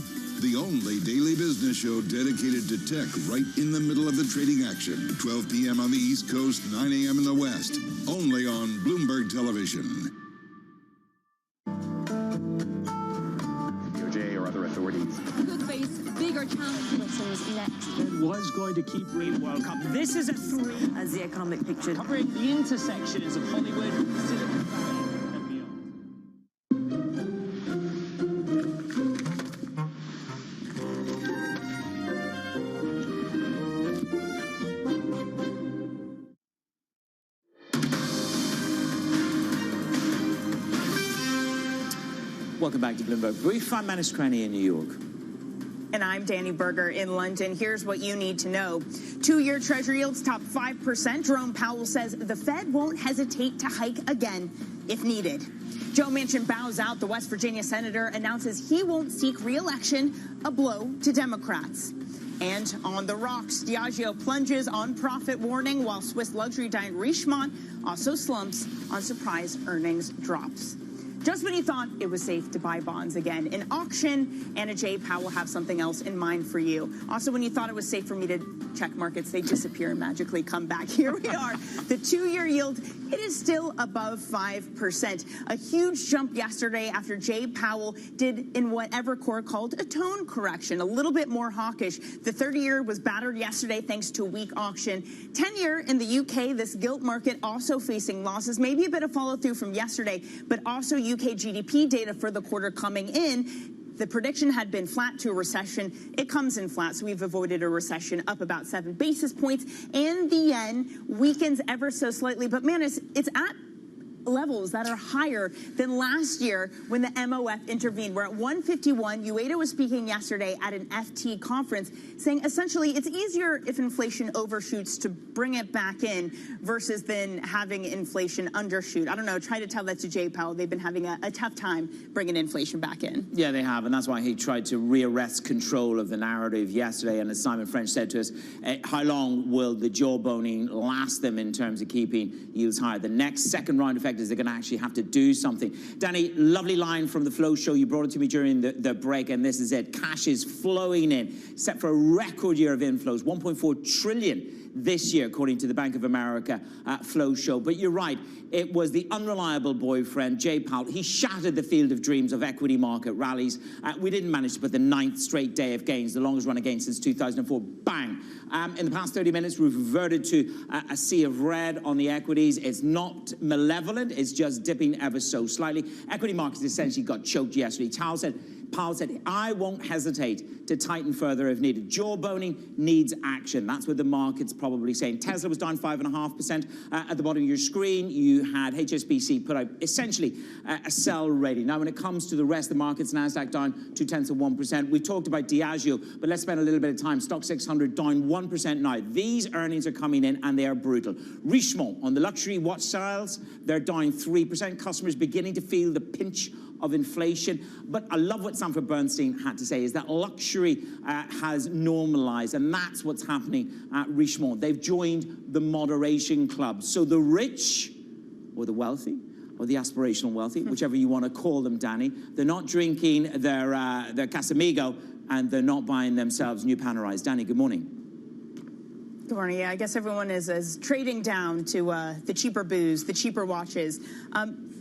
the only daily business show dedicated to tech right in the middle of the trading action. 12 p.m. on the East Coast, 9 a.m. in the West, only on Bloomberg Television. our challenge listens next. It was going to keep reading World Cup. This is a 3 as the economic picture. covering the intersections of Hollywood, Silicon Valley, and beyond. Welcome back to Bloomberg Brief. I'm Manus Cranny in New York. And I'm Danny Berger in London. Here's what you need to know. 2-year Treasury yields top 5%. Jerome Powell says the Fed won't hesitate to hike again if needed. Joe Manchin bows out. The West Virginia senator announces he won't seek re-election, a blow to Democrats. And on the rocks, Diageo plunges on profit warning, while Swiss luxury giant Richemont also slumps on surprise earnings drops. Just when you thought it was safe to buy bonds again, an auction, Anna J. Powell will have something else in mind for you. Also, when you thought it was safe for me to check markets, they disappear and magically come back. Here we are. The 2-year yield, it is still above 5%. A huge jump yesterday after Jay Powell did in what Evercore called a tone correction, a little bit more hawkish. The 30-year was battered yesterday thanks to a weak auction. 10-year in the UK, this gilt market also facing losses, maybe a bit of follow-through from yesterday, but also UK GDP data for the quarter coming in. The prediction had been flat to a recession. It comes in flat, so we've avoided a recession, up about 7 basis points. And the yen weakens ever so slightly. But, man, it's at levels that are higher than last year when the MOF intervened. We're at 151. Ueda was speaking yesterday at an FT conference saying essentially it's easier if inflation overshoots to bring it back in versus than having inflation undershoot. I don't know. Try to tell that to Jay Powell. They've been having a tough time bringing inflation back in. Yeah, they have, and that's why he tried to rearrest control of the narrative yesterday. And as Simon French said to us, how long will the jawboning last them in terms of keeping yields higher? The next second round effect is they're going to actually have to do something. Danny, lovely line from the Flow Show. You brought it to me during the break, and this is it. Cash is flowing in, set for a record year of inflows, 1.4 trillion this year, according to the Bank of America Flow Show. But you're right, it was the unreliable boyfriend, Jay Powell. He shattered the field of dreams of equity market rallies. We didn't manage to put the 9th straight day of gains, the longest run of gains since 2004. Bang! In the past 30 minutes, we've reverted to a sea of red on the equities. It's not malevolent. It's just dipping ever so slightly. Equity markets essentially got choked yesterday. Powell said, I won't hesitate to tighten further if needed. Jawboning needs action. That's what the market's probably saying. Tesla was down 5.5%. At the bottom of your screen, you had HSBC put out essentially a sell rating. Now, when it comes to the rest of the markets, NASDAQ down 0.2%. We talked about Diageo, but let's spend a little bit of time. Stock 600 down 1% now. These earnings are coming in, and they are brutal. Richemont, on the luxury watch styles, they're down 3%. Customers beginning to feel the pinch of inflation. But I love what Sanford Bernstein had to say, is that luxury has normalized, and that's what's happening at Richemont. They've joined the moderation club. So the rich, or the wealthy, or the aspirational wealthy, whichever you want to call them, Danny, they're not drinking their Casamigo, and they're not buying themselves new Panerais. Danny, good morning. Good morning. Yeah, I guess everyone is trading down to the cheaper booze, the cheaper watches.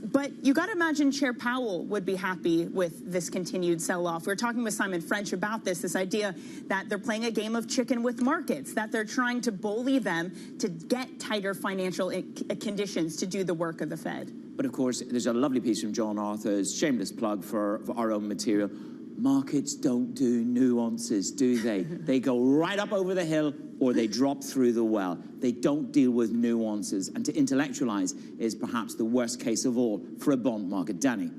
But you got to imagine Chair Powell would be happy with this continued sell-off. We were talking with Simon French about this idea that they're playing a game of chicken with markets, that they're trying to bully them to get tighter financial conditions to do the work of the Fed. But of course, there's a lovely piece from John Arthur's, shameless plug for our own material. Markets don't do nuances, do they? They go right up over the hill or they drop through the well. They don't deal with nuances. And to intellectualize is perhaps the worst case of all for a bond market. Danny?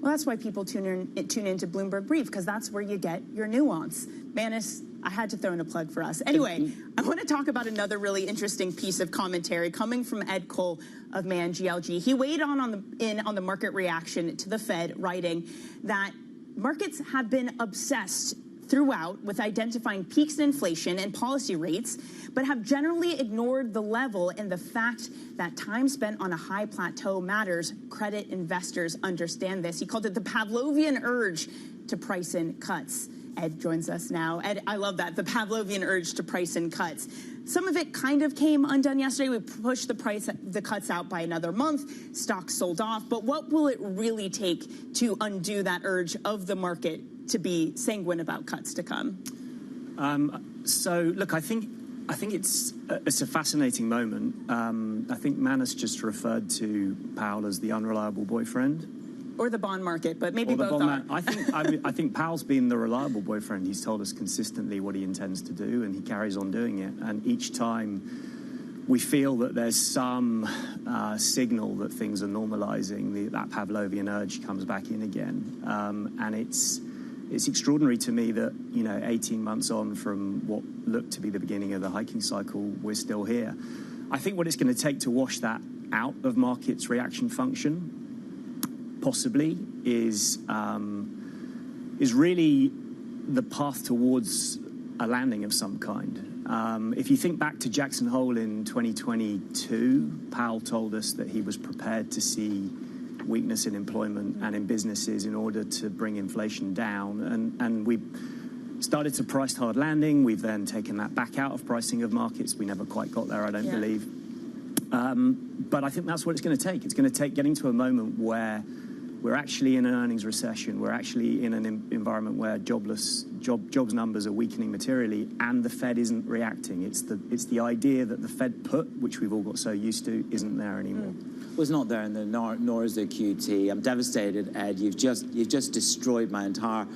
Well, that's why people tune into Bloomberg Brief, because that's where you get your nuance. Manus, I had to throw in a plug for us. Anyway, I want to talk about another really interesting piece of commentary coming from Ed Cole of Man GLG. He weighed on the market reaction to the Fed, writing that markets have been obsessed throughout with identifying peaks in inflation and policy rates, but have generally ignored the level and the fact that time spent on a high plateau matters. Credit investors understand this. He called it the Pavlovian urge to price in cuts. Ed joins us now. Ed, I love that, the Pavlovian urge to price in cuts. Some of it kind of came undone yesterday. We pushed the cuts out by another month. Stocks sold off. But what will it really take to undo that urge of the market to be sanguine about cuts to come? So, look, I think it's a fascinating moment. I think Manus just referred to Powell as the unreliable boyfriend. Or the bond market, but maybe both are. I think Powell's been the reliable boyfriend. He's told us consistently what he intends to do, and he carries on doing it. And each time we feel that there's some signal that things are normalizing, that Pavlovian urge comes back in again. And it's extraordinary to me that, 18 months on from what looked to be the beginning of the hiking cycle, we're still here. I think what it's going to take to wash that out of markets' reaction function possibly is really the path towards a landing of some kind. If you think back to Jackson Hole in 2022, Powell told us that he was prepared to see weakness in employment and in businesses in order to bring inflation down. And we started to price hard landing. We've then taken that back out of pricing of markets. We never quite got there, I don't believe. But I think that's what it's going to take. It's going to take getting to a moment where we're actually in an earnings recession. We're actually in an environment where jobs numbers are weakening materially, and the Fed isn't reacting. It's the idea that the Fed put, which we've all got so used to, isn't there anymore. Was not there, nor is there QT. I'm devastated, Ed. You've just destroyed my entire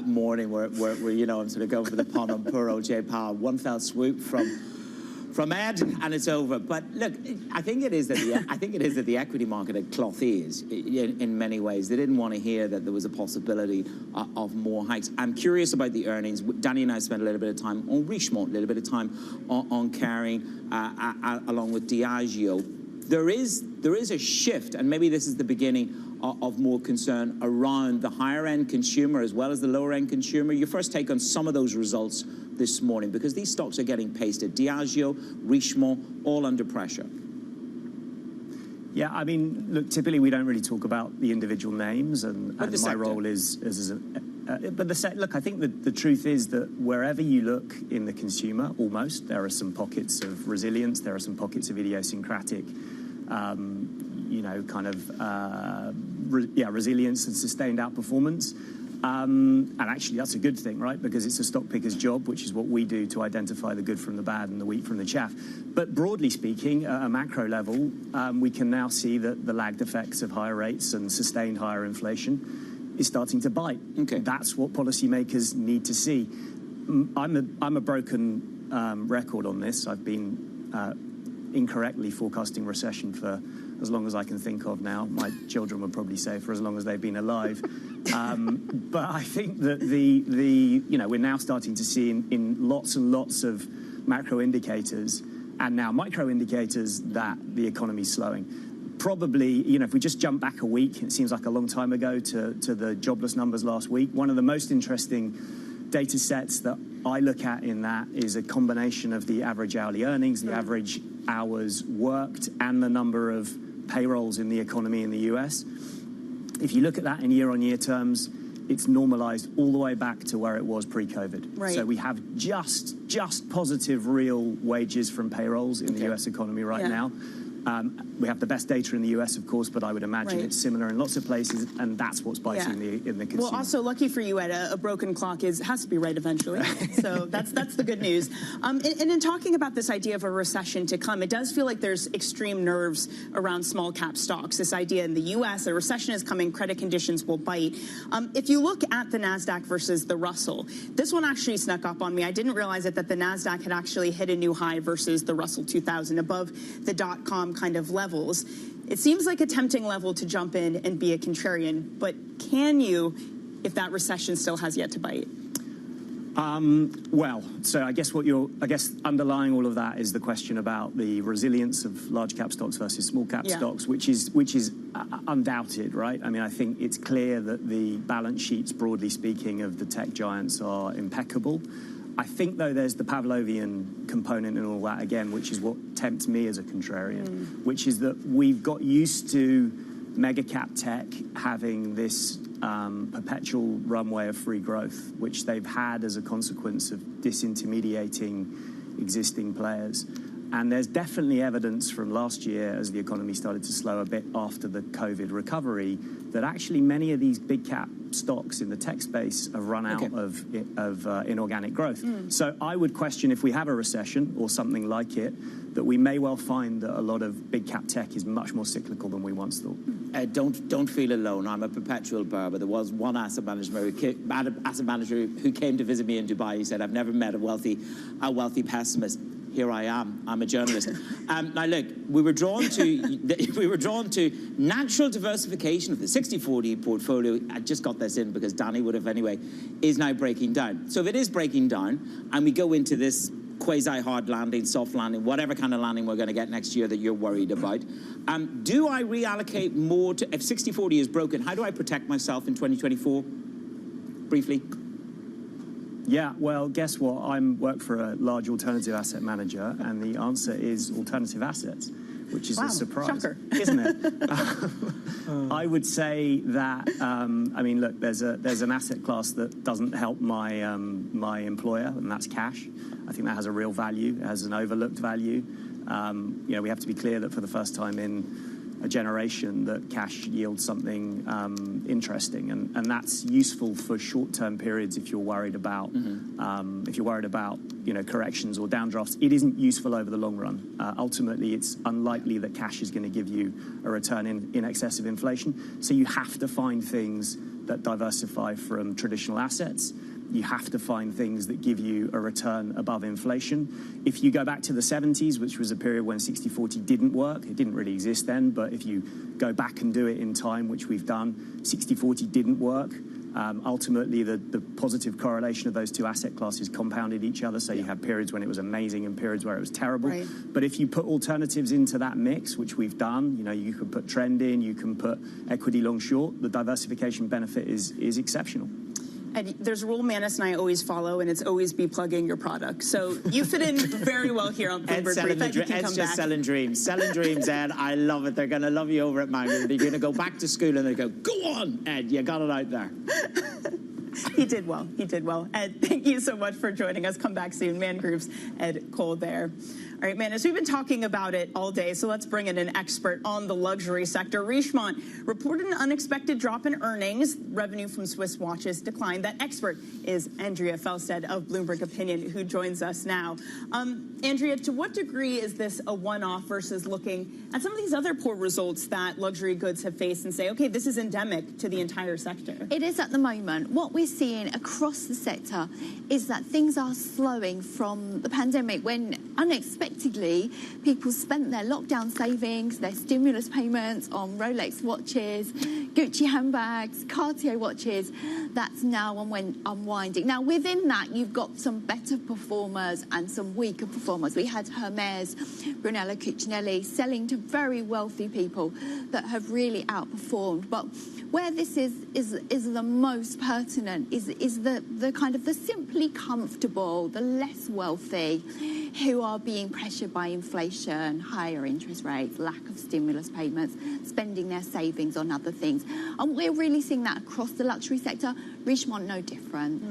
morning. Where I'm sort of going for the pun on poor old Jay Powell. One fell swoop from Ed, and it's over. But look, I think it is that the equity market had cloth ears in many ways. They didn't want to hear that there was a possibility of more hikes. I'm curious about the earnings. Danny and I spent a little bit of time on Richemont, a little bit of time on Kering, along with Diageo. There is a shift, and maybe this is the beginning of more concern around the higher-end consumer as well as the lower-end consumer. Your first take on some of those results this morning, because these stocks are getting pasted. Diageo, Richemont, all under pressure. Yeah, I mean, look, typically we don't really talk about the individual names, and my role is look, I think the truth is that wherever you look in the consumer, almost, there are some pockets of resilience, there are some pockets of idiosyncratic, resilience and sustained outperformance. And actually, that's a good thing, right? Because it's a stock picker's job, which is what we do to identify the good from the bad and the wheat from the chaff. But broadly speaking, at a macro level, we can now see that the lagged effects of higher rates and sustained higher inflation is starting to bite. Okay. That's what policymakers need to see. I'm a broken record on this. I've been incorrectly forecasting recession for as long as I can think of now. My children would probably say for as long as they've been alive. But I think that we're now starting to see in lots and lots of macro indicators and now micro indicators that the economy's slowing. Probably, if we just jump back a week, it seems like a long time ago to the jobless numbers last week. One of the most interesting data sets that I look at in that is a combination of the average hourly earnings, the average hours worked, and the number of payrolls in the economy in the US. If you look at that in year-on-year terms, it's normalized all the way back to where it was pre-COVID. Right. So we have just positive real wages from payrolls in the US economy right now. We have the best data in the US, of course, but I would imagine it's similar in lots of places, and that's what's biting in the consumer. Well, also, lucky for you, Ed, a broken clock has to be right eventually. So that's the good news. And in talking about this idea of a recession to come, it does feel like there's extreme nerves around small cap stocks. This idea in the US, a recession is coming, credit conditions will bite. If you look at the NASDAQ versus the Russell, this one actually snuck up on me. I didn't realize that the NASDAQ had actually hit a new high versus the Russell 2000 above the .com kind of levels. It seems like a tempting level to jump in and be a contrarian, but can you, if that recession still has yet to bite? So I guess underlying all of that is the question about the resilience of large cap stocks versus small cap stocks, which is undoubted, right? I mean, I think it's clear that the balance sheets, broadly speaking, of the tech giants are impeccable. I think, though, there's the Pavlovian component in all that, again, which is what tempts me as a contrarian, which is that we've got used to mega cap tech having this perpetual runway of free growth, which they've had as a consequence of disintermediating existing players. And there's definitely evidence from last year, as the economy started to slow a bit after the COVID recovery, that actually many of these big cap stocks in the tech space have run out of inorganic growth. So I would question, if we have a recession or something like it, that we may well find that a lot of big cap tech is much more cyclical than we once thought. Don't feel alone. I'm a perpetual bear, but there was one asset manager who came to visit me in Dubai. He said, "I've never met a wealthy pessimist." Here I am. I'm a journalist. Now, look, we were drawn to natural diversification of the 60-40 portfolio. I just got this in because Danny would have anyway. Is now breaking down. So if it is breaking down, and we go into this quasi-hard landing, soft landing, whatever kind of landing we're going to get next year that you're worried about, do I reallocate more to, if 60-40 is broken, how do I protect myself in 2024? Briefly. Yeah, well, guess what? I work for a large alternative asset manager, and the answer is alternative assets, which is a surprise, shocker. Isn't it? I would say that, I mean, look, there's an asset class that doesn't help my my employer, and that's cash. I think that has a real value. It has an overlooked value. You know, we have to be clear that for the first time in a generation, that cash yields something interesting, and that's useful for short-term periods if you're worried about you know, corrections or downdrafts. It isn't useful over the long run. Ultimately, it's unlikely that cash is going to give you a return in excess of inflation. So you have to find things that diversify from traditional assets. You have to find things that give you a return above inflation. If you go back to the 70s, which was a period when 60-40 didn't work, it didn't really exist then, but if you go back and do it in time, which we've done, 60-40 didn't work. Ultimately, the positive correlation of those two asset classes compounded each other, so you had periods when it was amazing and periods where it was terrible. Right. But if you put alternatives into that mix, which we've done, you know, you can put trend in, you can put equity long short, the diversification benefit is exceptional. And there's a rule Manus and I always follow, and it's always be plugging your product. So you fit in very well here on Bloomberg. Ed's just selling dreams. Selling dreams, Ed. I love it. They're going to love you over at Mango. They're going to go back to school and they go, go on, Ed, you got it out there. He did well. He did well. Ed, thank you so much for joining us. Come back soon. Man Group's Ed Cole there. All right, Manus, we've been talking about it all day, so let's bring in an expert on the luxury sector. Richemont reported an unexpected drop in earnings. Revenue from Swiss watches declined. That expert is Andrea Felsted of Bloomberg Opinion, who joins us now. Andrea, to what degree is this a one-off versus looking at some of these other poor results that luxury goods have faced and say, okay, this is endemic to the entire sector? It is at the moment. What we're seeing across the sector is that things are slowing from the pandemic, when unexpectedly people spent their lockdown savings, their stimulus payments on Rolex watches, Gucci handbags, Cartier watches. That's now unwinding. Now, within that, you've got some better performers and some weaker performers. We had Hermes, Brunello Cucinelli selling to very wealthy people that have really outperformed. But where this is the most pertinent is the kind of the simply comfortable, the less wealthy, who are being pressured by inflation, higher interest rates, lack of stimulus payments, spending their savings on other things. And we're really seeing that across the luxury sector. Richemont, no different.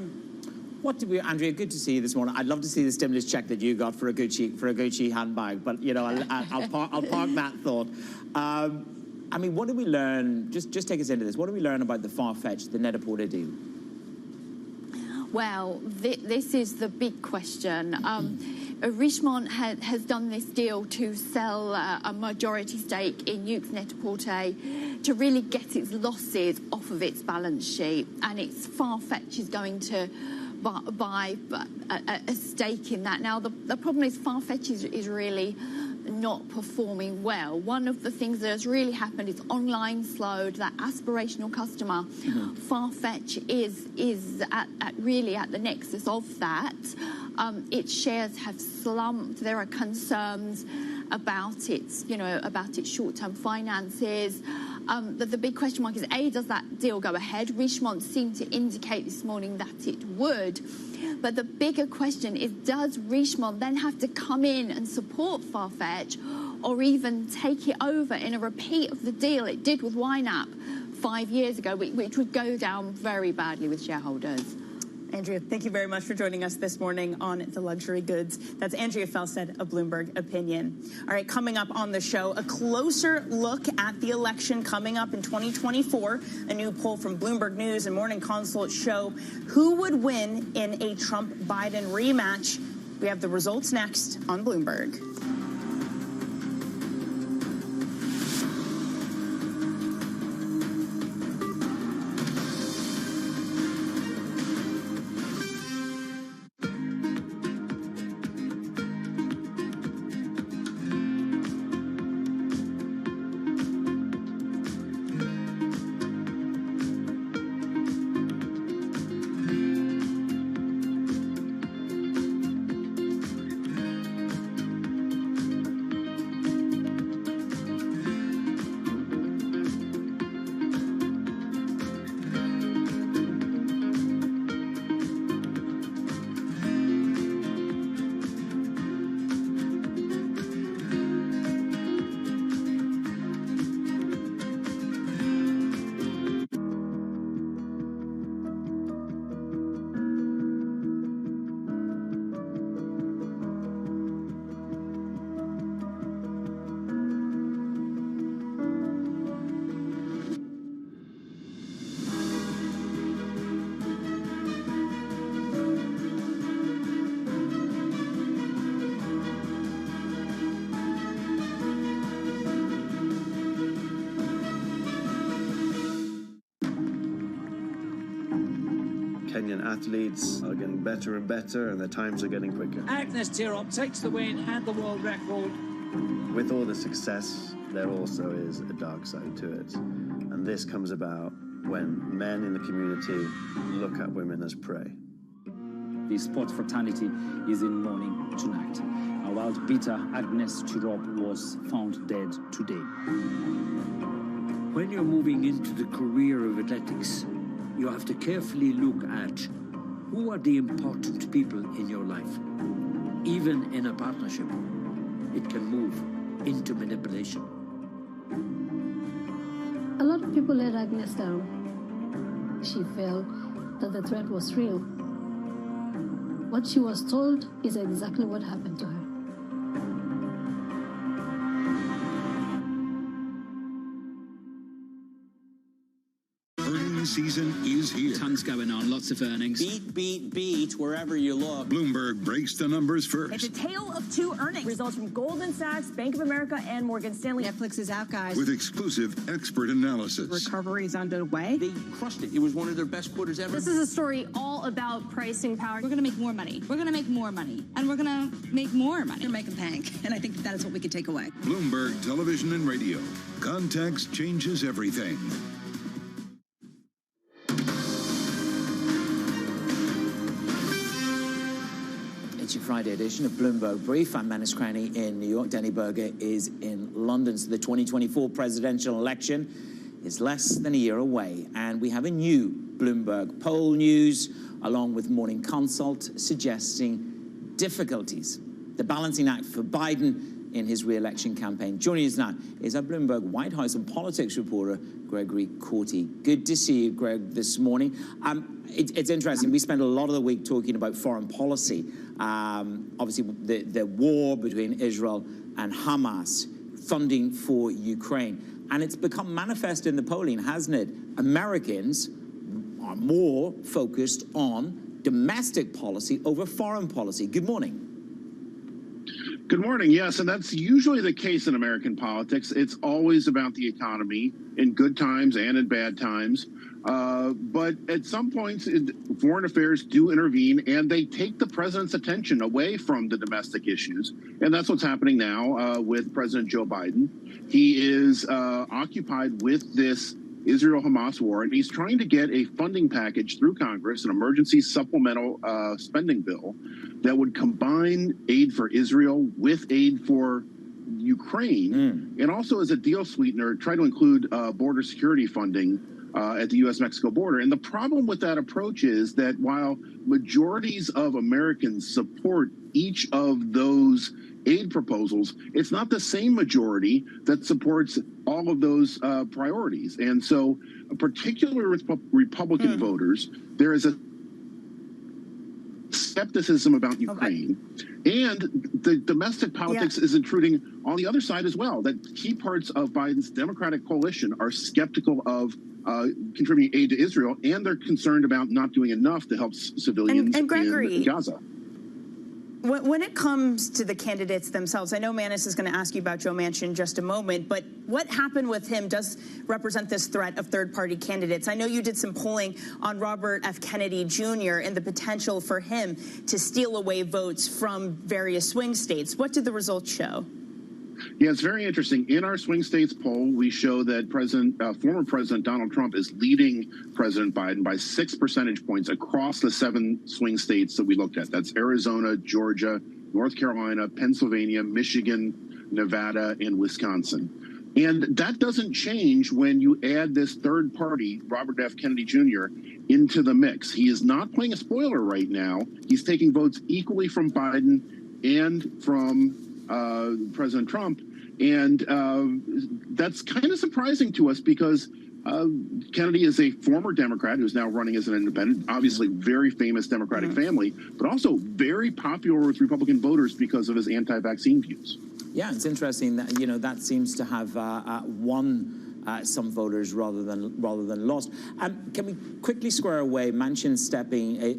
What did we, Andrea? Good to see you this morning. I'd love to see the stimulus check that you got for a Gucci handbag, but you know, I'll park that thought. I mean, what did we learn? Just take us into this. What did we learn about the Farfetch, the Net-a-Porter deal? Well, this is the big question. Richemont has done this deal to sell a majority stake in Yoox Net-a-Porter to really get its losses off of its balance sheet, and it's Farfetch is going to buy a stake in that. Now, the problem is Farfetch is really not performing well. One of the things that has really happened is online slowed, that aspirational customer. Farfetch is really at the nexus of that. Its shares have slumped. There are concerns about its short-term finances. The big question mark is, A, does that deal go ahead? Richemont seemed to indicate this morning that it would. But the bigger question is, does Richemont then have to come in and support Farfetch, or even take it over in a repeat of the deal it did with YNAP 5 years ago, which would go down very badly with shareholders? Andrea, thank you very much for joining us this morning on The Luxury Goods. That's Andrea Felstead of Bloomberg Opinion. All right, coming up on the show, a closer look at the election coming up in 2024. A new poll from Bloomberg News and Morning Consult show who would win in a Trump-Biden rematch. We have the results next on Bloomberg. Kenyan athletes are getting better and better, and their times are getting quicker. Agnes Tirop takes the win and the world record. With all the success, there also is a dark side to it. And this comes about when men in the community look at women as prey. The sports fraternity is in mourning tonight. Our world beater Agnes Tirop was found dead today. When you're moving into the career of athletics, you have to carefully look at who are the important people in your life. Even in a partnership, it can move into manipulation. A lot of people let Agnes down. She felt that the threat was real. What she was told is exactly what happened to her. Season is here. Tons going on, lots of earnings. Beat, wherever you look. Bloomberg breaks the numbers first. It's a tale of two earnings. Results from Goldman Sachs, Bank of America, and Morgan Stanley. Netflix is out, guys. With exclusive expert analysis. Recovery is underway. They crushed it. It was one of their best quarters ever. This is a story all about pricing power. We're going to make more money. We're going to make more money. And we're going to make more money. We're going to make them bank. And I think that is what we can take away. Bloomberg Television and Radio. Context changes everything. It's your Friday edition of Bloomberg Brief. I'm Manus Cranny in New York. Danny Berger is in London. So the 2024 presidential election is less than a year away. And we have a new Bloomberg poll news, along with Morning Consult, suggesting difficulties. The balancing act for Biden in his re-election campaign. Joining us now is our Bloomberg White House and politics reporter, Gregory Corti. Good to see you, Greg, this morning. It's interesting. We spent a lot of the week talking about foreign policy. Obviously, the war between Israel and Hamas, funding for Ukraine. And it's become manifest in the polling, hasn't it? Americans are more focused on domestic policy over foreign policy. Good morning. Good morning. Yes, and that's usually the case in American politics. It's always about the economy in good times and in bad times. But at some points, foreign affairs do intervene, and they take the president's attention away from the domestic issues. And that's what's happening now with President Joe Biden. He is occupied with this Israel-Hamas war, and he's trying to get a funding package through Congress, an emergency supplemental spending bill that would combine aid for Israel with aid for Ukraine, and also as a deal sweetener, try to include border security funding at the U.S.-Mexico border. And the problem with that approach is that while majorities of Americans support each of those aid proposals, it's not the same majority that supports all of those priorities. And so, particularly with Republican voters, there is a skepticism about Ukraine, and the domestic politics is intruding on the other side as well. That key parts of Biden's Democratic coalition are skeptical of contributing aid to Israel, and they're concerned about not doing enough to help civilians in Gaza. When it comes to the candidates themselves, I know Manus is going to ask you about Joe Manchin in just a moment, but what happened with him does represent this threat of third-party candidates. I know you did some polling on Robert F. Kennedy Jr. and the potential for him to steal away votes from various swing states. What did the results show? Yeah, it's very interesting. In our swing states poll, we show that former President Donald Trump is leading President Biden by 6 percentage points across the 7 swing states that we looked at. That's Arizona, Georgia, North Carolina, Pennsylvania, Michigan, Nevada, and Wisconsin. And that doesn't change when you add this third party, Robert F. Kennedy Jr., into the mix. He is not playing a spoiler right now. He's taking votes equally from Biden and from President Trump, and that's kind of surprising to us because Kennedy is a former Democrat who's now running as an independent, obviously very famous Democratic family, but also very popular with Republican voters because of his anti-vaccine views. Yeah, it's interesting that, you know, that seems to have won some voters rather than lost. Can we quickly square away Manchin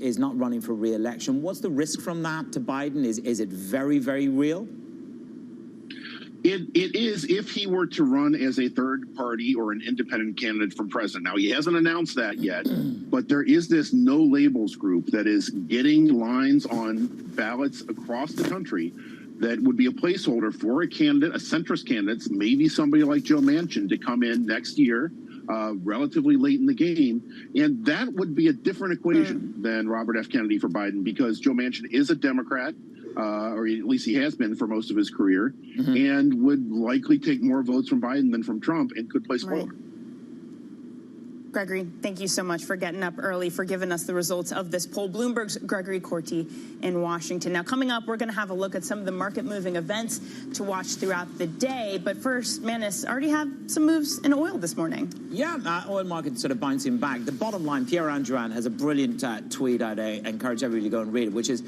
is not running for re-election? What's the risk from that to Biden? Is it very, very real? It is if he were to run as a third party or an independent candidate for president. Now, he hasn't announced that yet, but there is this no labels group that is getting lines on ballots across the country that would be a placeholder for a candidate, a centrist candidate, maybe somebody like Joe Manchin, to come in next year, relatively late in the game. And that would be a different equation than Robert F. Kennedy for Biden, because Joe Manchin is a Democrat. Or at least he has been for most of his career, and would likely take more votes from Biden than from Trump and could play spoiler. Gregory, thank you so much for getting up early, for giving us the results of this poll. Bloomberg's Gregory Corti in Washington. Now, coming up, we're going to have a look at some of the market-moving events to watch throughout the day. But first, Manus, already have some moves in oil this morning. Yeah, oil market sort of bouncing back. The bottom line, Pierre Andran has a brilliant tweet I'd encourage everybody to go and read it, which is,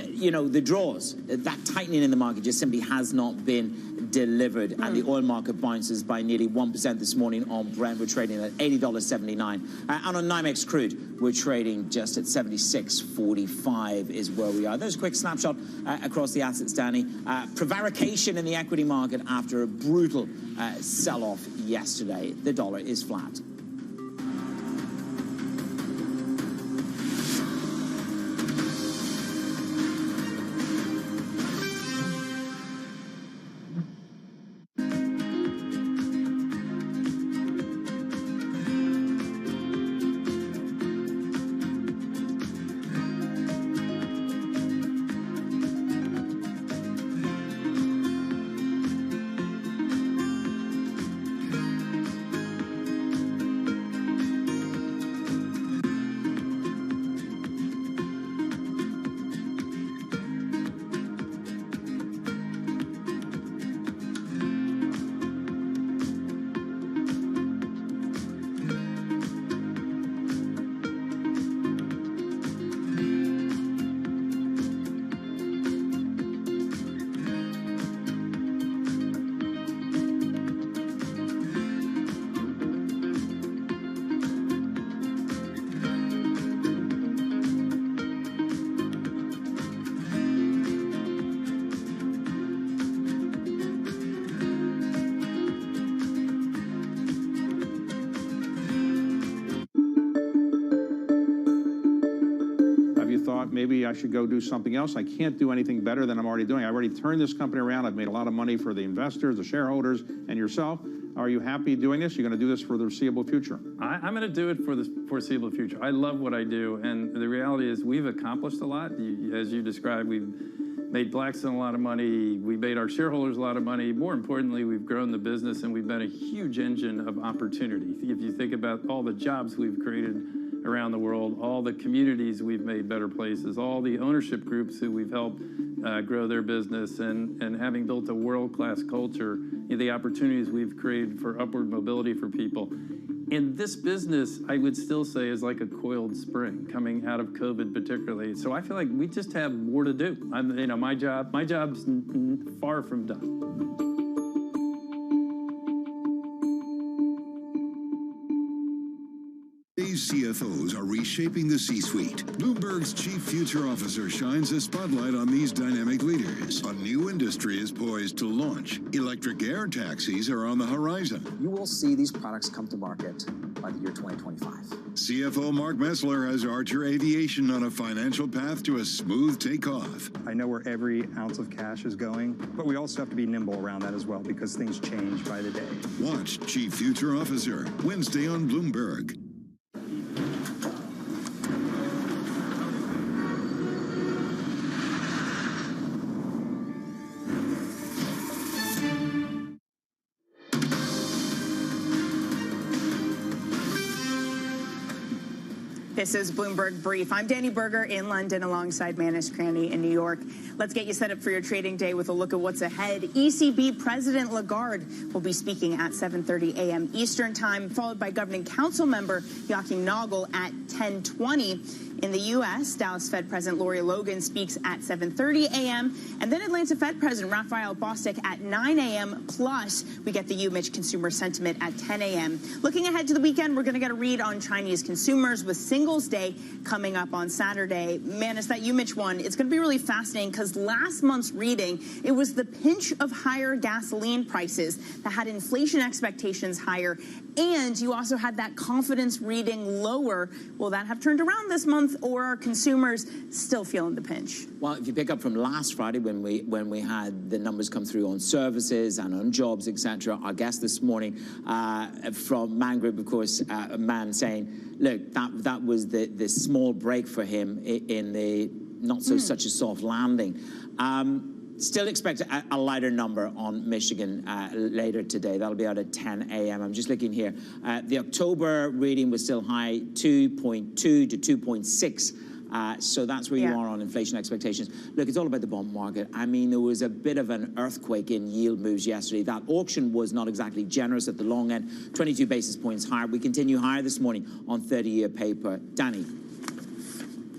you know, the draws, that tightening in the market just simply has not been delivered, and the oil market bounces by nearly 1% this morning on Brent. We're trading at $80.79. And on NYMEX crude, we're trading just at 76.45 is where we are. There's a quick snapshot across the assets, Danny. Prevarication in the equity market after a brutal sell-off yesterday. The dollar is flat. Maybe I should go do something else. I can't do anything better than I'm already doing. I already turned this company around. I've made a lot of money for the investors, the shareholders, and yourself. Are you happy doing this? You're going to do this for the foreseeable future? I'm going to do it for the foreseeable future. I love what I do, and the reality is we've accomplished a lot. As you described, we've made Blackstone a lot of money. We made our shareholders a lot of money. More importantly, we've grown the business, and we've been a huge engine of opportunity. If you think about all the jobs we've created around the world, all the communities we've made better places, all the ownership groups who we've helped grow their business, and having built a world-class culture, the opportunities we've created for upward mobility for people. And this business, I would still say, is like a coiled spring coming out of COVID particularly. So I feel like we just have more to do. My job's far from done. Today's CFOs are reshaping the C-suite. Bloomberg's chief future officer shines a spotlight on these dynamic leaders. A new industry is poised to launch. Electric air taxis are on the horizon. You will see these products come to market by the year 2025. CFO Mark Messler has Archer Aviation on a financial path to a smooth takeoff. I know where every ounce of cash is going, but we also have to be nimble around that as well because things change by the day. Watch Chief Future Officer Wednesday on Bloomberg. This is Bloomberg Brief. I'm Danny Berger in London alongside Manus Cranny in New York. Let's get you set up for your trading day with a look at what's ahead. ECB President Lagarde will be speaking at 7:30 a.m. Eastern Time, followed by Governing Council member Joachim Nagel at 10:20. In the U.S., Dallas Fed President Lori Logan speaks at 7:30 a.m. And then Atlanta Fed President Raphael Bostic at 9 a.m. Plus, we get the UMich Consumer Sentiment at 10 a.m. Looking ahead to the weekend, we're going to get a read on Chinese consumers with Singles Day coming up on Saturday. Man, it's that UMich one. It's going to be really fascinating because last month's reading, it was the pinch of higher gasoline prices that had inflation expectations higher. And you also had that confidence reading lower. Will that have turned around this month, or are consumers still feeling the pinch? Well, if you pick up from last Friday when we had the numbers come through on services and on jobs, etc., our guest this morning from Man Group, of course, a man saying, look, that was the small break for him in the not so such a soft landing. Still expect a lighter number on Michigan later today. That'll be out at 10 a.m. I'm just looking here. The October reading was still high, 2.2 to 2.6. So that's where you are on inflation expectations. Look, it's all about the bond market. I mean, there was a bit of an earthquake in yield moves yesterday. That auction was not exactly generous at the long end, 22 basis points higher. We continue higher this morning on 30-year paper. Danny.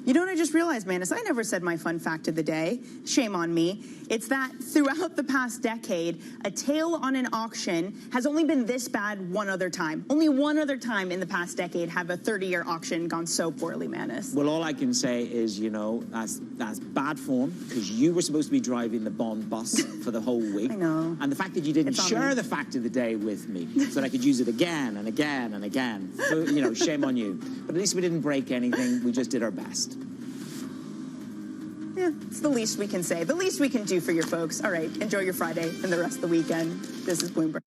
You know what I just realized, Manus? I never said my fun fact of the day. Shame on me. It's that throughout the past decade, a tail on an auction has only been this bad one other time. Only one other time in the past decade have a 30-year auction gone so poorly, Manus. Well, all I can say is, that's bad form because you were supposed to be driving the bond bus for the whole week. I know. And the fact that you didn't share the fact of the day with me so that I could use it again and again and again. So, shame on you. But at least we didn't break anything. We just did our best. Yeah, it's the least we can say, the least we can do for your folks. All right, enjoy your Friday and the rest of the weekend. This is Bloomberg.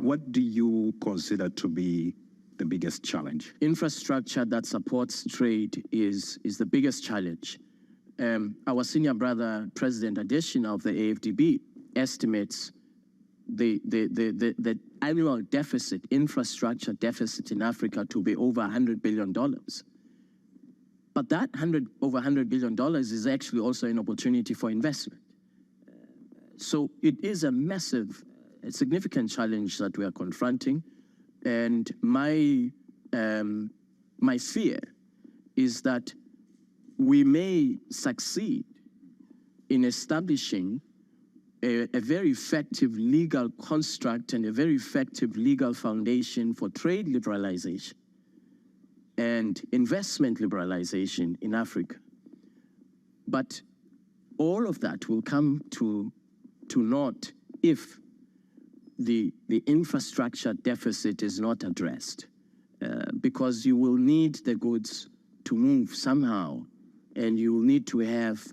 What do you consider to be the biggest challenge? Infrastructure that supports trade is the biggest challenge. Our senior brother, President Adesina of the AFDB, estimates the annual deficit, infrastructure deficit in Africa to be over $100 billion. But that over $100 billion is actually also an opportunity for investment. So it is a massive, significant challenge that we are confronting. And my fear is that we may succeed in establishing a very effective legal construct and a very effective legal foundation for trade liberalization and investment liberalization in Africa. But all of that will come to naught if the infrastructure deficit is not addressed, because you will need the goods to move somehow, and you will need to have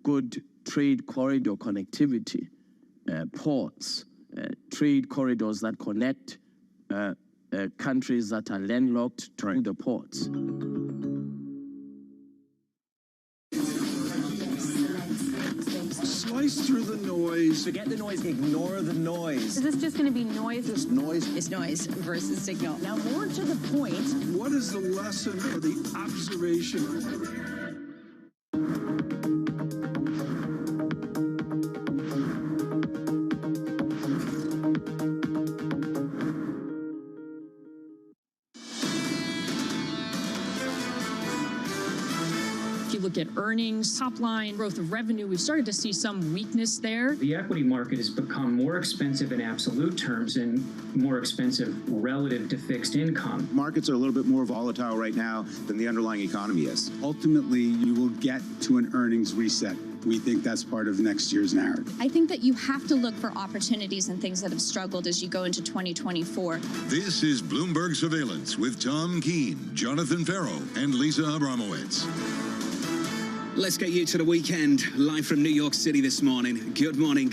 good trade corridor connectivity, ports, trade corridors that connect countries that are landlocked to the ports. Slice through the noise. Forget the noise, ignore the noise. Is this just going to be noise? Just noise. It's noise versus signal. Now, more to the point. What is the lesson or the observation? Look at earnings, top line, growth of revenue, we've started to see some weakness there. The equity market has become more expensive in absolute terms and more expensive relative to fixed income. Markets are a little bit more volatile right now than the underlying economy is. Ultimately, you will get to an earnings reset. We think that's part of next year's narrative. I think that you have to look for opportunities and things that have struggled as you go into 2024. This is Bloomberg Surveillance with Tom Keene, Jonathan Ferro, and Lisa Abramowitz. Let's get you to the weekend, live from New York City this morning. Good morning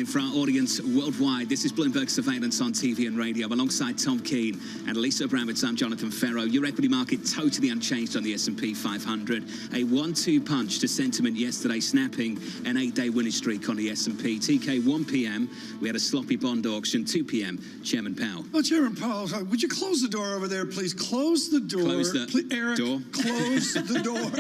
for our audience worldwide. This is Bloomberg Surveillance on TV and radio, alongside Tom Keene and Lisa Abramowitz. I'm Jonathan Ferro. Your equity market totally unchanged on the S&P 500. A 1-2 punch to sentiment yesterday, snapping an 8-day winning streak on the S&P. TK, 1 p.m., we had a sloppy bond auction. 2 p.m., Chairman Powell. Well, Chairman Powell, would you close the door over there, please? Close the door. Close the please, Eric, door. Close the door.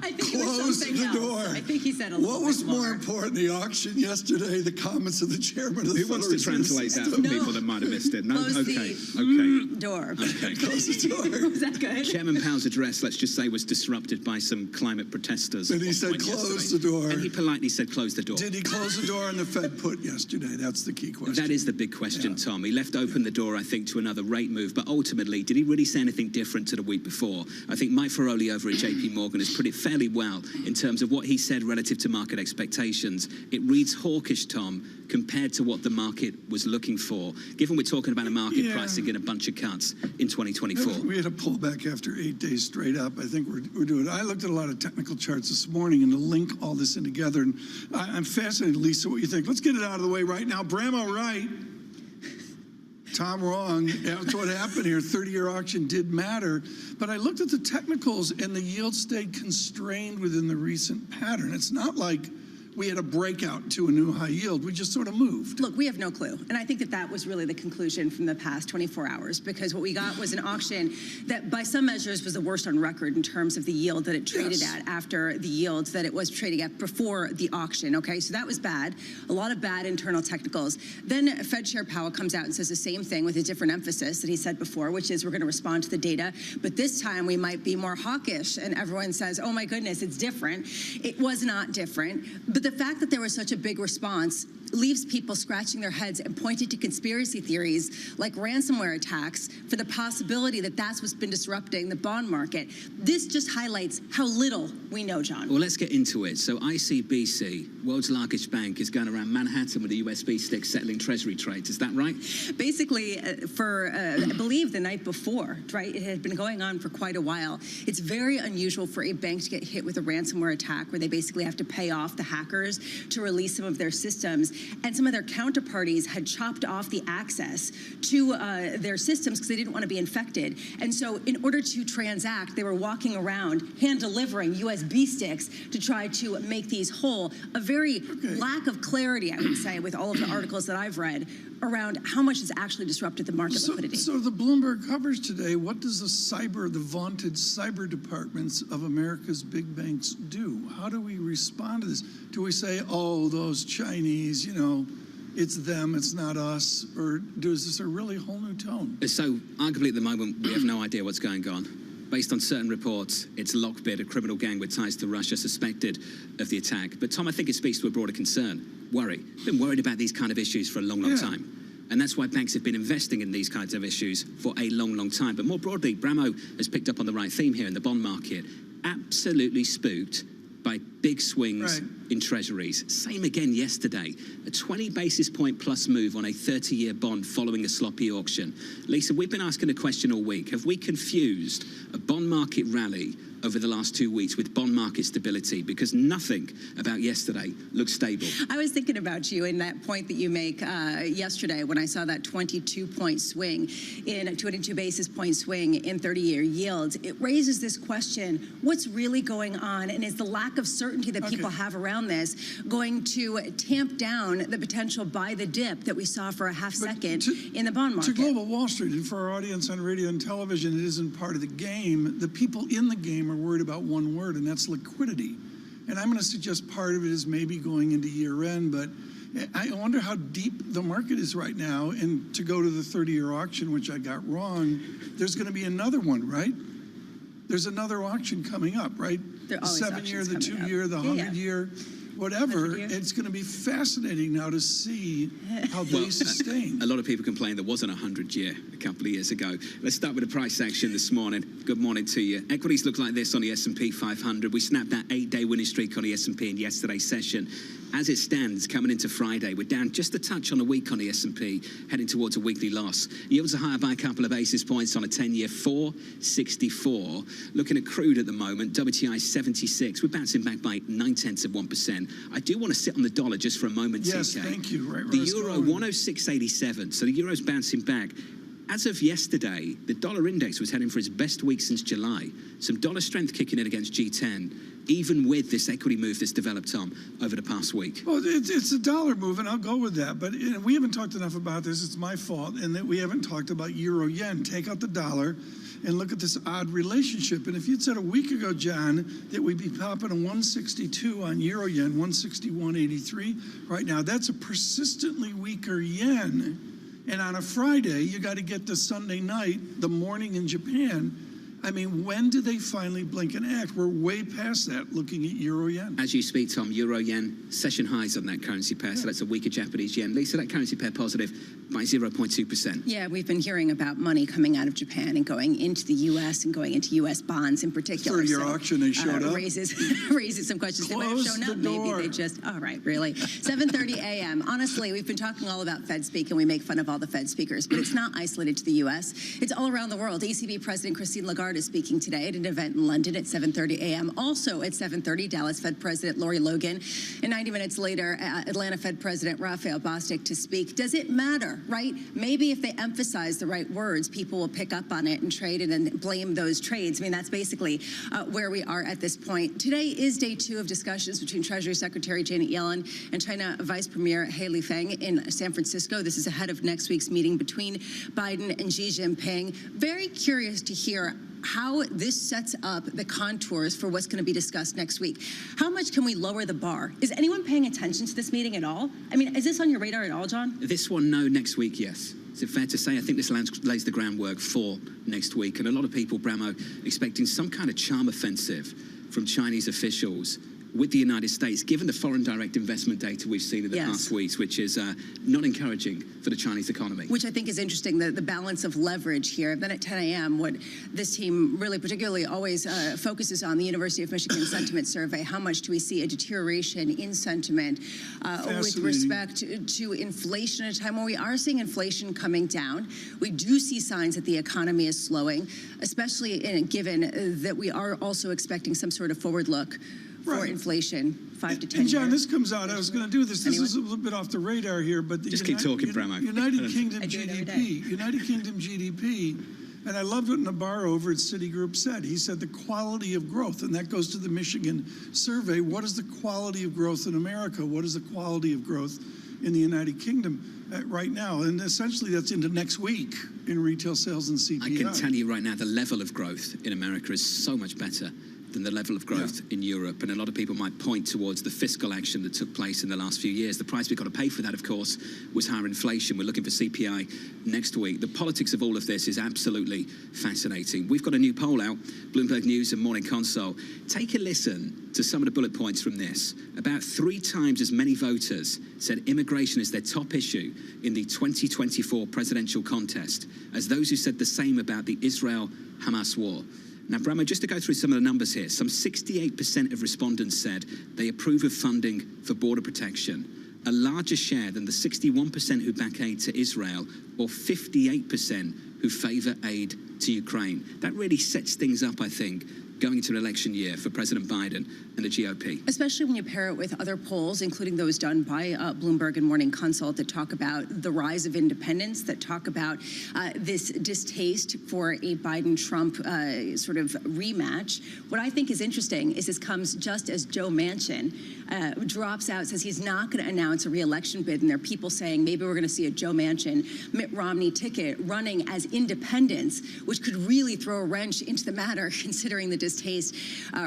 I think Close the door. I think he said a little What was bit more important, the auction yesterday, the comments of the chairman of the Who wants to translate that for people that might have missed it? No? Close Okay. the door. Okay. Close the door. Was that good? Chairman Powell's address, let's just say, was disrupted by some climate protesters. And he said, close the door. And he politely said, close the door. Did he close the door on the Fed put yesterday? That's the key question. That is the big question, Tom. He left open the door, I think, to another rate move. But ultimately, did he really say anything different to the week before? I think Mike Feroli over at JP Morgan has put it fairly well in terms of what he said relative to market expectations. It reads hawkish, Tom, compared to what the market was looking for, given we're talking about a market pricing in a bunch of cuts in 2024. We had a pullback after 8 days straight up. I think we're doing. I looked at a lot of technical charts this morning, and to link all this in together, and I'm fascinated, Lisa, what you think. Let's get it out of the way right now. Bramo right. Tom wrong. That's what happened here. 30-year auction did matter. But I looked at the technicals, and the yield stayed constrained within the recent pattern. It's not like we had a breakout to a new high yield. We just sort of moved. Look, we have no clue. And I think that was really the conclusion from the past 24 hours, because what we got was an auction that by some measures was the worst on record in terms of the yield that it traded at after the yields that it was trading at before the auction, okay? So that was bad. A lot of bad internal technicals. Then Fed Chair Powell comes out and says the same thing with a different emphasis that he said before, which is we're going to respond to the data, but this time we might be more hawkish. And everyone says, oh my goodness, it's different. It was not different. But the fact that there was such a big response leaves people scratching their heads and pointing to conspiracy theories like ransomware attacks for the possibility that that's what's been disrupting the bond market. This just highlights how little we know, John. Well, let's get into it. So ICBC, world's largest bank, is going around Manhattan with a USB stick settling treasury trades. Is that right? Basically, for, I believe, the night before, right? It had been going on for quite a while. It's very unusual for a bank to get hit with a ransomware attack where they basically have to pay off the hackers to release some of their systems. And some of their counterparties had chopped off the access to their systems because they didn't want to be infected. And so in order to transact, they were walking around hand-delivering USB sticks to try to make these whole. A very lack of clarity, I would say, with all of the articles that I've read around how much has actually disrupted the market liquidity. So the Bloomberg covers today, what does the vaunted cyber departments of America's big banks do? How do we respond to this? Do we say, oh, those Chinese, you know, it's them, it's not us? Or is this a really whole new tone? So arguably at the moment, we have no idea what's going on. Based on certain reports, it's Lockbit, a criminal gang with ties to Russia, suspected of the attack. But Tom, I think it speaks to a broader concern, worry. Been worried about these kind of issues for a long, long time. And that's why banks have been investing in these kinds of issues for a long, long time. But more broadly, Bramo has picked up on the right theme here in the bond market. Absolutely spooked by big swings in treasuries. Same again yesterday. A 20 basis point plus move on a 30-year bond following a sloppy auction. Lisa, we've been asking a question all week. Have we confused a bond market rally over the last 2 weeks with bond market stability? Because nothing about yesterday looks stable. I was thinking about you in that point that you make yesterday when I saw that 22-point swing in a 22 basis point swing in 30-year yields. It raises this question, what's really going on? And is the lack of certainty that people have around this going to tamp down the potential buy the dip that we saw for a half second in the bond market? To Global Wall Street, and for our audience on radio and television, it isn't part of the game. The people in the game are worried about one word, and that's liquidity. And I'm going to suggest part of it is maybe going into year end, but I wonder how deep the market is right now. And to go to the 30-year auction, which I got wrong, there's going to be another one, right? There's another auction coming up, right? The 7-year, the 2-year, the 100-year, whatever. It's going to be fascinating now to see how they sustain. A lot of people complain there wasn't a 100-year a couple of years ago. Let's start with the price action this morning. Good morning to you. Equities look like this on the S&P 500. We snapped that 8-day winning streak on the S&P in yesterday's session. As it stands, coming into Friday, we're down just a touch on a week on the S&P, heading towards a weekly loss. Yields are higher by a couple of basis points on a 10-year, 464. Looking at crude at the moment, WTI 76. We're bouncing back by 0.9%. I do want to sit on the dollar just for a moment, Yes, TK. thank you. Right, The euro, 106.87. So the euro's bouncing back. As of yesterday, the dollar index was heading for its best week since July. Some dollar strength kicking in against G10, even with this equity move that's developed, Tom, over the past week. Well, it's a dollar move, and I'll go with that. But we haven't talked enough about this. It's my fault, and that we haven't talked about euro-yen. Take out the dollar and look at this odd relationship. And if you'd said a week ago, John, that we'd be popping a 162 on euro-yen, 161.83 right now, that's a persistently weaker yen. And on a Friday, you got to get to Sunday night, the morning in Japan. I mean, when do they finally blink and act? We're way past that looking at euro-yen. As you speak, Tom, euro-yen, session highs on that currency pair, so that's a weaker Japanese yen. Lisa, that currency pair positive by 0.2%. Yeah, we've been hearing about money coming out of Japan and going into the U.S. and going into U.S. bonds in particular. 30-year auction, they showed up. Raises some questions. They might have shown up. Maybe they just, all right, really. 7:30 a.m. Honestly, we've been talking all about Fed speak, and we make fun of all the Fed speakers, but it's not isolated to the U.S. It's all around the world. ECB President Christine Lagarde is speaking today at an event in London at 7:30 a.m. Also at 7:30, Dallas Fed President Lori Logan. And 90 minutes later, Atlanta Fed President Raphael Bostic to speak. Does it matter, right? Maybe if they emphasize the right words, people will pick up on it and trade it and blame those trades. I mean, that's basically where we are at this point. Today is day 2 of discussions between Treasury Secretary Janet Yellen and China Vice Premier Haley Feng in San Francisco. This is ahead of next week's meeting between Biden and Xi Jinping. Very curious to hear how this sets up the contours for what's going to be discussed next week. How much can we lower the bar? Is anyone paying attention to this meeting at all? I mean, is this on your radar at all, John? This one, no. Next week, yes. Is it fair to say? I think this lays the groundwork for next week. And a lot of people, Bramo, expecting some kind of charm offensive from Chinese officials with the United States, given the foreign direct investment data we've seen in the past weeks, which is not encouraging for the Chinese economy. Which I think is interesting, the balance of leverage here. Then at 10 a.m., what this team really particularly always focuses on, the University of Michigan Sentiment Survey. How much do we see a deterioration in sentiment with respect to inflation at a time when we are seeing inflation coming down? We do see signs that the economy is slowing, especially given that we are also expecting some sort of forward look for inflation, 5 to 10 And John, years. this comes out, I was going to do this. This is a little bit off the radar here, but the Just keep talking, Bramo. United Kingdom GDP, and I loved what Nabarro over at Citigroup said. He said the quality of growth, and that goes to the Michigan survey. What is the quality of growth in America? What is the quality of growth in the United Kingdom right now? And essentially that's into next week in retail sales and CPI. I can tell you right now, the level of growth in America is so much better than the level of growth in Europe. And a lot of people might point towards the fiscal action that took place in the last few years. The price we've got to pay for that, of course, was higher inflation. We're looking for CPI next week. The politics of all of this is absolutely fascinating. We've got a new poll out, Bloomberg News and Morning Consult. Take a listen to some of the bullet points from this. About 3 times as many voters said immigration is their top issue in the 2024 presidential contest as those who said the same about the Israel-Hamas war. Now, Bramo, just to go through some of the numbers here, some 68% of respondents said they approve of funding for border protection, a larger share than the 61% who back aid to Israel or 58% who favour aid to Ukraine. That really sets things up, I think, going into an election year for President Biden and the GOP. Especially when you pair it with other polls, including those done by Bloomberg and Morning Consult, that talk about the rise of independence, that talk about this distaste for a Biden-Trump sort of rematch. What I think is interesting is this comes just as Joe Manchin drops out, says he's not going to announce a re-election bid, and there are people saying maybe we're going to see a Joe Manchin, Mitt Romney ticket running as independents, which could really throw a wrench into the matter, considering the distaste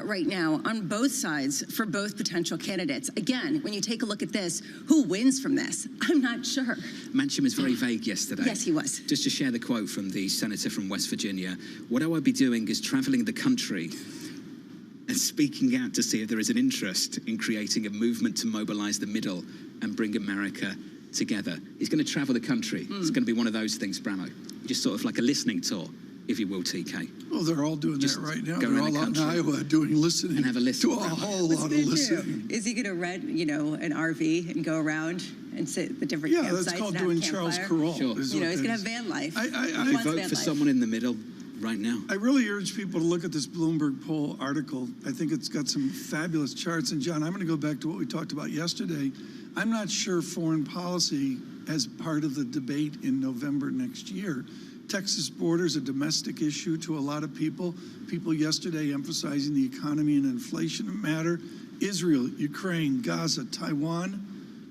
right now on both sides for both potential candidates. Again, when you take a look at this, who wins from this? I'm not sure. Manchin was very vague yesterday. Yes, he was. Just to share the quote from the senator from West Virginia, what I would be doing is traveling the country and speaking out to see if there is an interest in creating a movement to mobilize the middle and bring America together. He's going to travel the country. It's going to be one of those things, Bramo. Just sort of like a listening tour, if you will, TK. Well, they're all doing that right now. Go They're around all the out in country Iowa doing listening. and have a listen. To a whole lot of listening. Is he going to rent, an RV and go around and sit at the different campsites? Yeah, that's called and have doing campfire? Charles Kuralt. Sure. is He's what going that to have is. van life. I You vote for someone in the middle right now. I really urge people to look at this Bloomberg poll article. I think it's got some fabulous charts. And John, I'm going to go back to what we talked about yesterday. I'm not sure foreign policy as part of the debate in November next year. Texas border is a domestic issue to a lot of people. People yesterday emphasizing the economy and inflation matter. Israel, Ukraine, Gaza, Taiwan,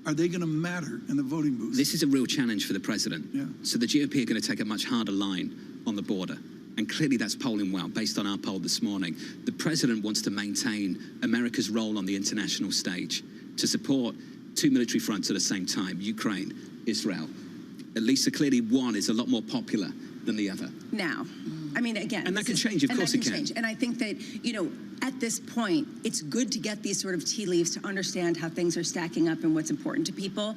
are they going to matter in the voting booth? This is a real challenge for the president. Yeah. So the GOP are going to take a much harder line on the border. And clearly that's polling well, based on our poll this morning. The president wants to maintain America's role on the international stage to support 2 military fronts at the same time, Ukraine, Israel. At least clearly one is a lot more popular than the other. Now, I mean, again. And that can change, of course it can. Change. And I think that, at this point, it's good to get these sort of tea leaves to understand how things are stacking up and what's important to people.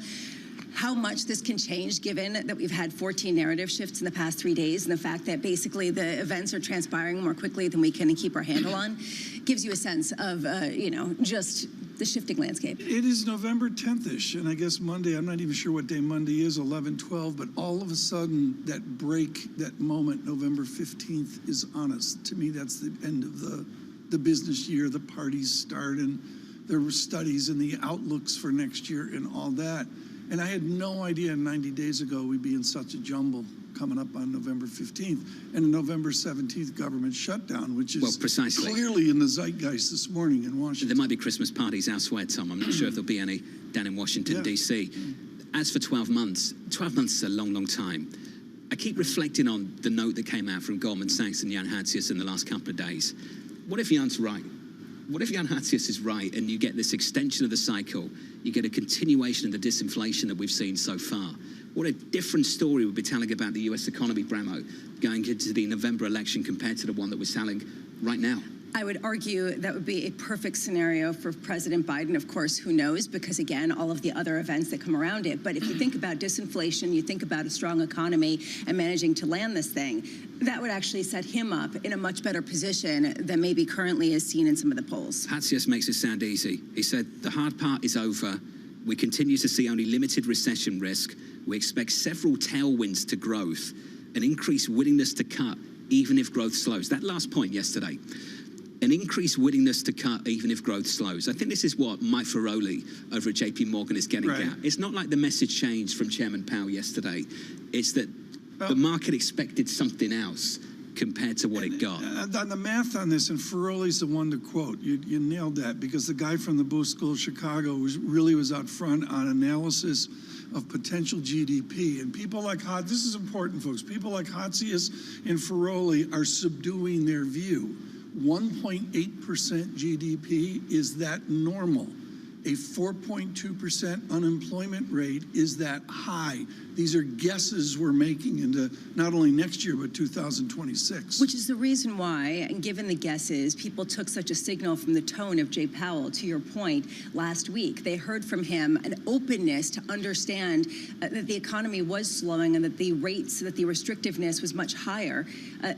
How much this can change, given that we've had 14 narrative shifts in the past 3 days, and the fact that basically the events are transpiring more quickly than we can keep our handle on, gives you a sense of, just the shifting landscape. It is November 10th-ish, and I guess Monday, I'm not even sure what day Monday is, 11/12, but all of a sudden, that break, that moment, November 15th, is on us. To me, that's the end of the business year. The parties start, and there were studies and the outlooks for next year and all that. And I had no idea 90 days ago we'd be in such a jumble coming up on November 15th and a November 17th government shutdown, which is precisely. clearly in the zeitgeist this morning in Washington. There might be Christmas parties elsewhere, Tom. I'm not sure if there'll be any down in Washington, D.C. As for 12 months is a long, long time. I keep reflecting on the note that came out from Goldman Sachs and Jan Hatzius in the last couple of days. What if Jan's right? What if Jan Hatzius is right and you get this extension of the cycle, you get a continuation of the disinflation that we've seen so far? What a different story we'd be telling about the US economy, Bramo, going into the November election compared to the one that we're selling right now. I would argue that would be a perfect scenario for President Biden. Of course, who knows? Because again, all of the other events that come around it. But if you think about disinflation, you think about a strong economy and managing to land this thing, that would actually set him up in a much better position than maybe currently is seen in some of the polls. Hatzius makes it sound easy. He said, the hard part is over. We continue to see only limited recession risk. We expect several tailwinds to growth, an increased willingness to cut even if growth slows. That last point yesterday. An increased willingness to cut even if growth slows. I think this is what Mike Ferroli over at JP Morgan is getting at. It's not like the message changed from Chairman Powell yesterday. It's that the market expected something else compared to what it got. On the math on this, and Ferroli's the one to quote, you nailed that, because the guy from the Booth School of Chicago was out front on analysis of potential GDP. And people like this is important, folks, people like Hatzius and Ferroli are subduing their view. 1.8% GDP, is that normal? A 4.2% unemployment rate, is that high? These are guesses we're making into not only next year, but 2026. Which is the reason why, and given the guesses, people took such a signal from the tone of Jay Powell, to your point, last week. They heard from him an openness to understand that the economy was slowing and that the rates, that the restrictiveness was much higher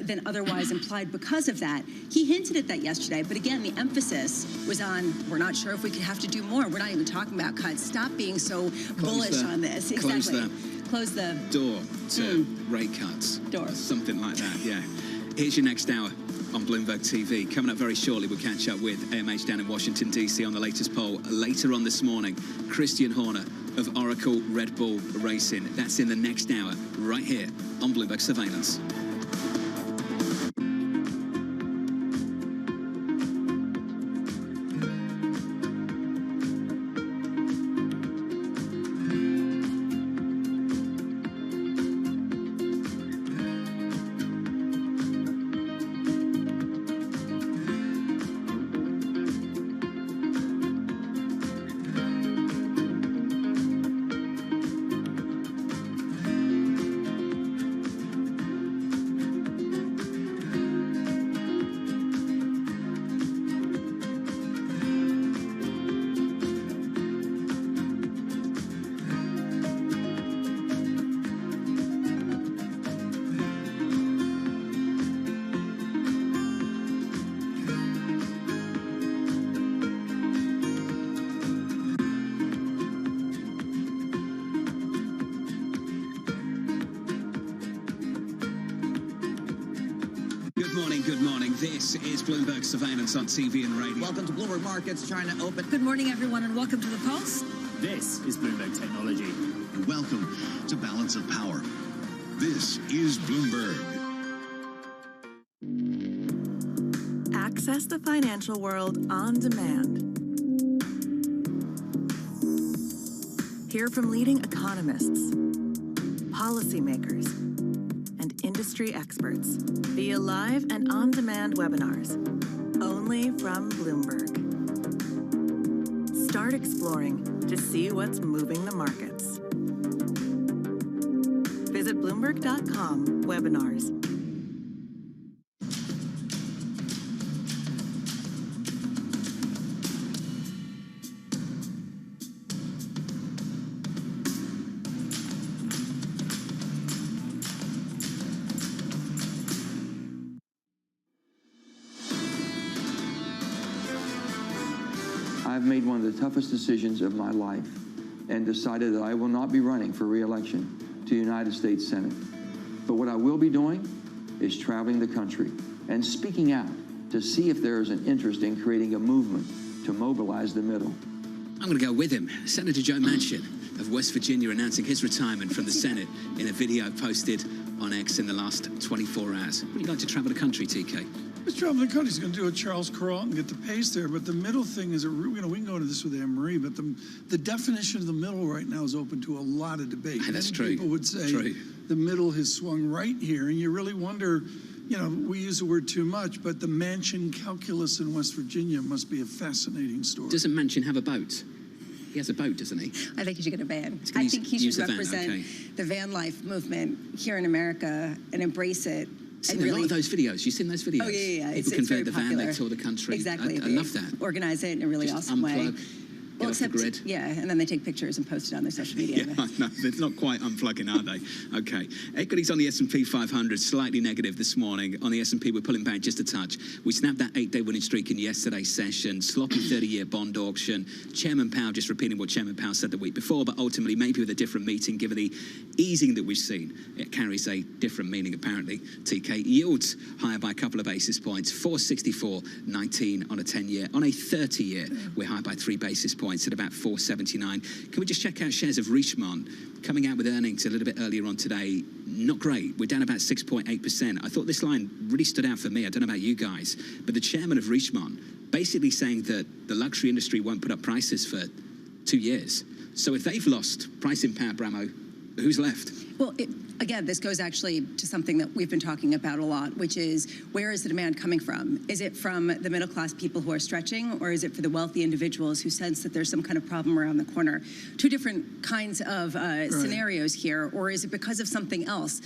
than otherwise implied because of that. He hinted at that yesterday, but again, the emphasis was on, we're not sure if we could have to do more. We're not even talking about cuts. Stop being so bullish on this. Exactly. Close the door to rate cuts. Door. Something like that, yeah. Here's your next hour on Bloomberg TV. Coming up very shortly, we'll catch up with AMH down in Washington, D.C. on the latest poll. Later on this morning, Christian Horner of Oracle Red Bull Racing. That's in the next hour, right here on Bloomberg Surveillance. Good morning. This is Bloomberg Surveillance on TV and radio. Welcome to Bloomberg Markets, trying to open. Good morning, everyone, and welcome to the Pulse. This is Bloomberg Technology. And welcome to Balance of Power. This is Bloomberg. Access the financial world on demand. Hear from leading economists, policymakers, and industry experts via live and on-demand webinars, only from Bloomberg. Start exploring to see what's moving the markets. Visit Bloomberg.com/webinars. I've made one of the toughest decisions of my life and decided that I will not be running for re-election to the United States Senate. But what I will be doing is traveling the country and speaking out to see if there is an interest in creating a movement to mobilize the middle. I'm going to go with him. Senator Joe Manchin of West Virginia announcing his retirement from the Senate in a video posted on X in the last 24 hours. Would you like to travel the country, TK? He's traveling the country. He's going to do a Charles Carlton, get the pace there. But the middle thing is, we can go into this with Anne Marie, but the definition of the middle right now is open to a lot of debate. That's true. People would say the middle has swung right here, and you really wonder, we use the word too much, but the Manchin calculus in West Virginia must be a fascinating story. Doesn't Manchin have a boat? He has a boat, doesn't he? I think he should get a van. I think he should represent the van life movement here in America and embrace it. Seen a lot of those videos. You've seen those videos? Oh, yeah. People convert the van, they tour the country. Exactly. I love that. Organize it in a really awesome way. Well, except, the grid. Yeah, and then they take pictures and post it on their social media. Yeah, no, they're not quite unplugging, are they? Okay. Equities on the S&P 500, slightly negative this morning. On the S&P, we're pulling back just a touch. We snapped that 8-day winning streak in yesterday's session. Sloppy 30-year bond auction. Chairman Powell just repeating what Chairman Powell said the week before, but ultimately maybe with a different meeting, given the easing that we've seen. It carries a different meaning, apparently. TK yields higher by a couple of basis points. 464.19 on a 10-year. On a 30-year, we're higher by 3 basis points at about 479. Can we just check out shares of Richemont coming out with earnings a little bit earlier on today? Not great. We're down about 6.8%. I thought this line really stood out for me. I don't know about you guys, but the chairman of Richemont basically saying that the luxury industry won't put up prices for 2 years. So if they've lost pricing power, Bramo, who's left? Well, again, this goes actually to something that we've been talking about a lot, which is where is the demand coming from? Is it from the middle class people who are stretching, or is it for the wealthy individuals who sense that there's some kind of problem around the corner? Two different kinds of scenarios here, or is it because of something else?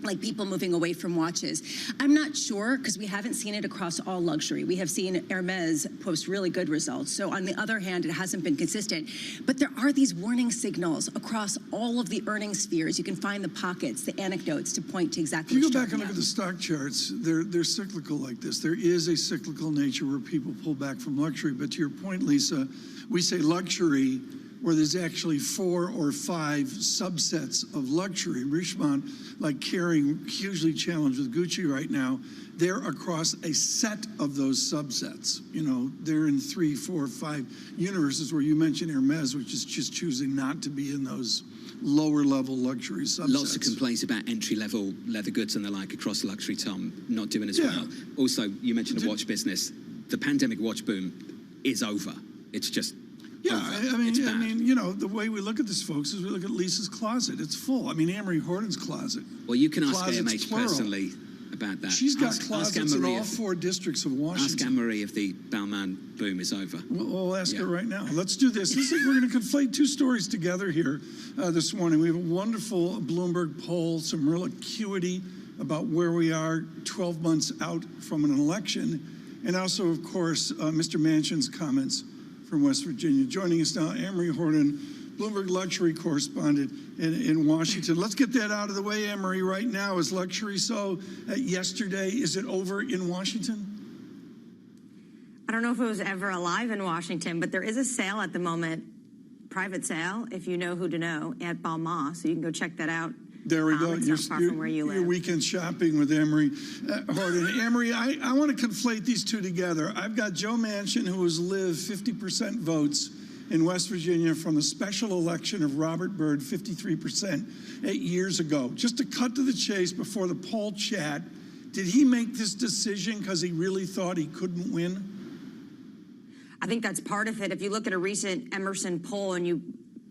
Like people moving away from watches. I'm not sure, because we haven't seen it across all luxury. We have seen Hermes post really good results. So on the other hand, it hasn't been consistent. But there are these warning signals across all of the earnings spheres. You can find the pockets, the anecdotes to point to exactly If you what's go back and driving look at the stock charts, they're cyclical like this. There is a cyclical nature where people pull back from luxury. But to your point, Lisa, we say luxury where there's actually 4 or 5 subsets of luxury. Richemont, like carrying hugely challenged with Gucci right now, they're across a set of those subsets. You know, they're in 3, 4, 5 universes where you mentioned Hermes, which is just choosing not to be in those lower level luxury subsets. Lots of complaints about entry-level leather goods and the like across luxury, Tom, not doing as well. Also, you mentioned the watch business. The pandemic watch boom is over. It's just Yeah, I mean, you know, the way we look at this, folks, is we look at Lisa's closet. It's full. I mean, Amory Horton's closet. Well, you can ask Closet's AMH plural. personally about that. She's got ask closets in all 4 districts of Washington. Ask Anne-Marie if the Balmain boom is over. We'll ask her right now. Let's do this. We're going to conflate 2 stories together here this morning. We have a wonderful Bloomberg poll, some real acuity about where we are 12 months out from an election, and also, of course, Mr. Manchin's comments from West Virginia. Joining us now, Amory Horton, Bloomberg luxury correspondent in Washington. Let's get that out of the way, Amory, right now. Is luxury so yesterday? Is it over in Washington? I don't know if it was ever alive in Washington, but there is a sale at the moment, private sale, if you know who to know, at Balmain. So you can go check that out. There we go. It's not far from where you live. Your weekend shopping with Amory Horton. Amory, I want to conflate these 2 together. I've got Joe Manchin, who has lived 50% votes in West Virginia from the special election of Robert Byrd, 53% 8 years ago. Just to cut to the chase before the poll chat, did he make this decision because he really thought he couldn't win? I think that's part of it. If you look at a recent Immerse poll and you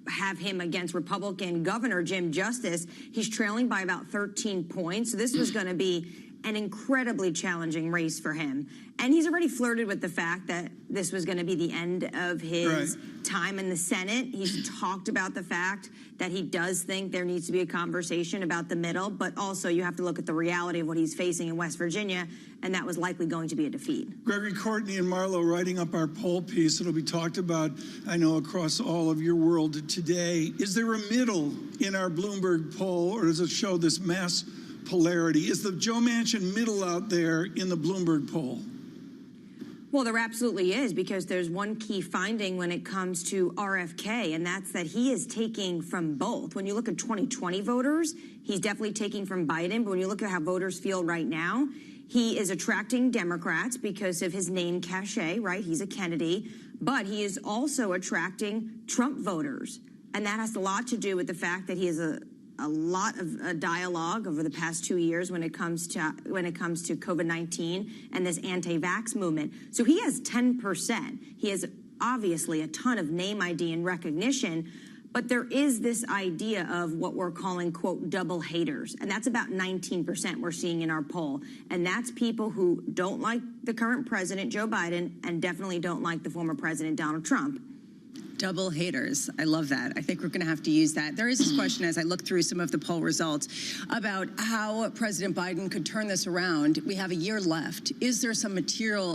have him against Republican Governor Jim Justice, he's trailing by about 13 points. So this was going to be an incredibly challenging race for him. And he's already flirted with the fact that this was going to be the end of his time in the Senate. He's talked about the fact that he does think there needs to be a conversation about the middle, but also you have to look at the reality of what he's facing in West Virginia, and that was likely going to be a defeat. Gregory Courtney and Marlo writing up our poll piece. It'll be talked about, I know, across all of your world today. Is there a middle in our Bloomberg poll, or does it show this mass polarity? Is the Joe Manchin middle out there in the Bloomberg poll? Well, there absolutely is, because there's one key finding when it comes to RFK, and that's that he is taking from both. When you look at 2020 voters, he's definitely taking from Biden, but when you look at how voters feel right now, he is attracting Democrats because of his name cachet, right? He's a Kennedy, but he is also attracting Trump voters, and that has a lot to do with the fact that he is a lot of dialogue over the past 2 years when it comes to COVID-19 and this anti-vax movement. So he has 10%. He has obviously a ton of name ID and recognition, but there is this idea of what we're calling, quote, double haters. And that's about 19% we're seeing in our poll. And that's people who don't like the current president, Joe Biden, and definitely don't like the former president, Donald Trump. Double haters. I love that. I think we're going to have to use that. There is this question as I look through some of the poll results about how President Biden could turn this around. We have a year left. Is there some material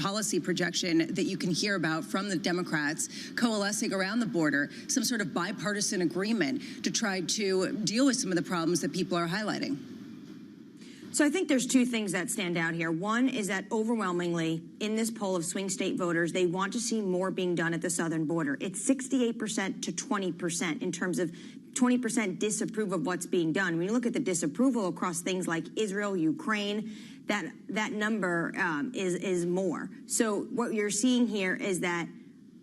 policy projection that you can hear about from the Democrats coalescing around the border, some sort of bipartisan agreement to try to deal with some of the problems that people are highlighting? So I think there's 2 things that stand out here. One is that overwhelmingly in this poll of swing state voters, they want to see more being done at the southern border. It's 68% to 20% in terms of 20% disapprove of what's being done. When you look at the disapproval across things like Israel, Ukraine, that number is more. So what you're seeing here is that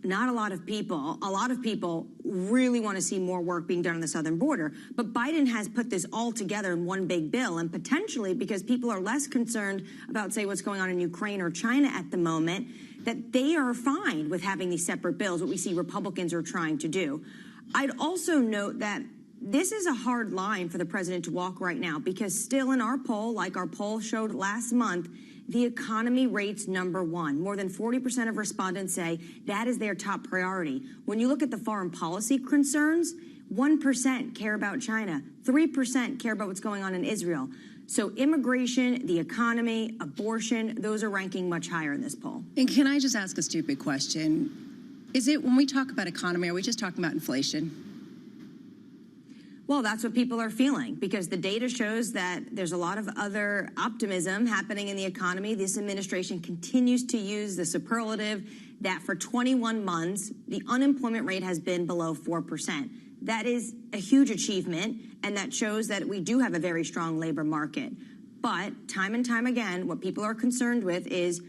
not a lot of people really want to see more work being done on the southern border. But Biden has put this all together in one big bill, and potentially because people are less concerned about, say, what's going on in Ukraine or China at the moment, that they are fine with having these separate bills, what we see Republicans are trying to do. I'd also note that this is a hard line for the president to walk right now, because still in our poll, like our poll showed last month, the economy rates number one. More than 40% of respondents say that is their top priority. When you look at the foreign policy concerns, 1% care about China, 3% care about what's going on in Israel. So immigration, the economy, abortion, those are ranking much higher in this poll. And can I just ask a stupid question? Is it, when we talk about economy, are we just talking about inflation? Well, that's what people are feeling, because the data shows that there's a lot of other optimism happening in the economy. This administration continues to use the superlative that for 21 months, the unemployment rate has been below 4%. That is a huge achievement, and that shows that we do have a very strong labor market. But time and time again, what people are concerned with is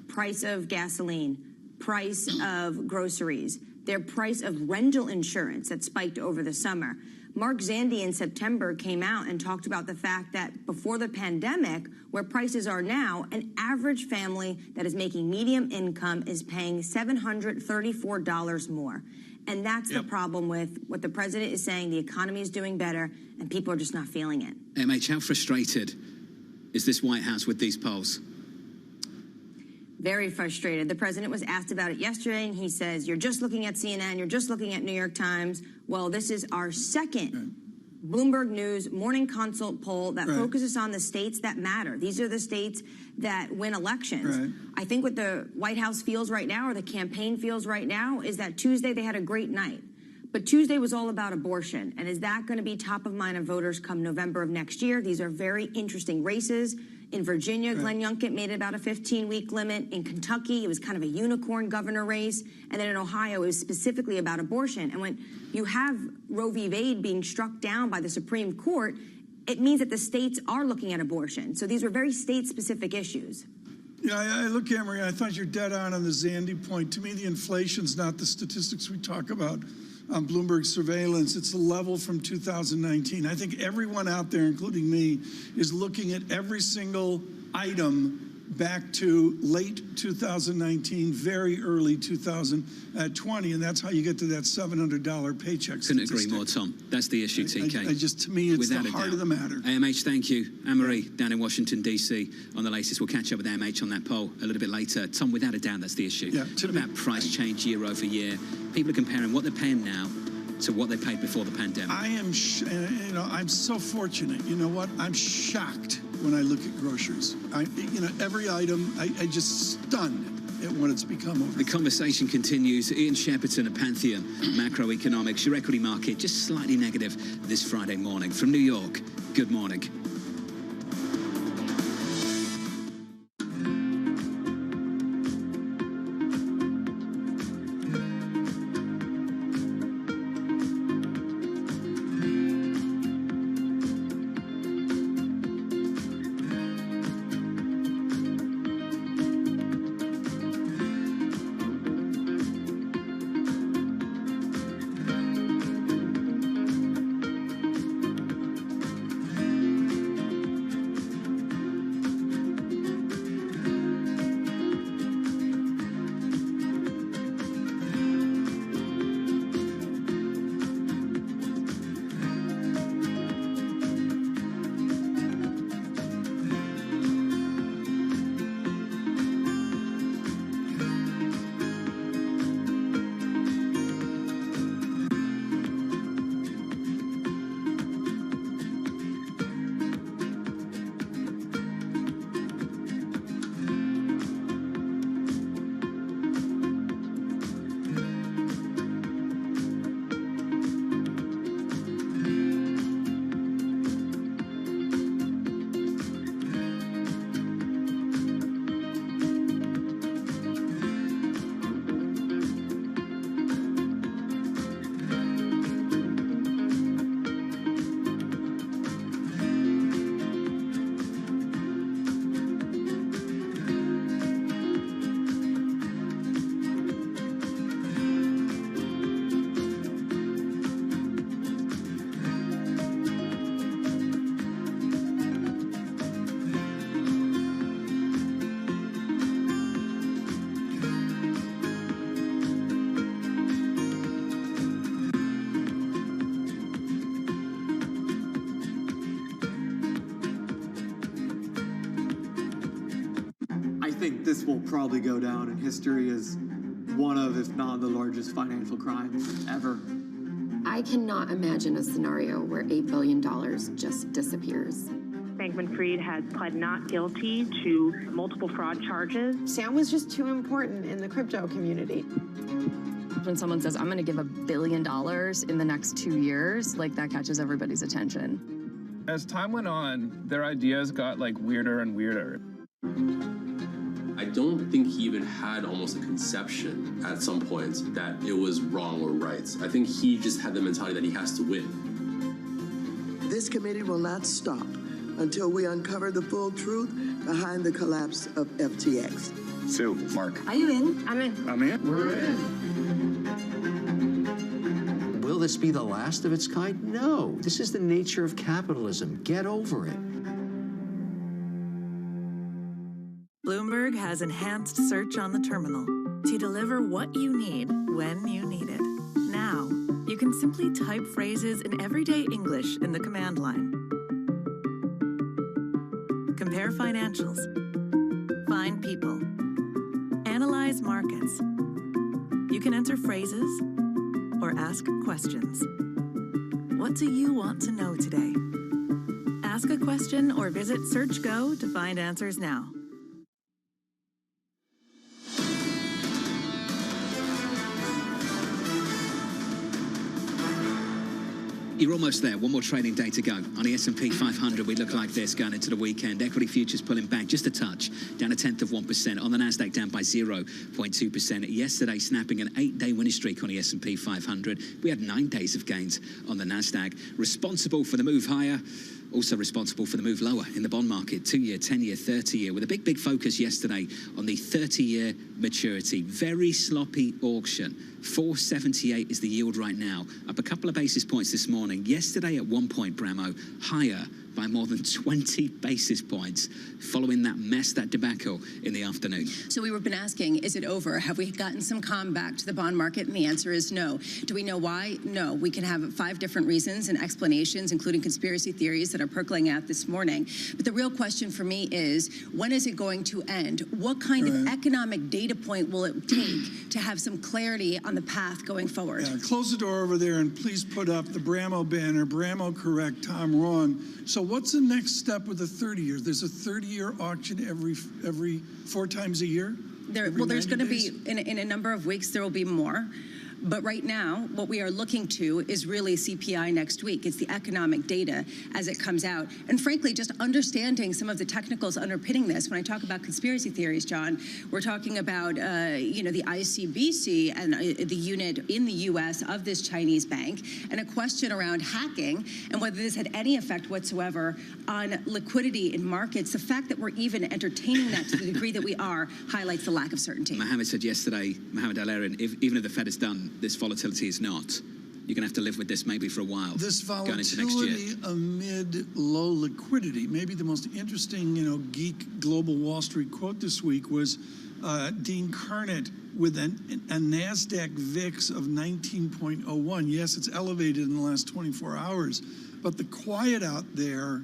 price of gasoline, price of groceries, their price of rental insurance that spiked over the summer. Mark Zandi in September came out and talked about the fact that before the pandemic, where prices are now, an average family that is making medium income is paying $734 more. And that's the problem with what the president is saying. The economy is doing better, and people are just not feeling it. MH, how frustrated is this White House with these polls? Very frustrated. The president was asked about it yesterday, and he says, you're just looking at CNN, you're just looking at New York Times. Well, this is our second Bloomberg News Morning Consult poll that focuses on the states that matter. These are the states that win elections. I think what the White House feels right now, or the campaign feels right now, is that Tuesday they had a great night. But Tuesday was all about abortion. And is that going to be top of mind of voters come November of next year? These are very interesting races. In Virginia, Glenn Youngkin made it about a 15-week limit. In Kentucky, it was kind of a unicorn governor race. And then in Ohio, it was specifically about abortion. And when you have Roe v. Wade being struck down by the Supreme Court, it means that the states are looking at abortion. So these were very state-specific issues. Yeah, I look at Maria, I thought you're dead on the Zandi point. To me, the inflation's not the statistics we talk about on Bloomberg surveillance. It's the level from 2019. I think everyone out there, including me, is looking at every single item back to late 2019, very early 2020, and that's how you get to that $700 paycheck. Couldn't agree more, Tom. That's the issue, TK. To me, it's the heart of the matter. AMH, thank you. Anne-Marie, down in Washington, D.C. on the latest. We'll catch up with AMH on that poll a little bit later. Tom, without a doubt, that's the issue. Yeah, what about price change year over year? People are comparing what they're paying now to what they paid before the pandemic. I am, I'm so fortunate. You know what? I'm shocked when I look at groceries. Every item, I just stunned at what it's become over. The conversation continues. Ian Shepperton of Pantheon Macroeconomics. Your equity market just slightly negative this Friday morning. From New York, good morning. think this will probably go down in history as one of, if not the largest financial crimes ever. I cannot imagine a scenario where $8 billion just disappears. Bankman-Fried has pled not guilty to multiple fraud charges. Sam was just too important in the crypto community. When someone says, I'm going to give $1 billion in the next 2 years, like that catches everybody's attention. As time went on, their ideas got like weirder and weirder. I don't think he even had almost a conception at some points that it was wrong or right. I think he just had the mentality that he has to win. This committee will not stop until we uncover the full truth behind the collapse of FTX. Sue, Mark. Are you in? I'm in. I'm in. We're in. Will this be the last of its kind? No. This is the nature of capitalism. Get over it. Bloomberg has enhanced search on the terminal to deliver what you need when you need it. Now, you can simply type phrases in everyday English in the command line. Compare financials. Find people. Analyze markets. You can enter phrases or ask questions. What do you want to know today? Ask a question or visit SearchGo to find answers now. You're almost there. One more trading day to go. On the S&P 500, we look like this going into the weekend. Equity futures pulling back just a touch, down 0.1%. On the Nasdaq, down by 0.2%. Yesterday, snapping an 8-day winning streak on the S&P 500. We had 9 days of gains on the Nasdaq. Responsible for the move higher, also responsible for the move lower in the bond market. 2-year, 10-year, 30-year, with a big focus yesterday on the 30-year maturity. Very sloppy auction. 478 is the yield right now, up a couple of basis points this morning. Yesterday at one point, Bramo, higher by more than 20 basis points following that mess, that debacle in the afternoon. So we've been asking, is it over? Have we gotten some calm back to the bond market? And the answer is no. Do we know why? No. We can have 5 different reasons and explanations, including conspiracy theories that are percolating out this morning. But the real question for me is, when is it going to end? What kind of economic data point will it take to have some clarity on the path going forward? Yeah, close the door over there and please put up the Bramo banner. Bramo correct, Tom wrong. So what's the next step with the 30 years? There's a 30-year auction every 4 times a year? There's going to be, in a number of weeks, there will be more. But right now, what we are looking to is really CPI next week. It's the economic data as it comes out. And frankly, just understanding some of the technicals underpinning this. When I talk about conspiracy theories, John, we're talking about, the ICBC and the unit in the U.S. of this Chinese bank, and a question around hacking and whether this had any effect whatsoever on liquidity in markets. The fact that we're even entertaining that to the degree that we are highlights the lack of certainty. Mohammed said yesterday, Mohammed Al-Arian, even if the Fed is done, this volatility is not. You're going to have to live with this maybe for a while. This going into volatility next year. amid low liquidity. Maybe the most interesting, geek global Wall Street quote this week was Dean Kernet with a NASDAQ VIX of 19.01. Yes, it's elevated in the last 24 hours, but the quiet out there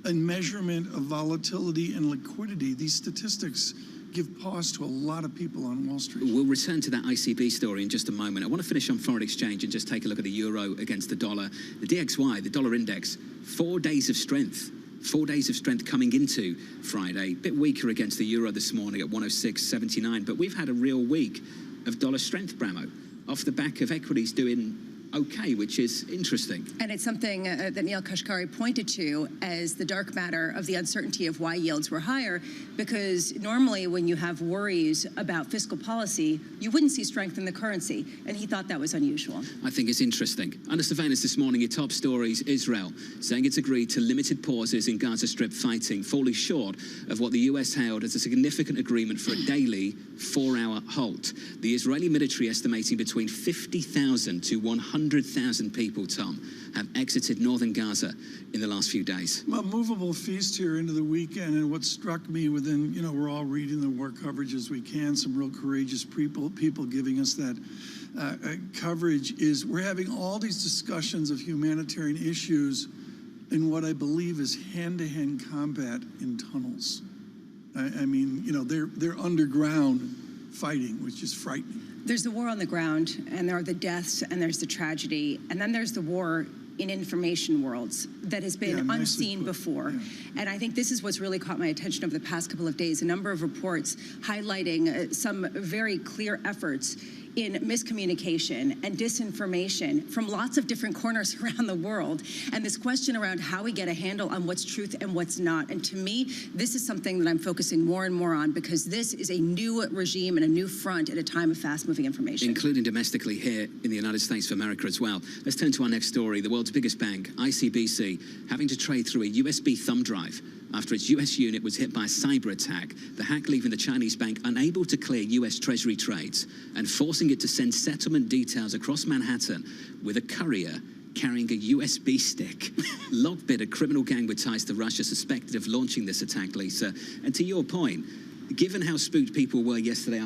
and measurement of volatility and liquidity, these statistics give pause to a lot of people on Wall Street. We'll return to that ICB story in just a moment. I want to finish on foreign exchange and just take a look at the euro against the dollar. The DXY, the dollar index, 4 days of strength. 4 days of strength coming into Friday. A bit weaker against the euro this morning at 106.79, but we've had a real week of dollar strength, Bramo, off the back of equities doing okay, which is interesting. And it's something that Neil Kashkari pointed to as the dark matter of the uncertainty of why yields were higher, because normally when you have worries about fiscal policy, you wouldn't see strength in the currency, and he thought that was unusual. I think it's interesting. Under surveillance this morning, your top stories, Israel saying it's agreed to limited pauses in Gaza Strip fighting, falling short of what the US hailed as a significant agreement for a daily 4-hour halt. The Israeli military estimating between 50,000 to 100,000 people, Tom, have exited northern Gaza in the last few days. A movable feast here into the weekend, and what struck me within, we're all reading the war coverage as we can, some real courageous people giving us that coverage, is we're having all these discussions of humanitarian issues in what I believe is hand-to-hand combat in tunnels. I mean, you know, they're underground fighting, which is frightening. There's the war on the ground, and there are the deaths, and there's the tragedy, and then there's the war in information worlds that has been unseen before. And I think this is what's really caught my attention over the past couple of days, a number of reports highlighting some very clear efforts in miscommunication and disinformation from lots of different corners around the world. And this question around how we get a handle on what's truth and what's not. And to me, this is something that I'm focusing more and more on, because this is a new regime and a new front at a time of fast-moving information. Including domestically here in the United States of America as well. Let's turn to our next story. The world's biggest bank, ICBC, having to trade through a USB thumb drive after its US unit was hit by a cyber attack, the hack leaving the Chinese bank unable to clear US Treasury trades and forcing it to send settlement details across Manhattan with a courier carrying a USB stick. Lockbit, a criminal gang with ties to Russia, suspected of launching this attack, Lisa. And to your point, given how spooked people were yesterday afternoon,